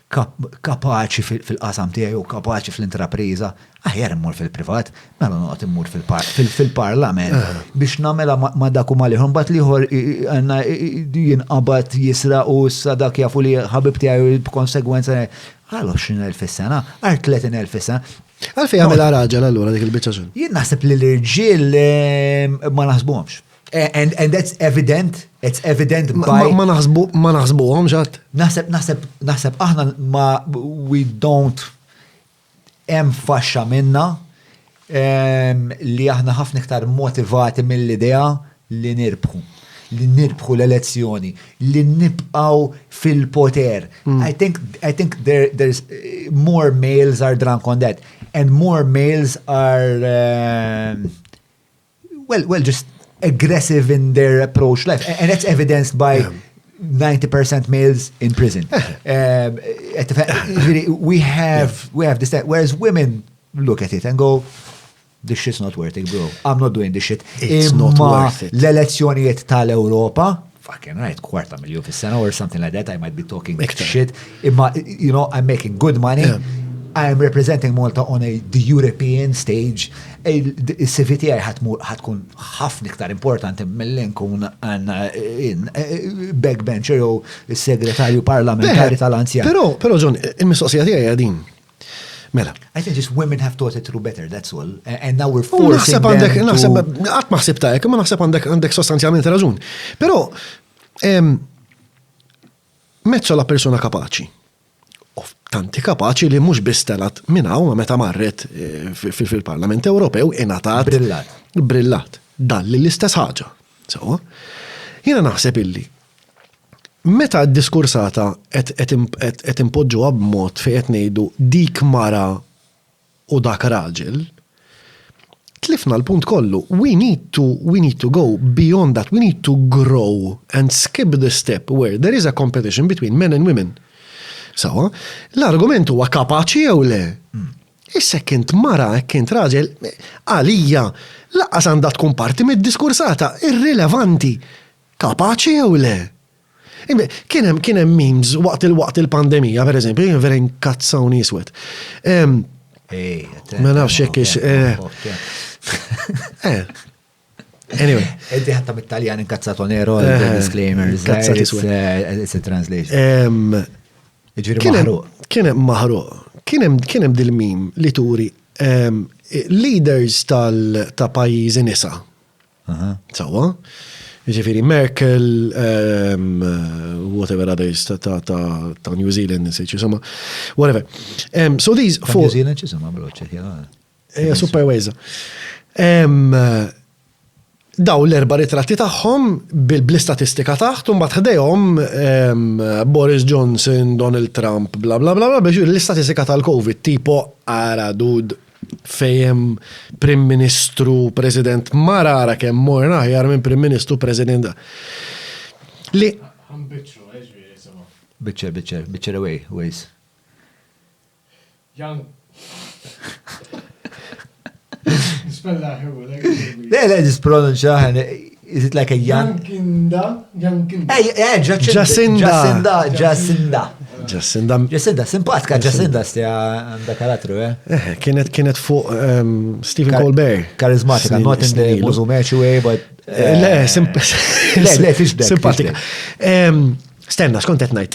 kapaċi fil-qasam tiegħi u kapaċi fl-intrapriża, aħjar immur fil-privat, mela noqgħod immur fil-parlament biex nagħmilha ma' dak u mal-ieħor. Mbagħad liħor għandna jinqabad jisraq u dak jafu li ħabib tiegħi b'konsegwenza għal 20,000 fis-sena, għal 30,000 fis-sena. Għalfej għamela raġel allura dik il-biċċa xogħol. Jien naħseb li l-irġiel ma naħsbuhomx. And that's evident, it's evident by... Ma naħsbuhom ġat. Naħseb aħna we don't faxxa minna li aħna ħafna iktar motivati mill-idea li nirbħu l-elezzjoni, li nibqaw fil-poter. I think there's more males are drunk on that, and more males are well just aggressive in their approach life, and that's evidenced by 90% males in prison. We have this, whereas women look at it and go, this shit's not worth it, bro. I'm not doing this shit. It's not worth it. L-elezzjonijiet tal-Europa, fucking right, $250,000 fis-sena or something like that, I might be talking shit. Imma, I'm making good money. Yeah. I am representing Malta on the European stage. Il-CV tiegħi ħatkun ħafna iktar importanti mill-li nkun backbencher jew is-segretarju parlamentari tal-anzjan. Però John, il-mistoqsija tiegħi din. Mela. I think just women have thought it through better, that's all. And now we're forcing them to... Għat maħsib tajek, ma naħseb għandek sostanzjalment raġun. Però, meċċa la persona kapaċi. Tanti kapaċi li mhux bistelat minnaw meta marret fil-Parlament Ewropew ingħatat brillat. Dalli l-istess ħaġa. So, jiena naħseb illi meta d-diskursata qed impoġġuha b'mod fejn qed ngħidu dik mara u dak raġel, tlifna l-punt kollu. We need to go beyond that. We need to grow and skip the step where there is a competition between men and women. So, l-argument huwa kapaċi jew le. Issa kint mara, kint raġel, għalija, laqqas għandha tkun parti mid-diskursata irrilevanti. Kapaċi jew le. Kien hemm memes waqt il-pandemija, per eżempju, jien vera inkazzawni iswed. Ma nafx hekk Anyway. Eddi ħatta mit-Taljan inkazzato nero, disclaimers, it's a translation. Kienem maħruq. Kienem dil-mim li turi leaders ta' pajjiżi nisa. Sawa? Ġifiri Merkel, whatever others ta' New Zealand, insomma, whatever. So these four... New Zealand ċisuma, bro, ċekja. Super weza. Daw l-erba ritratti tagħhom bil-istatistika taħt, mbagħad ħdejhom Boris Johnson, Donald Trump, bla bla bla, biex l-istatistika tal-COVID tipo ara dud fejn Prim Ministru, President marara kemm morna ħjar minn Prim Ministru, President. Li Biċċer away, ways. Young. Spella ħewu, Le, just pronounce is it like a young... Jacinda, simpatka Jacinda stja għanda karattru, Kienet fuq Stephen Colbert. Charismatica, not in the mużumeċi way, but... Le, simpatika. Stenna, skont qed ngħid.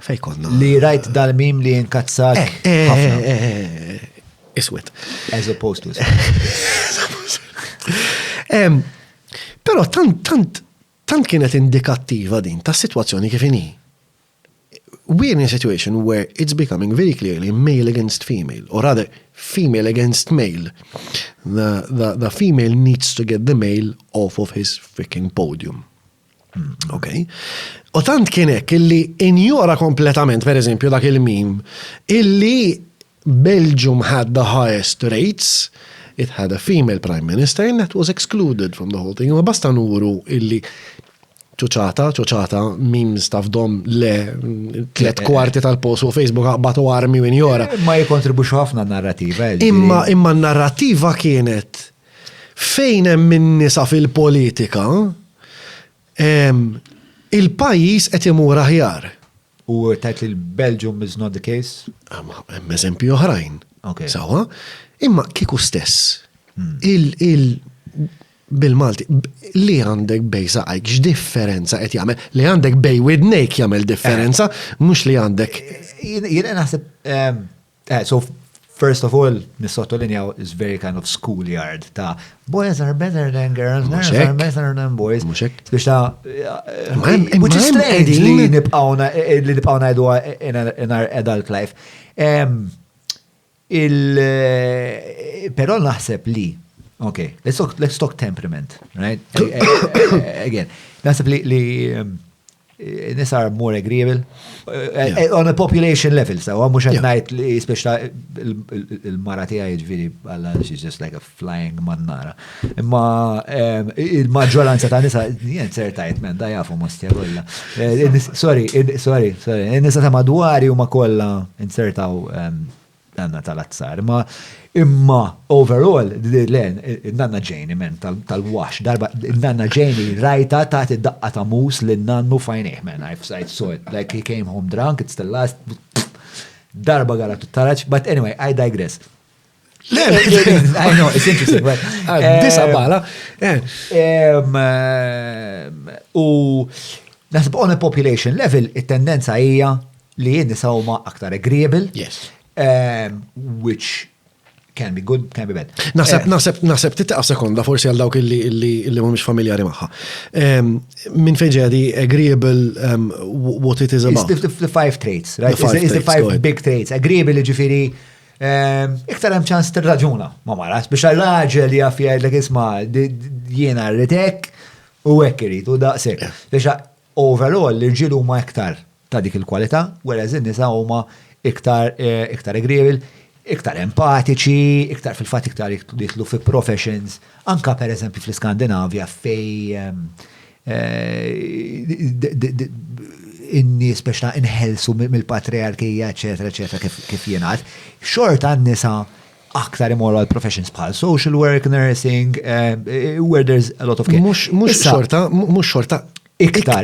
Fej konna. Li rajt dal-mim li inkazzak iswed. As opposed to Però tant kienet indikattiva din ta' situazzjoni kif inhi. We're in a situation where it's becoming very clearly male against female, or rather female against male. The female needs to get the male off of his freaking podium. Okay? U tant kienek illi injora kompletament, per eżempju, dak il-mim, illi Belgium had the highest rates. It had a female prime minister and that was excluded from the whole thing. Ma basta nuru illi ċuċata, memes tafdom le 3/4 tal-post u Facebook għabbatu armi minn jora. Ma jikontribuxu ħafna narrativa. Imma narrativa kienet fejn hemm min nisa fil-politika il-pajjiż qed imur aħjar. U tajt li l-Belgium is not the case? Hemm eżempju oħrajn. Okay. Sawa? Imma kieku stess. Bil-Malti, li għandek bej saqajk, x'differenza qed jagħmel? Li għandek bej widnejk jagħmel differenza, mhux li għandek. Jiena naħseb, so first of all, nissottolinjaw is very kind of schoolyard ta' boys are better than girls, girls are better than boys. Mhux hekk. Biex ta' which is strange li nibqgħu ngħidu in our adult life. Però naħseb li, okay, let's talk temperament, right? Again, naħseb li nis are more agreeable on a population level, so mhux qed ngħid li speċta il-mara tiegħi jiġifieri alla she's just like a flying mannara. Imma il-maġġoranza ta' nisa jien sertajt men da jafu mostja kollha. Sorry, in-nisa ta' madwari huma kollha insertaw nanna tal-azzar. Imma overall, nanna Janie men tal-wash, darba nanna Janie rajta ta' id-daqqa ta' mus li nannu fajneħ men, I saw it, like he came home drunk, it's the last darba gara tuttaraċ, but anyway, I digress. I know, it's interesting, but... Disa bala. U nasib on a population level, it-tendenza hija li jinnisa huma aktar agreeable. Yes. Which can be good, can be bad. Naħseb titaqaf sekonda forsi għal dawk li mhumiex familjari magħha. Min fejn ġejja di agreeable what it is about. It's the 5 traits, right? It's the 5 go ahead. big traits. Agreeable ġifieri iktar hemm ċans tirraġuna ma maras biex għal-raġel jaf jgħidlek isma' jiena rritek u hekk irid u daqshekk. Biex overall l-irġiel huma iktar ta' dik il-kwalità, whereas in-nisa huma iktar agreeable, iktar empatiċi, iktar fil-fatt iktar jitlu fi professions, anka per eżempju fl-Skandinavja fej in-nies biex inħelsu mill-patriarkija, eċetera, kif jingħad. Xorta n-nisa aktar imorru għal professions bħal social work, nursing, where there's a lot of care. Mhux xorta. Iktar.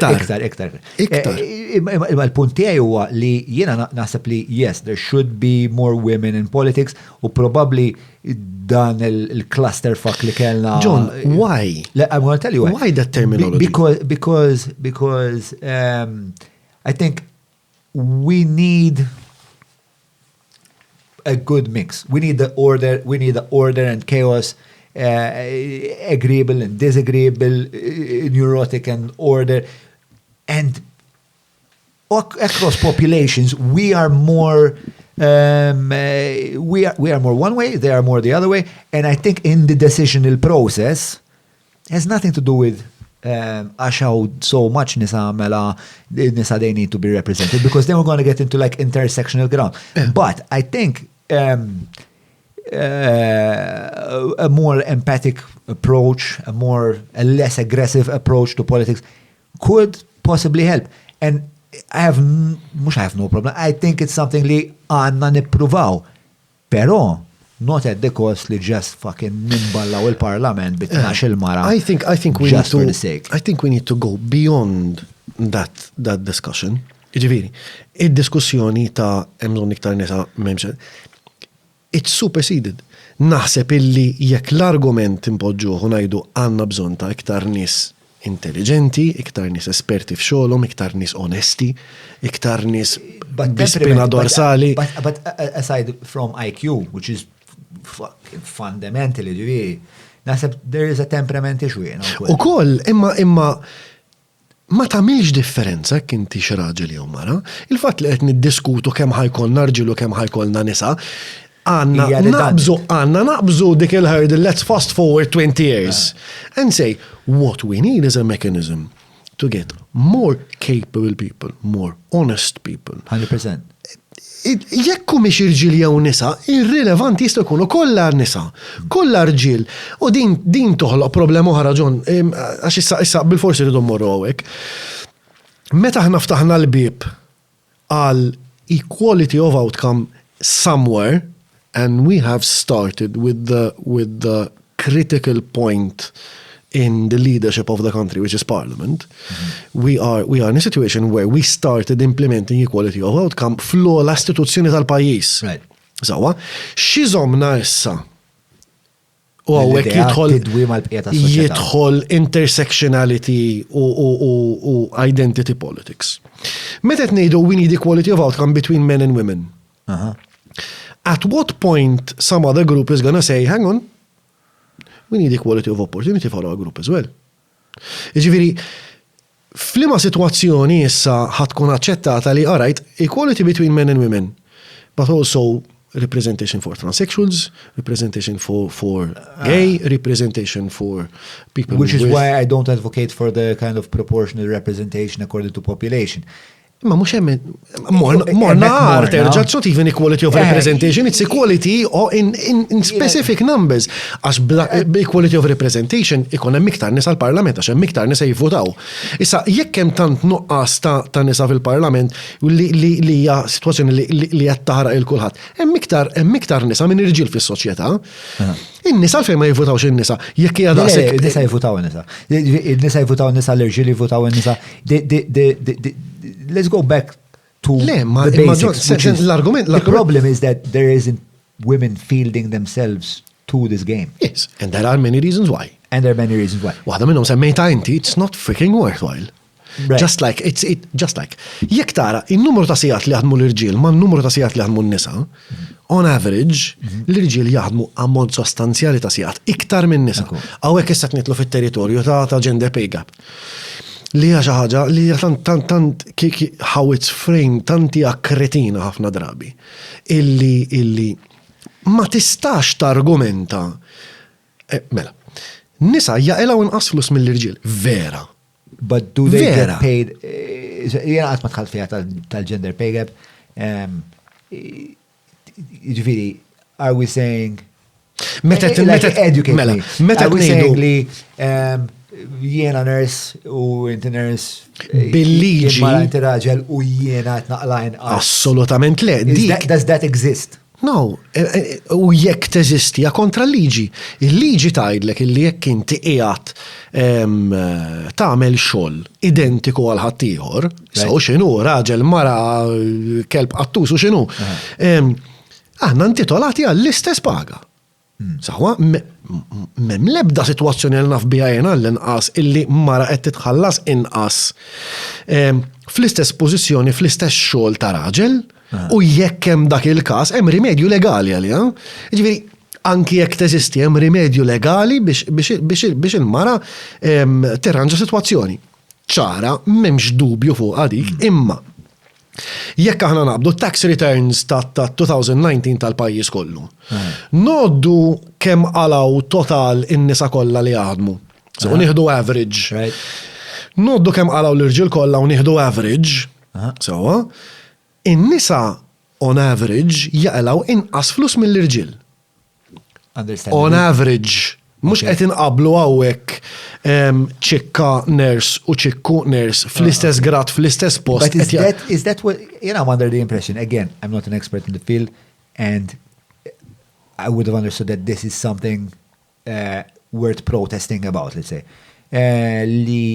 Imma l-punt tiegħi huwa li jiena naħseb li yes, there should be more women in politics u probably dan il-cluster fuck li kellna. John, why? I'm going to tell you why. Why that terminology? Because I think we need a good mix. We need the order and chaos. Agreeable and disagreeable, neurotic and order, and across populations we are more we are more one way, they are more the other way, and I think in the decisional process has nothing to do with għaxaw so much nisa mela nisa they need to be represented, because then we're going to get into like intersectional ground. But I think a more empathic approach, a less aggressive approach to politics could possibly help. And I have no problem. I think it's something li għanna nippruvaw. Pero, not at the cost li just fucking nimballaw il-parlament bit-12 il-mara. I think we need to go beyond that discussion. Ġifieri, id-diskussjoni ta' hemm iktar nisa m'hemmx. It's superseded. Naħseb illi jekk l-argument impoġġuh ngħidu għandna bżonn ta' iktar nies intelligenti, iktar nies esperti f'xogħolhom, iktar nies onesti, iktar nies bispina dorsali. But aside from IQ, which is fundamentally ġifieri, naħseb there is a temperament issue. Ukoll imma ma tagħmilx differenza jekk inti xi raġel jew mara. Il-fatt li qed niddiskutu kemm ħajkollna rġiel u kemm ħajkollna nisa, għanna naqbżu dik il-hurdle, let's fast forward 20 years and say what we need is a mechanism to get more capable people, more honest people. 100%. Jekku miex irġil jew nisa, irrilevanti jista' jkunu kollha nisa, kollha rġiel. U din toħloq problema oħra Ġon, għax issa bil-forsi rridu mmorru hawnhekk. Meta aħna ftaħna l-bieb għal equality of outcome somewhere, and we have started with the critical point in the leadership of the country, which is Parliament, we are in a situation where we started implementing equality of outcome fl-ogħla istituzzjoni tal-pajjiż. Right. Sawa, x'żomna issa? U għawek jidħol intersectionality u identity politics. Meta qed ngħidu we need equality of outcome between men and women. At what point some other group is gonna say, hang on, we need equality of opportunity for our group as well. Ġifieri, f'liema sitwazzjoni issa ħatkun aċċettata li all right, equality between men and women, but also representation for transsexuals, representation for gay, representation for people Which is with... why I don't advocate for the kind of proportional representation according to population. Ma mux hemm morna għar terġa' it's not even equality of representation, it's equality in specific numbers. Għax equality of representation ikun hemm iktar nisa l-Parlament, għax hemm iktar nisa jivvotaw. Issa jekk hemm tant nuqqas ta' nisa fil-Parlament li hija sitwazzjoni li qed taħraq il kulħadd. Hemm iktar nisa minn irġiel fis-soċjetà. In-nisa fejn ma jivvotawx in-nisa, jekk hija daqshekk. In-nisa jivvotaw in-nisa. In-nisa jivvotaw in-nisa, l-irġiel jivvotaw in-nisa. Let's go back to the basics. The problem is that there isn't women fielding themselves to this game. Yes, and there are many reasons why. Waħda minnhom semmejta inti, it's not freaking worthwhile. Right. Just like jekk tara in-numru ta' sigħat li jaħdmu l-irġiel ma' n-numru ta' sigħat li jaħdmu n-nisa, on average, l-irġiel jaħdmu ammont sostanzjali ta' sigħat iktar minn nisa. Hawnhekk issa nitlu fit-territorju ta' gender pay gap. Li hija xi ħaġa li hija tant how it's framed tanti kretina ħafna drabi. Illi ma tistax targumenta. Mela, nisa jaqilgħu inqas flus mill-irġiel, vera. But do they get paid? Jena għat ma tħalt fija tal-gender pay gap. Ġifiri, are we saying... Educate me. Are we saying li jiena nurse u inti nurse bil-liġi mara inti raġel u jiena tnaqlajn assolutament le. Does that exist? No, u jekk teżisti kontra l-liġi. Il-liġi tgħidlek illi jekk inti qiegħed tagħmel xogħol identiku għal ħaddieħor, sew x'inhu raġel mara kelb qattus u x'inhu. Aħna intitolati għall-istess paga. Sawa, m'hemm l-ebda sitwazzjoni li naf biha jiena l-inqas illi mara qed titħallas inqas fl-istess pożizzjoni fl-istess xogħol ta' raġel. U jekk hemm dak il-każ hemm rimedju legali għalija. Ġifieri anki jekk teżisti hemm rimedju legali biex il-mara tirranġa sitwazzjoni. ċara, m'hemmx dubju fuq dik, imma jekk aħna naqbdu tax returns ta' 2019 tal-pajjiż kollu. Noddu kemm qalaw total in-nisa kollha li jaħdmu. So nieħdu average. Noddu kemm qalaw l-irġiel kollha u nieħdu average. Sewwa. In-nisa on average jaqlaw inqas flus mill-irġiel. On average. Mux qed inqablu hawnhekk ċikka nurse u ċikku nurse fl-istess grad, fl-istess post. But is that what, I'm under the impression, again, I'm not an expert in the field, and I would have understood that this is something worth protesting about, let's say.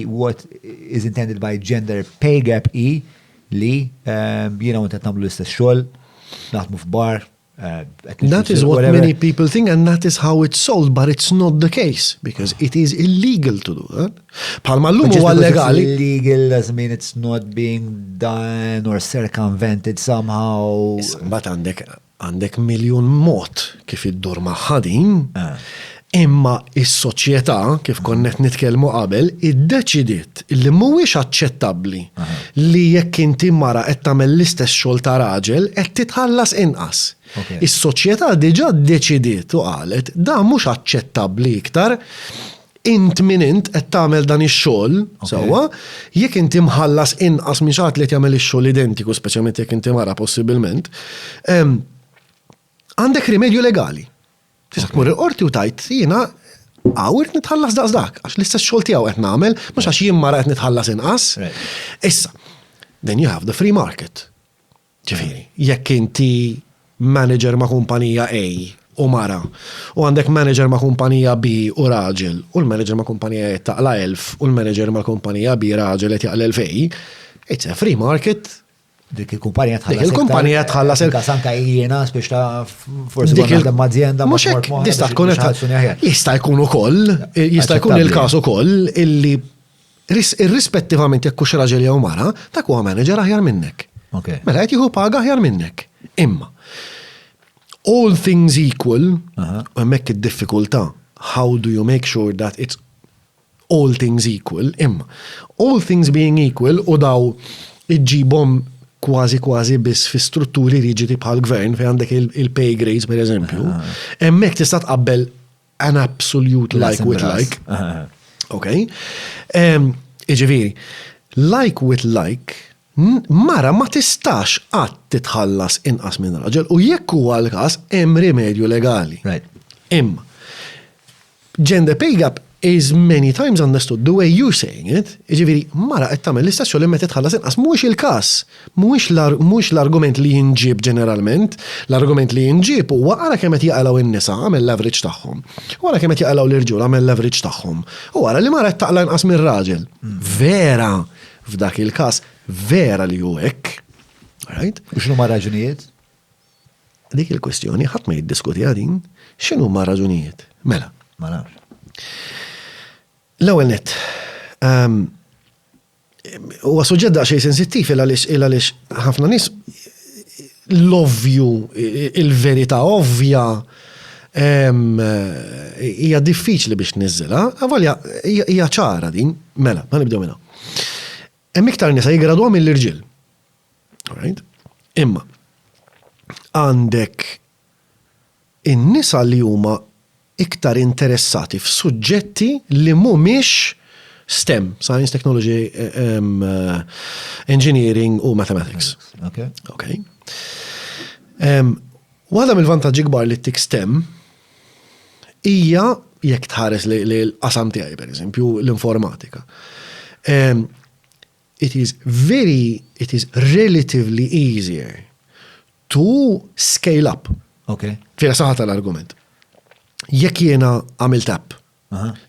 What is intended by gender pay gap li, intet namlu l-istess xogħol, naħdmu f'bar. That is what many people think, and that is how it's sold, but it's not the case, because it is illegal to do that. Palma l-lum huwa legali. Illegal doesn't mean it's not being done or circumvented somehow. But għandek miljon mod kif iddur maħħadin, imma is-soċjetà kif konnet nitkellmu qabel iddeċidiet li mhuwiex aċċettabbli li jekk inti mara qed tagħmel l-istess xogħol ta' raġel qed titħallas inqas. Is-soċjetà diġà ddeċidiet u qalet dan mhux aċċettabbli iktar. Int min int qed tagħmel dan ix-xogħol sewwa, jekk inti mħallas inqas minn xi li jagħmel ix-xogħol identiku, speċjalment jekk inti mara possibilment, għandek rimedju legali. Tista' tmur il-qorti u tajt jiena għawrt nitħallas daqsdak, għax l-istess xogħol tiegħu qed nagħmel, mhux għax jien mara qed nitħallas inqas. Issa, then you have the free market. Ġifieri, jekk inti manager ma' kumpanija A u mara. U għandek manager ma' kumpanija B u raġel, u l-manager ma' kumpanija taqla 1000, u l-manager ma' kumpanija B raġel qed jaqla 2000, it's a free market. Dik il-kumpanija tħallas. Dik il-kumpanija tħallas. Sanka jiena biex ta' forsi għandem azienda mhux hekk tista' tkun jista' jkun ukoll, jista' jkun il-każ ukoll illi irrispettivament jekk hux raġel jew mara, dak huwa manager aħjar minnek. Mela qed jieħu paga aħjar minnek. Imma all things equal, u hemmhekk id-diffikultà, how do you make sure that it's all things equal? Imma all things being equal u daw iġġibhom kważi biss fi strutturi riġidi bħal gvern fejn għandek il-pay grades per eżempju, hemmhekk tista' tqabbel an absolute like with like. Okay? Iġifieri, like with like, mara ma tistax qatt titħallas inqas minn raġel u jekk huwa l-każ hemm rimedju legali. Imma gender pay gap is many times understood the way you're saying it. Ġifieri, mara qed tagħmel l-istess xogħol imma titħallas inqas mhuwiex il-każ. Mhuwiex l-argument li jinġib ġeneralment, l-argument li jinġib huwa ara kemm qed jaqalgħu in-nisa għamel l-average tagħhom. Wara kemm qed jaqalgħu l-irġiel għamel l-average tagħhom. U wara li mara qed taqla inqas minn raġel. Vera, f'dak il-każ, vera li hu hekk. Right? U x'huma raġunijiet? Dik il-kwestjoni ħadd ma jiddiskutiha din, x'inhuma raġunijiet? Mela. Ma nafx. L-ewwel nett, huwa suġġett daqsxejn sensittiv il għaliex ħafna nies l-ovvju, il-verità ovvja hija diffiċli biex niżilha, avolja hija ċara din, mela, ma nibdew minnha. Hemm iktar nisa jigradwaw mill-irġiel. Alright? Imma għandek in-nisa li huma iktar interessati f'suġġetti li mhumiex STEM, Science, Technology, Engineering u Mathematics. Okay. Waħda mill-vantaġġi kbar li tik STEM hija jekk tħares li l-qasam tiegħi pereżempju l-informatika. It is relatively easier to scale up. Okay. Fiera saħħa tal-argument. Jekk jiena għamilt app,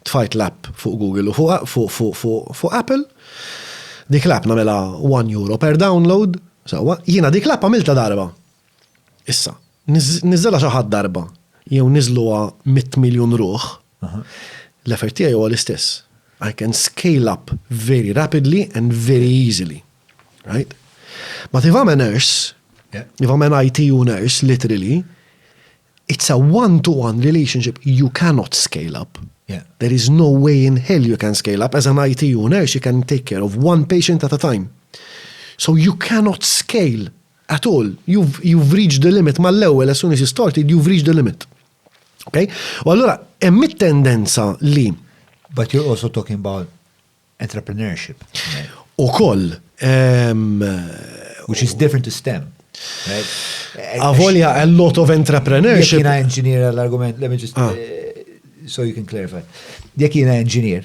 tfajt l-app fuq Google u fuq Apple, dik l-app namela €1 per download, jiena dik l-app għamilta darba. Issa, nizzela xaħat darba, jew nizluwa 100 miljon ruħ, l-effert tiegħi huwa l-istess. I can scale up very rapidly and very easily. Right? But if I'm a nurse, if I'm an ITU nurse, literally, it's a one-to-one relationship you cannot scale up. There is no way in hell you can scale up. As an ITU nurse, you can take care of one patient at a time. So you cannot scale at all. You've reached the limit. Mal-ewwel, as soon as you started, you've reached the limit. Okay? U allura, hemm it-tendenza li. But you're also talking about entrepreneurship. Ukoll. Which is different to STEM. Right? Avolja a lot of entrepreneurship. Jekk jiena engineer l-argument, let me just so you can clarify. Jekk jiena engineer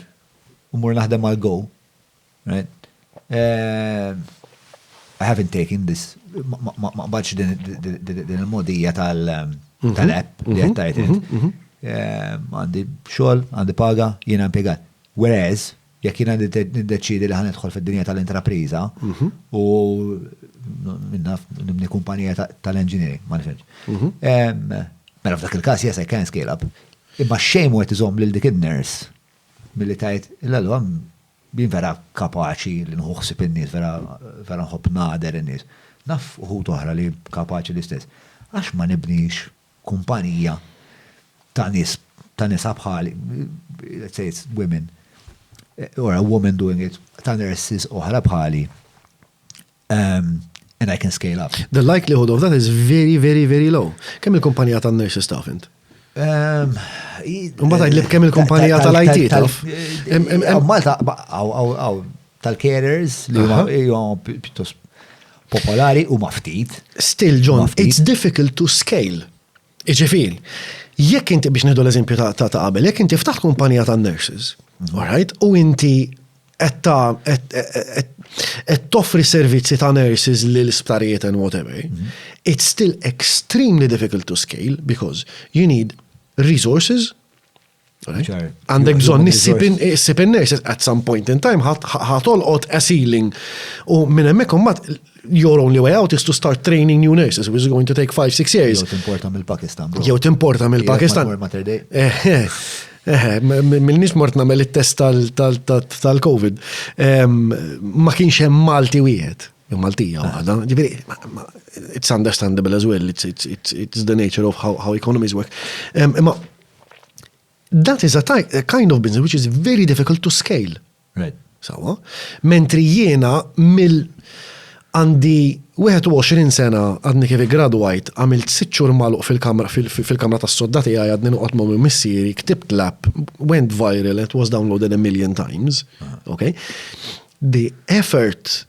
u mur naħdem mal Go, right? I haven't taken this ma baċ din il-modija tal-app li qed tajt. Għandi xogħol, għandi paga, jiena impjegat. Whereas jekk jiena niddeċidi li ħanidħol fid-dinja tal-intrapriża u nibni kumpanija tal-engineering, ma nifhimx. Mela f'dak il-każ yes I can scale up. Imma xejn wieħed iżomm lil dik in-nurse milli tajt il-għallu bin vera kapaċi li nħuħsib in-nies, vera nħobb nader in-nies. Naf uħud oħra li kapaċi l-istess. Għax ma nibnix kumpanija ta' nisa bħali, let's say it's women, or a woman doing it, ta' nurses oħra bħali, and I can scale up. The likelihood of that is very, very, very low. Kemm il-kumpanija ta' nurses tafint? Mbagħad għidlib kemm il-kumpanija tal-IT taf. Malta tal-carers li huma pjuttost popolari u maftit. Still, John, it's difficult to scale. Iġifieri, jekk inti biex nieħdu l-eżempju ta' qabel, jekk inti ftaħt kumpanija ta' nurses, all right, u inti toffri servizzi ta' nurses l-isptarijiet and whatever, it's still extremely difficult to scale because you need resources. Right? Sure. Għandek Human bżonn resource. nissipin nurses at some point in time ħatolqot a ceiling u minn hemmhekk imbagħad your only way out is to start training new nurses, which is going to take 5-6 years. Jew timporta mill-Pakistan, bro. Jew timporta mill-Pakistan. Jekk ma Mater Dei. Mill-nix mort namel il-test tal-Covid. Ma kienx hemm Malti wieħed. Maltija waħda. It's understandable as well. It's the nature of how economies work. That is a kind of business which is very difficult to scale. Right. Sawa. Mentri jiena għandi 21 sena għadni kif graduajt għamilt 6 xhur magħluq fil-kamra tas-soldati għadni noqgħod ma' missieri, ktibt lab, went viral, it was downloaded 1 million times. Okay? The effort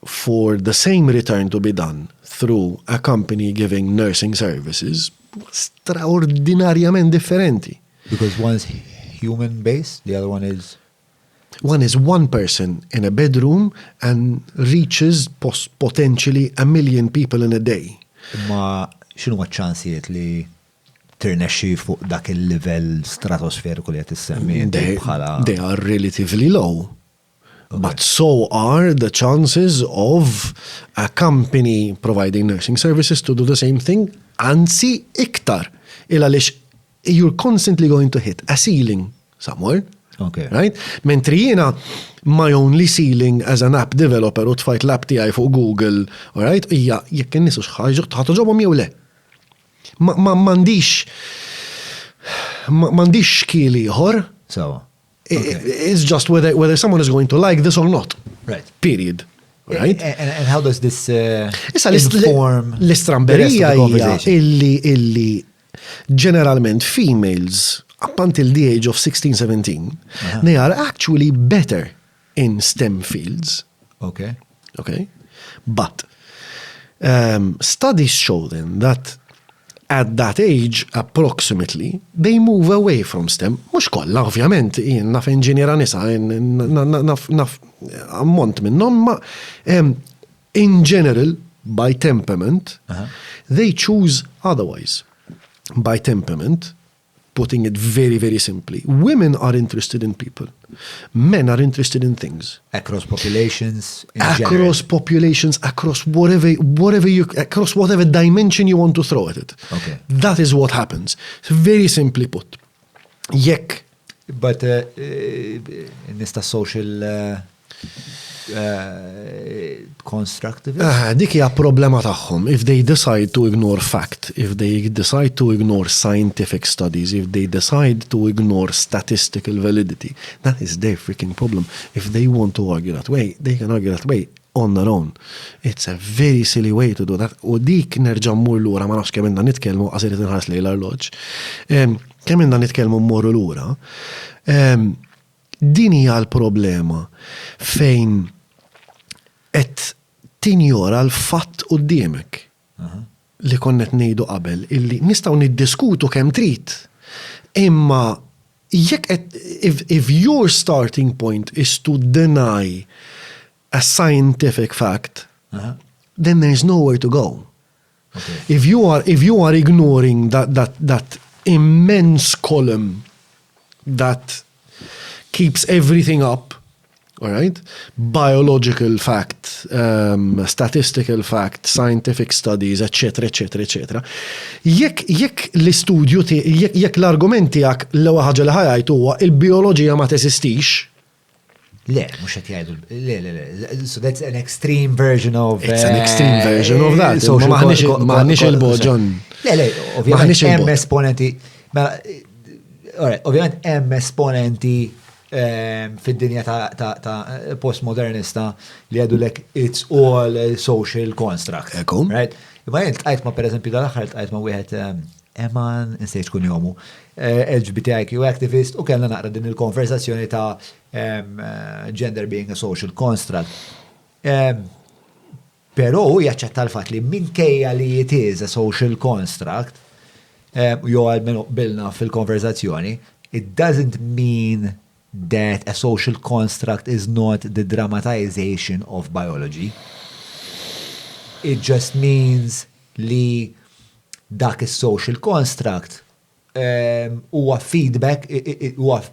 for the same return to be done through a company giving nursing services straordinarjament differenti. Because one is human-based, the other one is... One is one person in a bedroom and reaches potentially 1 million people in a day. Ma xinu ma ċansijiet li tirnexxi fuq dak il-livell stratosferiku li qed issemmi bħala. They are relatively low. Okay. But so are the chances of a company providing nursing services to do the same thing, anzi iktar. Għaliex you're constantly going to hit a ceiling somewhere. Okay. Right? Mentri jiena my only ceiling as an app developer u tfajt l-app tiegħi fuq Google, all right? Hija jekk in-nies ħaġobhom jew le. M'għandix xkiel ieħor. So, It's just whether someone is going to like this or not. Right. Period. Right? And how does this Issa inform l-istramberija the rest of the hija conversation? illi generalment females up until the age of 16-17 they are actually better in STEM fields. Okay. Okay? But studies show then that at that age, approximately, they move away from STEM. Mux kolla, ovvjament, naf inġiniera nisa, naf ammont minnom, ma in general, by temperament, they choose otherwise. By temperament, putting it very, very simply, women are interested in people. Men are interested in things. Across populations, in Across populations, across across whatever dimension you want to throw at it. Okay. That is what happens. Very simply put. Jekk. But nista social constructivism? Dik hija problema tagħhom. If they decide to ignore fact, if they decide to ignore scientific studies, if they decide to ignore statistical validity, that is their freaking problem. If they want to argue that way, they can argue that way on their own. It's a very silly way to do that. U dik nerġa' mmur lura ma nafx kemm inna nitkellmu qasir inħares lejn l-arloġġ. Kemm inna nitkellmu mmorru lura. Din hija l-problema fejn qed tinjora l-fatt quddiemek li konnet ngħidu qabel illi nistgħu niddiskutu kemm trid. Imma jekk if your starting point is to deny a scientific fact, then there's nowhere to go. Okay. If you are ignoring that immense column that keeps everything up, all right? Biological fact, statistical fact, scientific studies, etc., etc., etc. Jekk l-istudju jekk l-argumenti jak l-ewwel ħaġa li ħajajt huwa il-bioloġija ma teżistix. Le, mhux qed jgħidu. Le. So that's an extreme version of It's an extreme version of that. Maħniex il-boġon. Le, ovvjament hemm esponenti. Ovvjament hemm esponenti fid-dinja ta' postmodernista li għadu lek it's all social construct. Ekku. Right? Imma jent għajt ma per eżempju dal-axar għajt ma wieħed Eman, nsejt kun jomu, LGBTIQ activist u kellna naqra din il-konversazzjoni ta' gender being a social construct. Pero jaċċetta l-fat li minkejja li it is a social construct, jew għal-menu bilna fil-konversazzjoni, it doesn't mean that a social construct is not the dramatization of biology. It just means li dak is-social construct huwa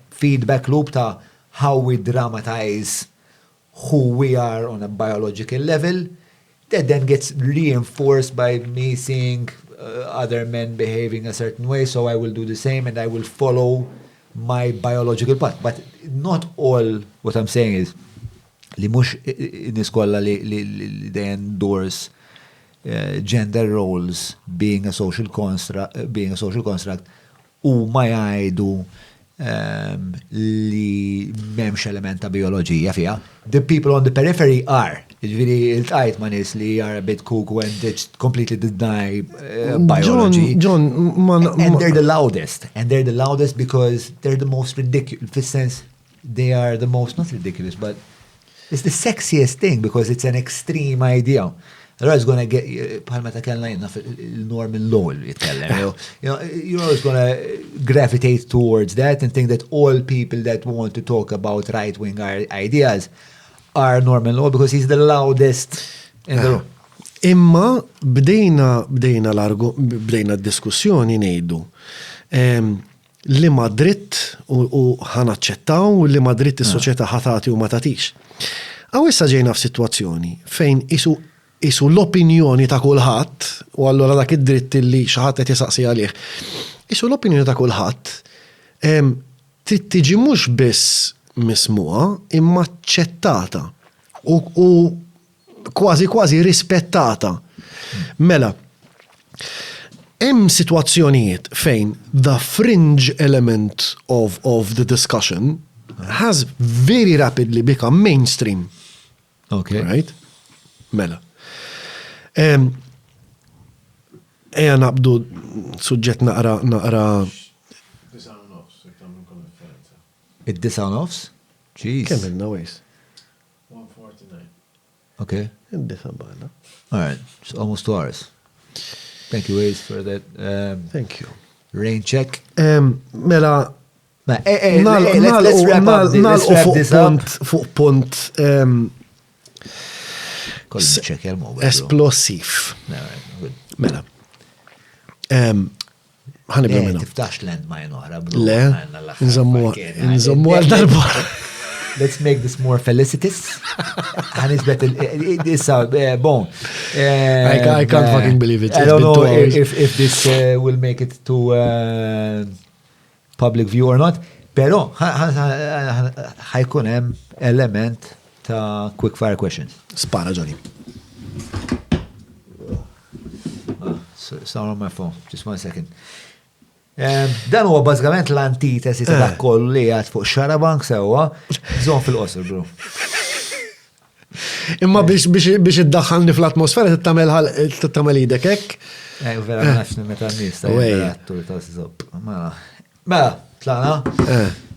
feedback loop ta' how we dramatize who we are on a biological level that then gets reinforced by me seeing other men behaving a certain way, so I will do the same and I will follow my biological path. But not all what I'm saying is li mux niskolla li they endorse gender roles being a social construct u ma jgħidu li memx element ta' bioloġija fija. The people on the periphery are. Ġviri il-tajt ma nis li are a bit cuckoo and they completely deny biology. John, And they're the loudest. And they're the loudest because they're the most ridiculous. For sense, they are the most, not ridiculous, but it's the sexiest thing because it's an extreme idea. Allora it's gonna get, bħalma ta' kellna jenna il-Norman Lowell jitkellem. You're always gonna gravitate towards that and think that all people that want to talk about right-wing ideas are Norman Lowell because he's the loudest in the room. Imma bdejna d-diskussjoni ngħidu li ma dritt u ħanaċċettaw u li ma dritt is-soċjetà ħatati u ma tatix. Għaw issa ġejna f'sitwazzjoni fejn isu l-opinjoni ta' kulħadd u allura dak id-dritt li xi ħadd qed jisaqsi għalih. Isu l-opinjoni ta' kulħadd trid tiġi mhux biss mismuha imma aċċettata u kważi rispettata. Mela, hemm sitwazzjonijiet fejn the fringe element of the discussion has very rapidly become mainstream. Okay. Right? Mela. Eja naqbdu suġġett naqra. Id-disa nofs? Jeez. Kemm ilna wejs? 149. Okay. Id-disa bħala. All right. It's almost 2 hours. Thank you, Waze, for that Thank you. rain check. Mela. Let's wrap this up. Fuq punt Kolli check il-mowel. esplosiv. Good. Mela. Ħanibda minna. Tiftax landmine oħra. Le, nżommu għal darba. Let's make this more felicitous. Ħanisbet issa, bon. I can't fucking believe it. I don't know if this will make it to public view or not, pero ħajkun hemm element ta' quick fire questions. Spara, Johnny. Sound on my phone, just 1 second. Dan huwa bażikament l-antitesi ta' dak kollu li għad fuq xarabank sewwa, żon fil-qosor, bro. Imma biex iddaħħalni fl-atmosfera tagħmel idek hekk. Vera nafx meta n-nies ta' jirattur ta' s-sob. Mela, tlana.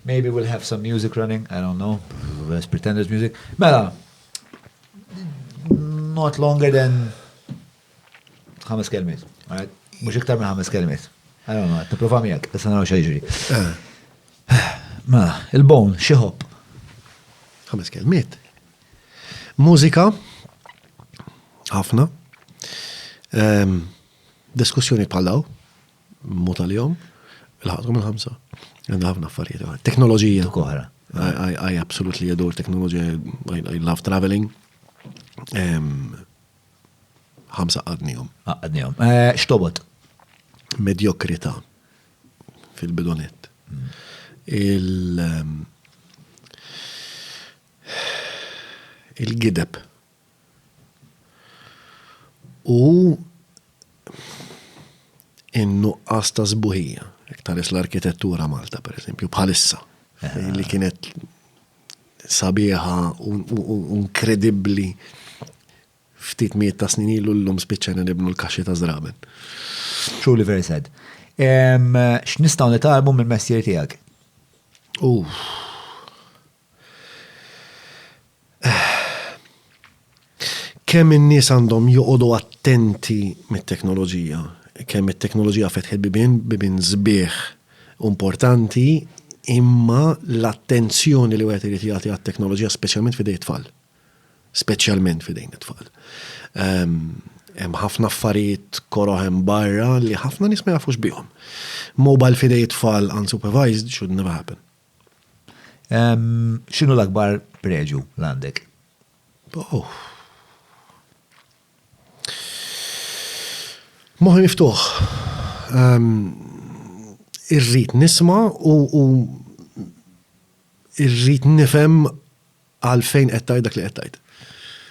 Maybe we'll have some music running, I don't know. Let's pretend there's music. Mela, not longer than 5 kelmiet. Alright? Mux iktar minn 5 kelmiet. I don't know, t-prova miegħek, issa naraw xejġri. Mela, il-bone, xieħob. 5 kelmiet. Mużika, ħafna. Diskussjoni bħallaw, muta li jom, il-ħadkom il-5. Għandha ħafna affarijiet. Teknoloġija. Koħra. I absolutely adore technology. I love traveling. 5 għadnijom. Għadnijom. Xtobot? Medjokrita fil-bidonet. Il-gideb. U in-nuqqas ta' zbuħija. Iktaris l-arkitettura Malta, per esempio, bħalissa. Li kienet sabiħa unkredibbli ftit miet ta' snin ilu l-lum spiċċajna nibnu l-kaxxi ta' Zraben. Truly very sad. X'nistgħu nitalmu mill-messier tiegħek? Kemm in-nies għandhom joqogħdu attenti mit-teknoloġija, kemm it-teknoloġija fetħet bibien żbieħ importanti imma l-attenzjoni li wieħed irid jagħti għat-teknoloġija speċjalment f'idejn tfal. Speċjalment f'idejn it-tfal. Hemm ħafna affarijiet koroħem barra li ħafna nies ma jafux bihom. Mobile f'idejn tfal unsupervised should never happen. X'inhu l-akbar preġu l-għandek? Oh. Moħi miftuħ. Irrid nisma u irrid nifhem għalfejn qed tgħid dak li qed tgħid.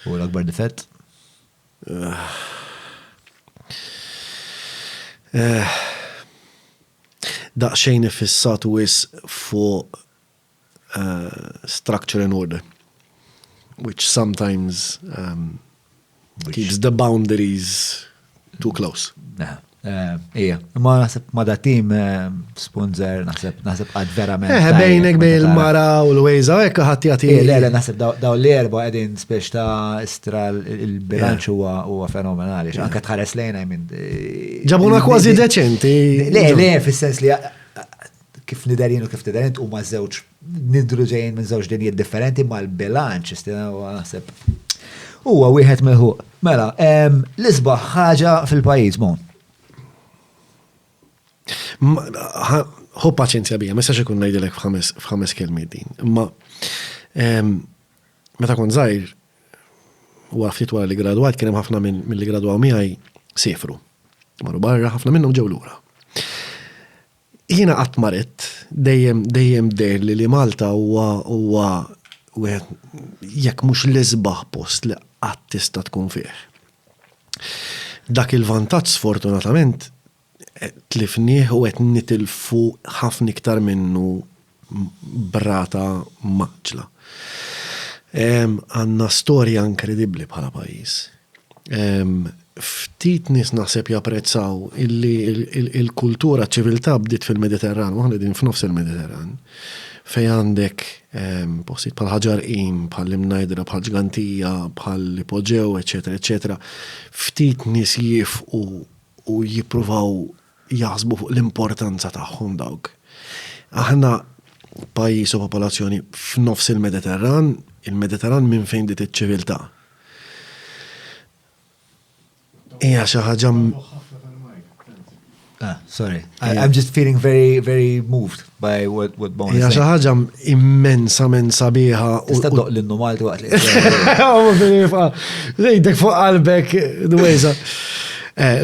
U l-akbar difett? Daqsxejn ifissat wis fuq structure and order, which sometimes keeps the boundaries too close. Ija, ma naħseb ma da tim sponsor, naħseb għad verament. Bejnek bej il-mara u l-wejza, ekka ħatti għati. Le, naħseb daw l-erba għedin spiex ta' istra il-bilanċ huwa fenomenali, anka tħares lejna minn. Ġabuna kważi deċenti. Le, fis-sens li kif nidarin u kif nidarin u ma' żewġ nidru ġejjin minn żewġ dinijiet differenti ma' l-bilanċ, naħseb. Huwa wieħed mill-ħuq. Mela, l-isbaħ ħaġa fil-pajjiż mon. Ħu paċenzja bija, ma jistax ikun ngħidilek f'ħames kelmiet din. Imma meta kont żgħir u ftit wara li gradwat kien hemm ħafna milli gradwaw miegħi sefru. Marru barra, ħafna minnhom ġew lura. Jiena qatt maret dejjem derli li Malta huwa jekk mhux l-isbaħ post li qatt tista' tkun fih. Dak il-vantaġġ sfortunatament tlifnieh u qed nitilfu ħafna iktar minnu brata maġla. Għandna storja inkredibbli bħala pajjiż. Ftit nies naħseb japprezzaw illi il-kultura ċiviltà bdiet fil-Mediterran, u aħna din f'nofs il-Mediterran. Fej għandek postijiet bħal ħaġarqim, bħal imnajdra, bħal ġgantija, bħal ipoġew, eċetera, eċetera. Ftit nies jifqu u jippruvaw jaħsbu fuq l-importanza tagħhom dawk. Aħna pajjiż u popolazzjoni f'nofs il-Mediterran minn fejn dit iċ-ċiviltà. Hija xi ħaġa sorry. I'm just feeling very, very moved by what Bon is saying. Hija xi ħaġa immensa sabiħa. Tista' doq l-innu Malti waqt li. Żejdek fuq qalbek dwejsa.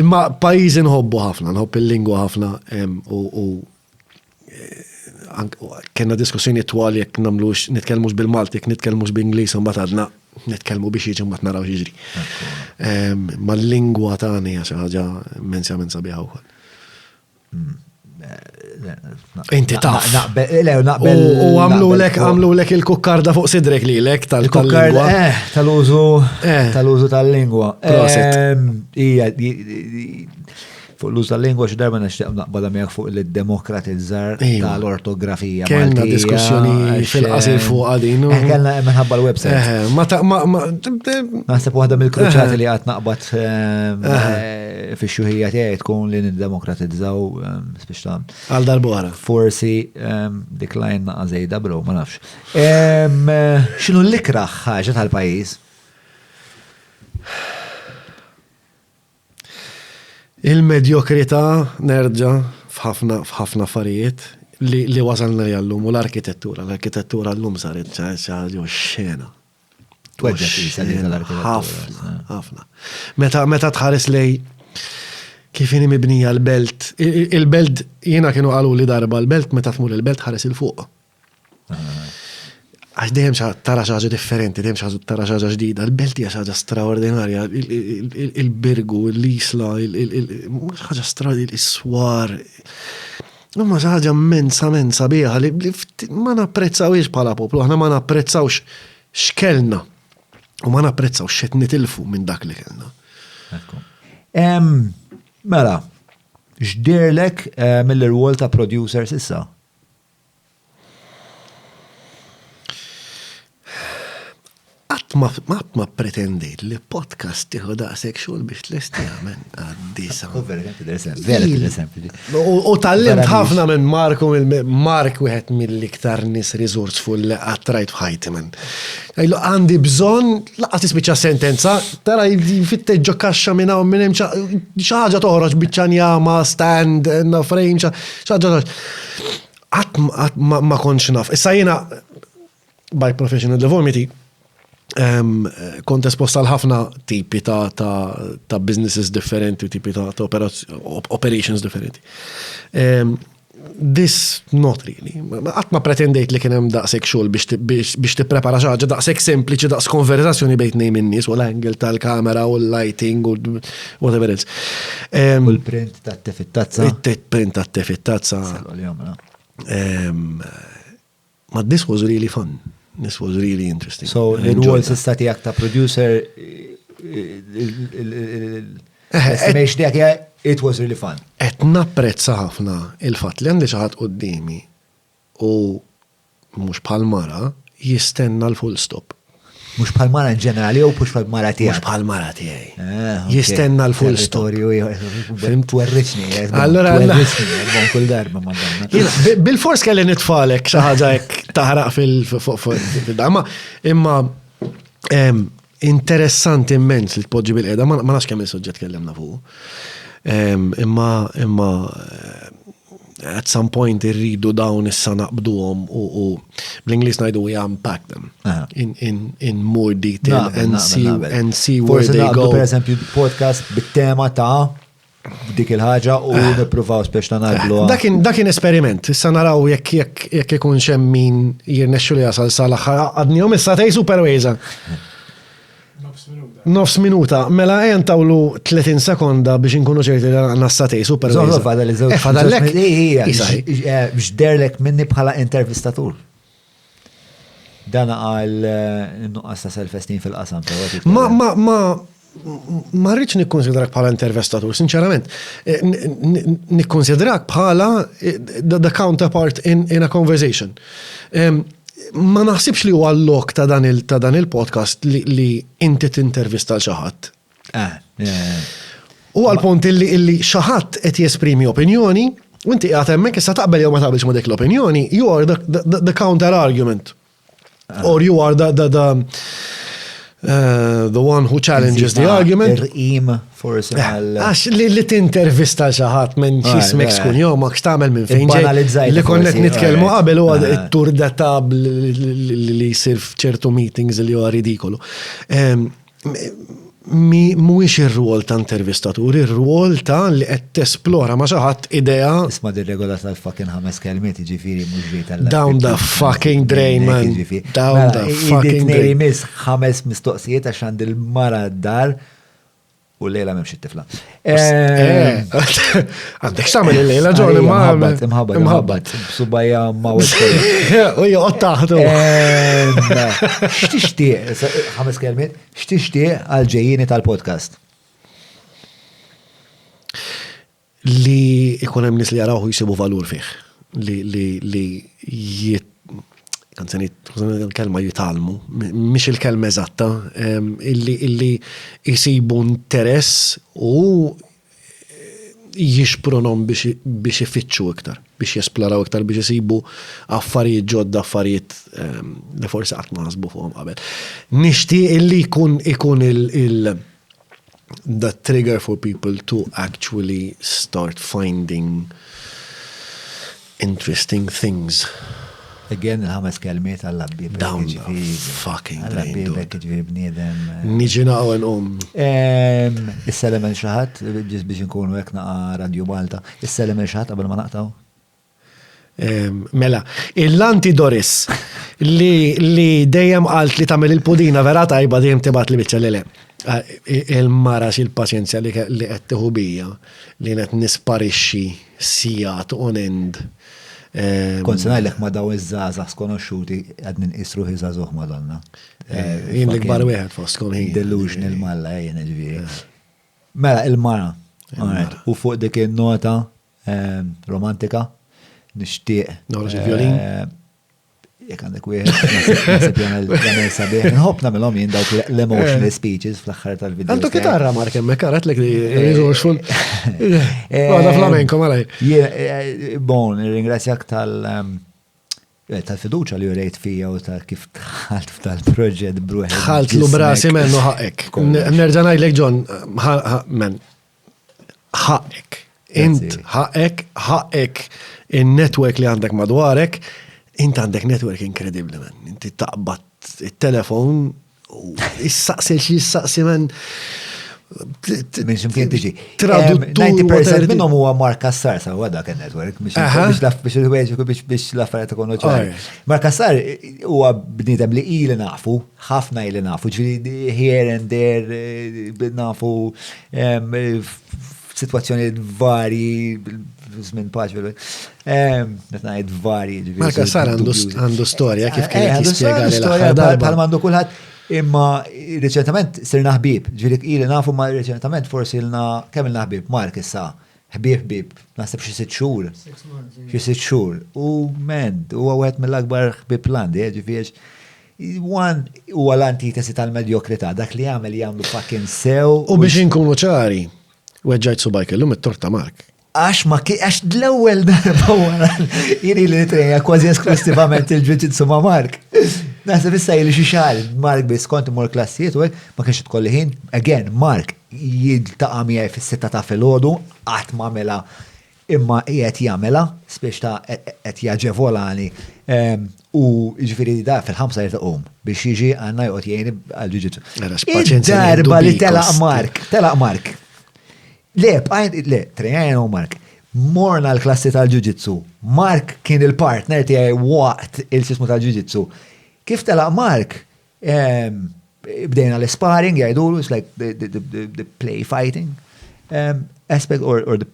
Ma pajjiż inħobbu ħafna, nħobb il-lingwa ħafna u kena diskussjoni twali jekk nagħmlux nitkellmux bil-Malti, jekk nitkellmux b'Ingliż u mbagħad għadna nitkellmu biex jiġi mbagħad naraw jiġri. Ma l-lingwa tagħna hija xi ħaġa immensja sabiħa wkoll. Inti taf. U għamlu lek il-kukkarda fuq sidrek li lek tal-lingwa. Tal-użu tal-lingwa. Ija, fuq l-użu tal-lingwa x'darba nixtieq naqbadha miegħek fuq il-demokratizzar tal-ortografija. Kellna diskussjoni fil-qasir fuq għadin. Kellna minħabba l-website. Naħseb waħda mill-kruċjati li qatt naqbad fix-xuħija tiegħi tkun li niddemokratizzaw biex ta' għal darbora. Forsi decline naqa' żejda bro, ma nafx. X'inhu l-ikraħ ħaġa tal-pajjiż? Il-medjokrità nerġa' f'ħafna affarijiet li wasalna jallum u l-arkitettura llum saret xi ħaġa xena. Tweġġa' isa li tal-arkitettura. Ħafna. Meta tħares lej kif inhi mibnija l-belt. Il-belt jiena kienu qalu li darba l-belt meta tmur il-belt ħares il fuq. Għax dejjem tara xi ħaġa differenti, dejjem tara xi ħaġa ġdida. Il-belt hija xi ħaġa straordinarja, il-birgu, l-isla, mhux ħaġa straordinarja, is-swar. Ma xi ħaġa immensa sabiħa li ma napprezzawx bħala poplu, aħna ma napprezzawx x'kellna u ma napprezzawx x'qed nitilfu minn dak li kellna. Mela, x'dirlek mill-rwol ta' producers issa? Ma pretendejt li podcast tiħu daqsek xogħol biex tlesti għamen għaddisa. Vera interessanti. U tal-limt ħafna minn Marku, Mark wieħed mill-iktar nis resourceful li għattrajt f'ħajti minn. Għajlu għandi bżon, laqqa tispiċa sentenza, tara jfitteġġo kaxxa minna u minnem xaħġa toħroġ biċċanjama, stand, frame, xaħġa toħroġ. Għat ma konx naf. Issa jena, by professional deformity, kont esposta l-ħafna tipi ta' businesses differenti, tipi ta' operations differenti. This not really. Għat ma pretendejt li kienem daqsek xol biex tipprepara xaġa daqsek sempliċi daqs konverzazzjoni bejt nej minnis u l-angle tal-kamera u l-lighting u whatever else. U l-print ta' t-tefittazza. Il-print ta' t-tefittazza. Ma this was really fun. This was really interesting. So, il-rwol s-stati ta' producer, estimation dijak, it was really fun. Et napprezza ħafna il-fat li għandi xaħat qoddimi u mux bħal-mara jistenna l-full stop. Mux bħal-mara in ġenerali u mux bħal-mara tijaj? Mux bħal-mara tijaj. Jistenna l-full stop. Twerriċni, Allora, kull darba madonna. Bil-fors kelli nitfalek xaħġa taħraq fil-dama, imma interessanti immens li tpoġġi bil-qeda, ma nafx kemm il-soġġett kellemna fuq. Imma at some point irridu dawn issa naqbduhom u bl-Inglis ngħidu we unpack them in more detail and see where they go. Per eżempju podcast bit-tema ta' dik il-ħaġa u nippruvaw spiex nagħmlu. Dakin esperiment, issa naraw jekk ikun hemm min jirnexxu li jasal sal-aħħar għadnihom issa tej superwejza. Nofs minuta, mela għen tawlu 30 sekonda biex inkunu ċerti li għanna s-satej, super. Zoħlu fadal iżew. Fadallek? Bġderlek minni bħala intervistatur. Dana għal nuqqas ta' self-esteem fil-qasam. Ma rridx nikkonsidrak bħala intervistatur, sinċerament. Nikkonsidrak bħala the counterpart in a conversation. Ma naħsibx li huwa l-lok ta' dan il-podcast li inti tintervista xaħat. U għal-punt illi xaħat qed jesprimi opinjoni, u inti qed hemmhekk issa taqbel jew ma taqbilx ma dik l-opinjoni, you are the counter argument. Or you are the one who challenges the argument. Ir-qim forsi għal. Għax li tintervista xaħat minn xismek skun jomok x'tagħmel minn fejn ġej. Li konnet nitkellmu qabel huwa it-tur datab li jsir f'ċertu meetings li huwa ridikolu. Mhuwiex ir-rwol ta' intervistatur, ir-rwol ta' li qed tesplora ma' xi ħadd idea. Isma' dir-regola tal-fucking 5 kelmiet jiġifieri mhux ġej tal. Down the fucking drain, man. Down the fucking drain. Miss 5 mistoqsijiet għax għand il-mara d-dar u lejla memx it-tifla. Għandek xamil il-lejla ġoni imħabbat. Subajja ma' u joqgħod taħdu. X'tixtieq, 5 kelmiet, x'tixtieq għal-ġejjini tal-podcast? Li ikun hemm nies li jaraw jisibu valur fih. Li il-kelma jitalmu, mhix il-kelma eżatta, illi jisibu interess u jixpronom biex ifittxu iktar, biex jesploraw iktar, biex jisibu affarijiet ġodda, affarijiet li forsi qatt ma ħasbu fuqhom qabel. Nixtieq illi ikun the trigger for people to actually start finding interesting things. Again, il-5 kelmiet għall-labbib. Down the fucking drain, Għall-labbib ġifiri bniedem. Niġina għu Is-selem il-xaħat, ġis biex nkunu għek naqa Radio Malta. Is-selem il-xaħat għabel ma naqtaw? Mela, il-Lanti Doris li dejjem qalt li tagħmel il-pudina vera tajba dejjem tibat li biċċa li il-mara il-pazjenzja li qed tieħu bija li qed nisparixxi sigħat on end. Konsenajlek ma daw iż-żazax skonoxxuti għadnin isru iż-żazuħ madonna. Jien l-ikbar wieħed foskom hi. Delusional malla jien ġifieri. Mela il-mara. U fuq dik in-nota romantika nixtieq. Noħroġ il-violin. jek għandek wieħed, nasib jagħmel sabiħ. Nħobb nagħmilhom jien dawk l-emotional speeches fl-aħħar tal-video. Għandu kitarra Mark hemmhekk għaratlek li resourceful. Għada flamenco malaj. Bon, ringrazzjak tal-fiduċa li jurejt fija u ta' kif tħalt tal-proġett bruħ. Tħalt lu brasi mennu ħaqek. Nerġa' ngħidlek John, men, ħaqek. Int ħaqek in-network li għandek madwarek. Int għandek network incredibli, man. Inti taqbad il-telefon u jissaqsil xie jissaqsi, man. Minn ximkien tiġi. 90% minnom huwa Mark Kassar, sa' għadda kien network, biex l-affarijiet ikonu ċari. Mark Kassar huwa bnidem li ili nafu, ħafna ili nafu, ġviri here and there, nafu situazzjoni vari, żmien paċ, netnajt vari. Mark Kassar għandu storja kif kien jispjega l-aħħar darba. Pal-mandu kulħadd, imma reċentament sirna ħbib, ġviri ili nafu ma reċentament forsi kemm il-na ħbib, Mark issa, ħbib, nasib xi 6 xhur. Xi 6 xhur. U huwa wieħed mill-akbar ħbib landi, ġifieri huwa l-antitesi tal-medjokrità, dak li jagħmlu fucking sew. U biex inkunu ċari, weġġajt subajk illum it-torta Mark. Għax l-ewwel darba wara jiri li nitrejja kważi esklusivament il-ġuġitsu ma' Mark. Naħseb issa jili xi xahar, Mark biss kont imur klassijiet u ma kienx tkolli ħin. Again, Mark jiltaqa' miegħi fis-sitta ta' filgħodu qatt m'għamilha imma qiegħed jagħmilha spiex ta' qed jaġevolani u ġifieri da fil-5 jirtaqhom biex jiġi għandna joqgħod jgħinni għall-ġuġitsu. Darba li telaq Mark. Le, trejajna u Mark. Morna l-klassi tal-ġuġitsu. Mark kien il-partner tiegħi waqt il-sismu tal-ġuġitsu. Kif telaq Mark, bdejna l-sparring, jgħidulu, it's like the play fighting aspect, or the,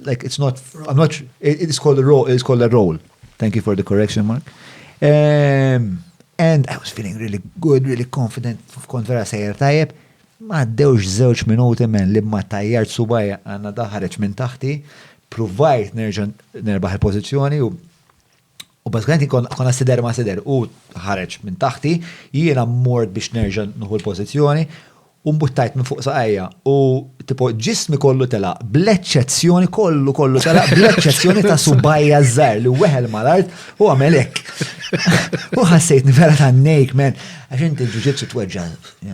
like, it's not, I'm not, it's called a role. Thank you for the correction, Mark. And I was feeling really good, really confident, kont vera sejjer tajjeb. Ma għaddewx 2 minuti men li ma tajjart subajja għanna daħħareċ minn taħti, provajt nerbaħ il-pozizjoni u bażgħanti konna sider ma sider u ħareċ minn taħti, jiena mort biex nerġa' nuħu l-pozizjoni u mbuttajt minn fuq saqajja u tipo ġismi kollu tela, bl-eċċezzjoni kollu tela, bl-eċċezzjoni ta' subajja żgħar li weħel mal-art u għamelek. U ħassejtni vera ta' nejk, man. Għax inti l-ġuġitsu tweġġa,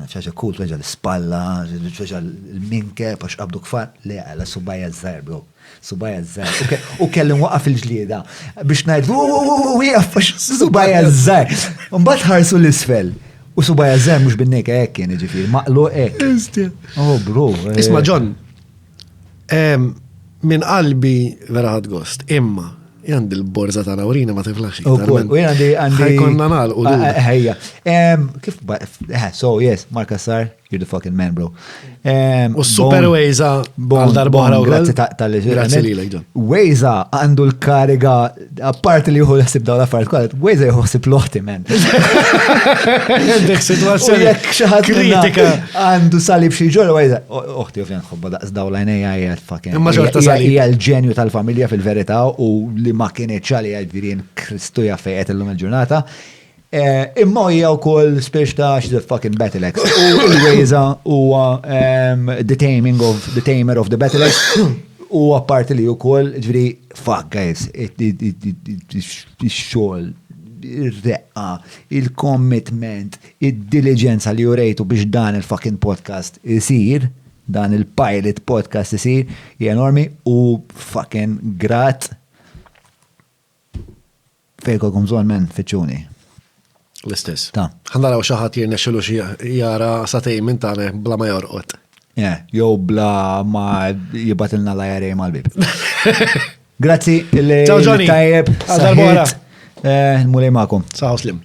ċaġa kull tweġġa l-spalla, tweġġa l-minke, pax qabdu kfar, le għala subajja żgħar, bro. Subajja żgħar. U kellim waqaf il-ġlieda biex ngħid, wieqaf pax subajja żgħar. Mbagħad ħarsu l-isfel. U subajja żgħar mhux bin-nejka hekk kien ġifieri, maqlu hekk. Oh, bro. Isma' John, min qalbi vera ħadd gost, imma għandi l-borza ta' nawrina ma tiflax. U għandi. Ħajkonna nagħlqu. Ħejja. Kif, so yes, Mark Kassar, you're the fucking man, bro. U super Wejza għal darbohra u grazzi tal-leġi. Grazzi li John. Wejza għandu l-kariga, apparti li juhu l-ħsib daw l-affarijiet kollha, Wejza juħsib l-oħti, man. Għandek situazzjoni kritika. Għandu salib xi ġol, Wejza. Oħti ovvjan xobba daqs daw l-għajnejja hija fucking. Imma xorta salib. Hija l-ġenju tal-familja fil-verità u li ma kienet ċali għal-virien Kristu jaffejet l-lum il-ġurnata. Imma hija wkoll spiex ta' she's a fucking battle axe. U l-Wejza huwa the tamer of the battle axe. U apparti li wkoll ġifieri fuck guys, ix-xogħol, ir-reqqa, il-commitment, id-diligenza li jurejtu biex dan il-fucking podcast isir, dan il-pilot podcast isir, hija enormi u fucking grat. Fejkolkom bżonn men fiċċuni. L-istess. Ta. Ħandaraw xaħat jirnexxilu xi jara satej minn tagħna bla ma jorqod. Jew bla ma jibatilna l-IRA mal-bib. Grazzi. Ciao Johnny. Tajjeb. Għal darbora. Mulej ma'kom. Saħu slim.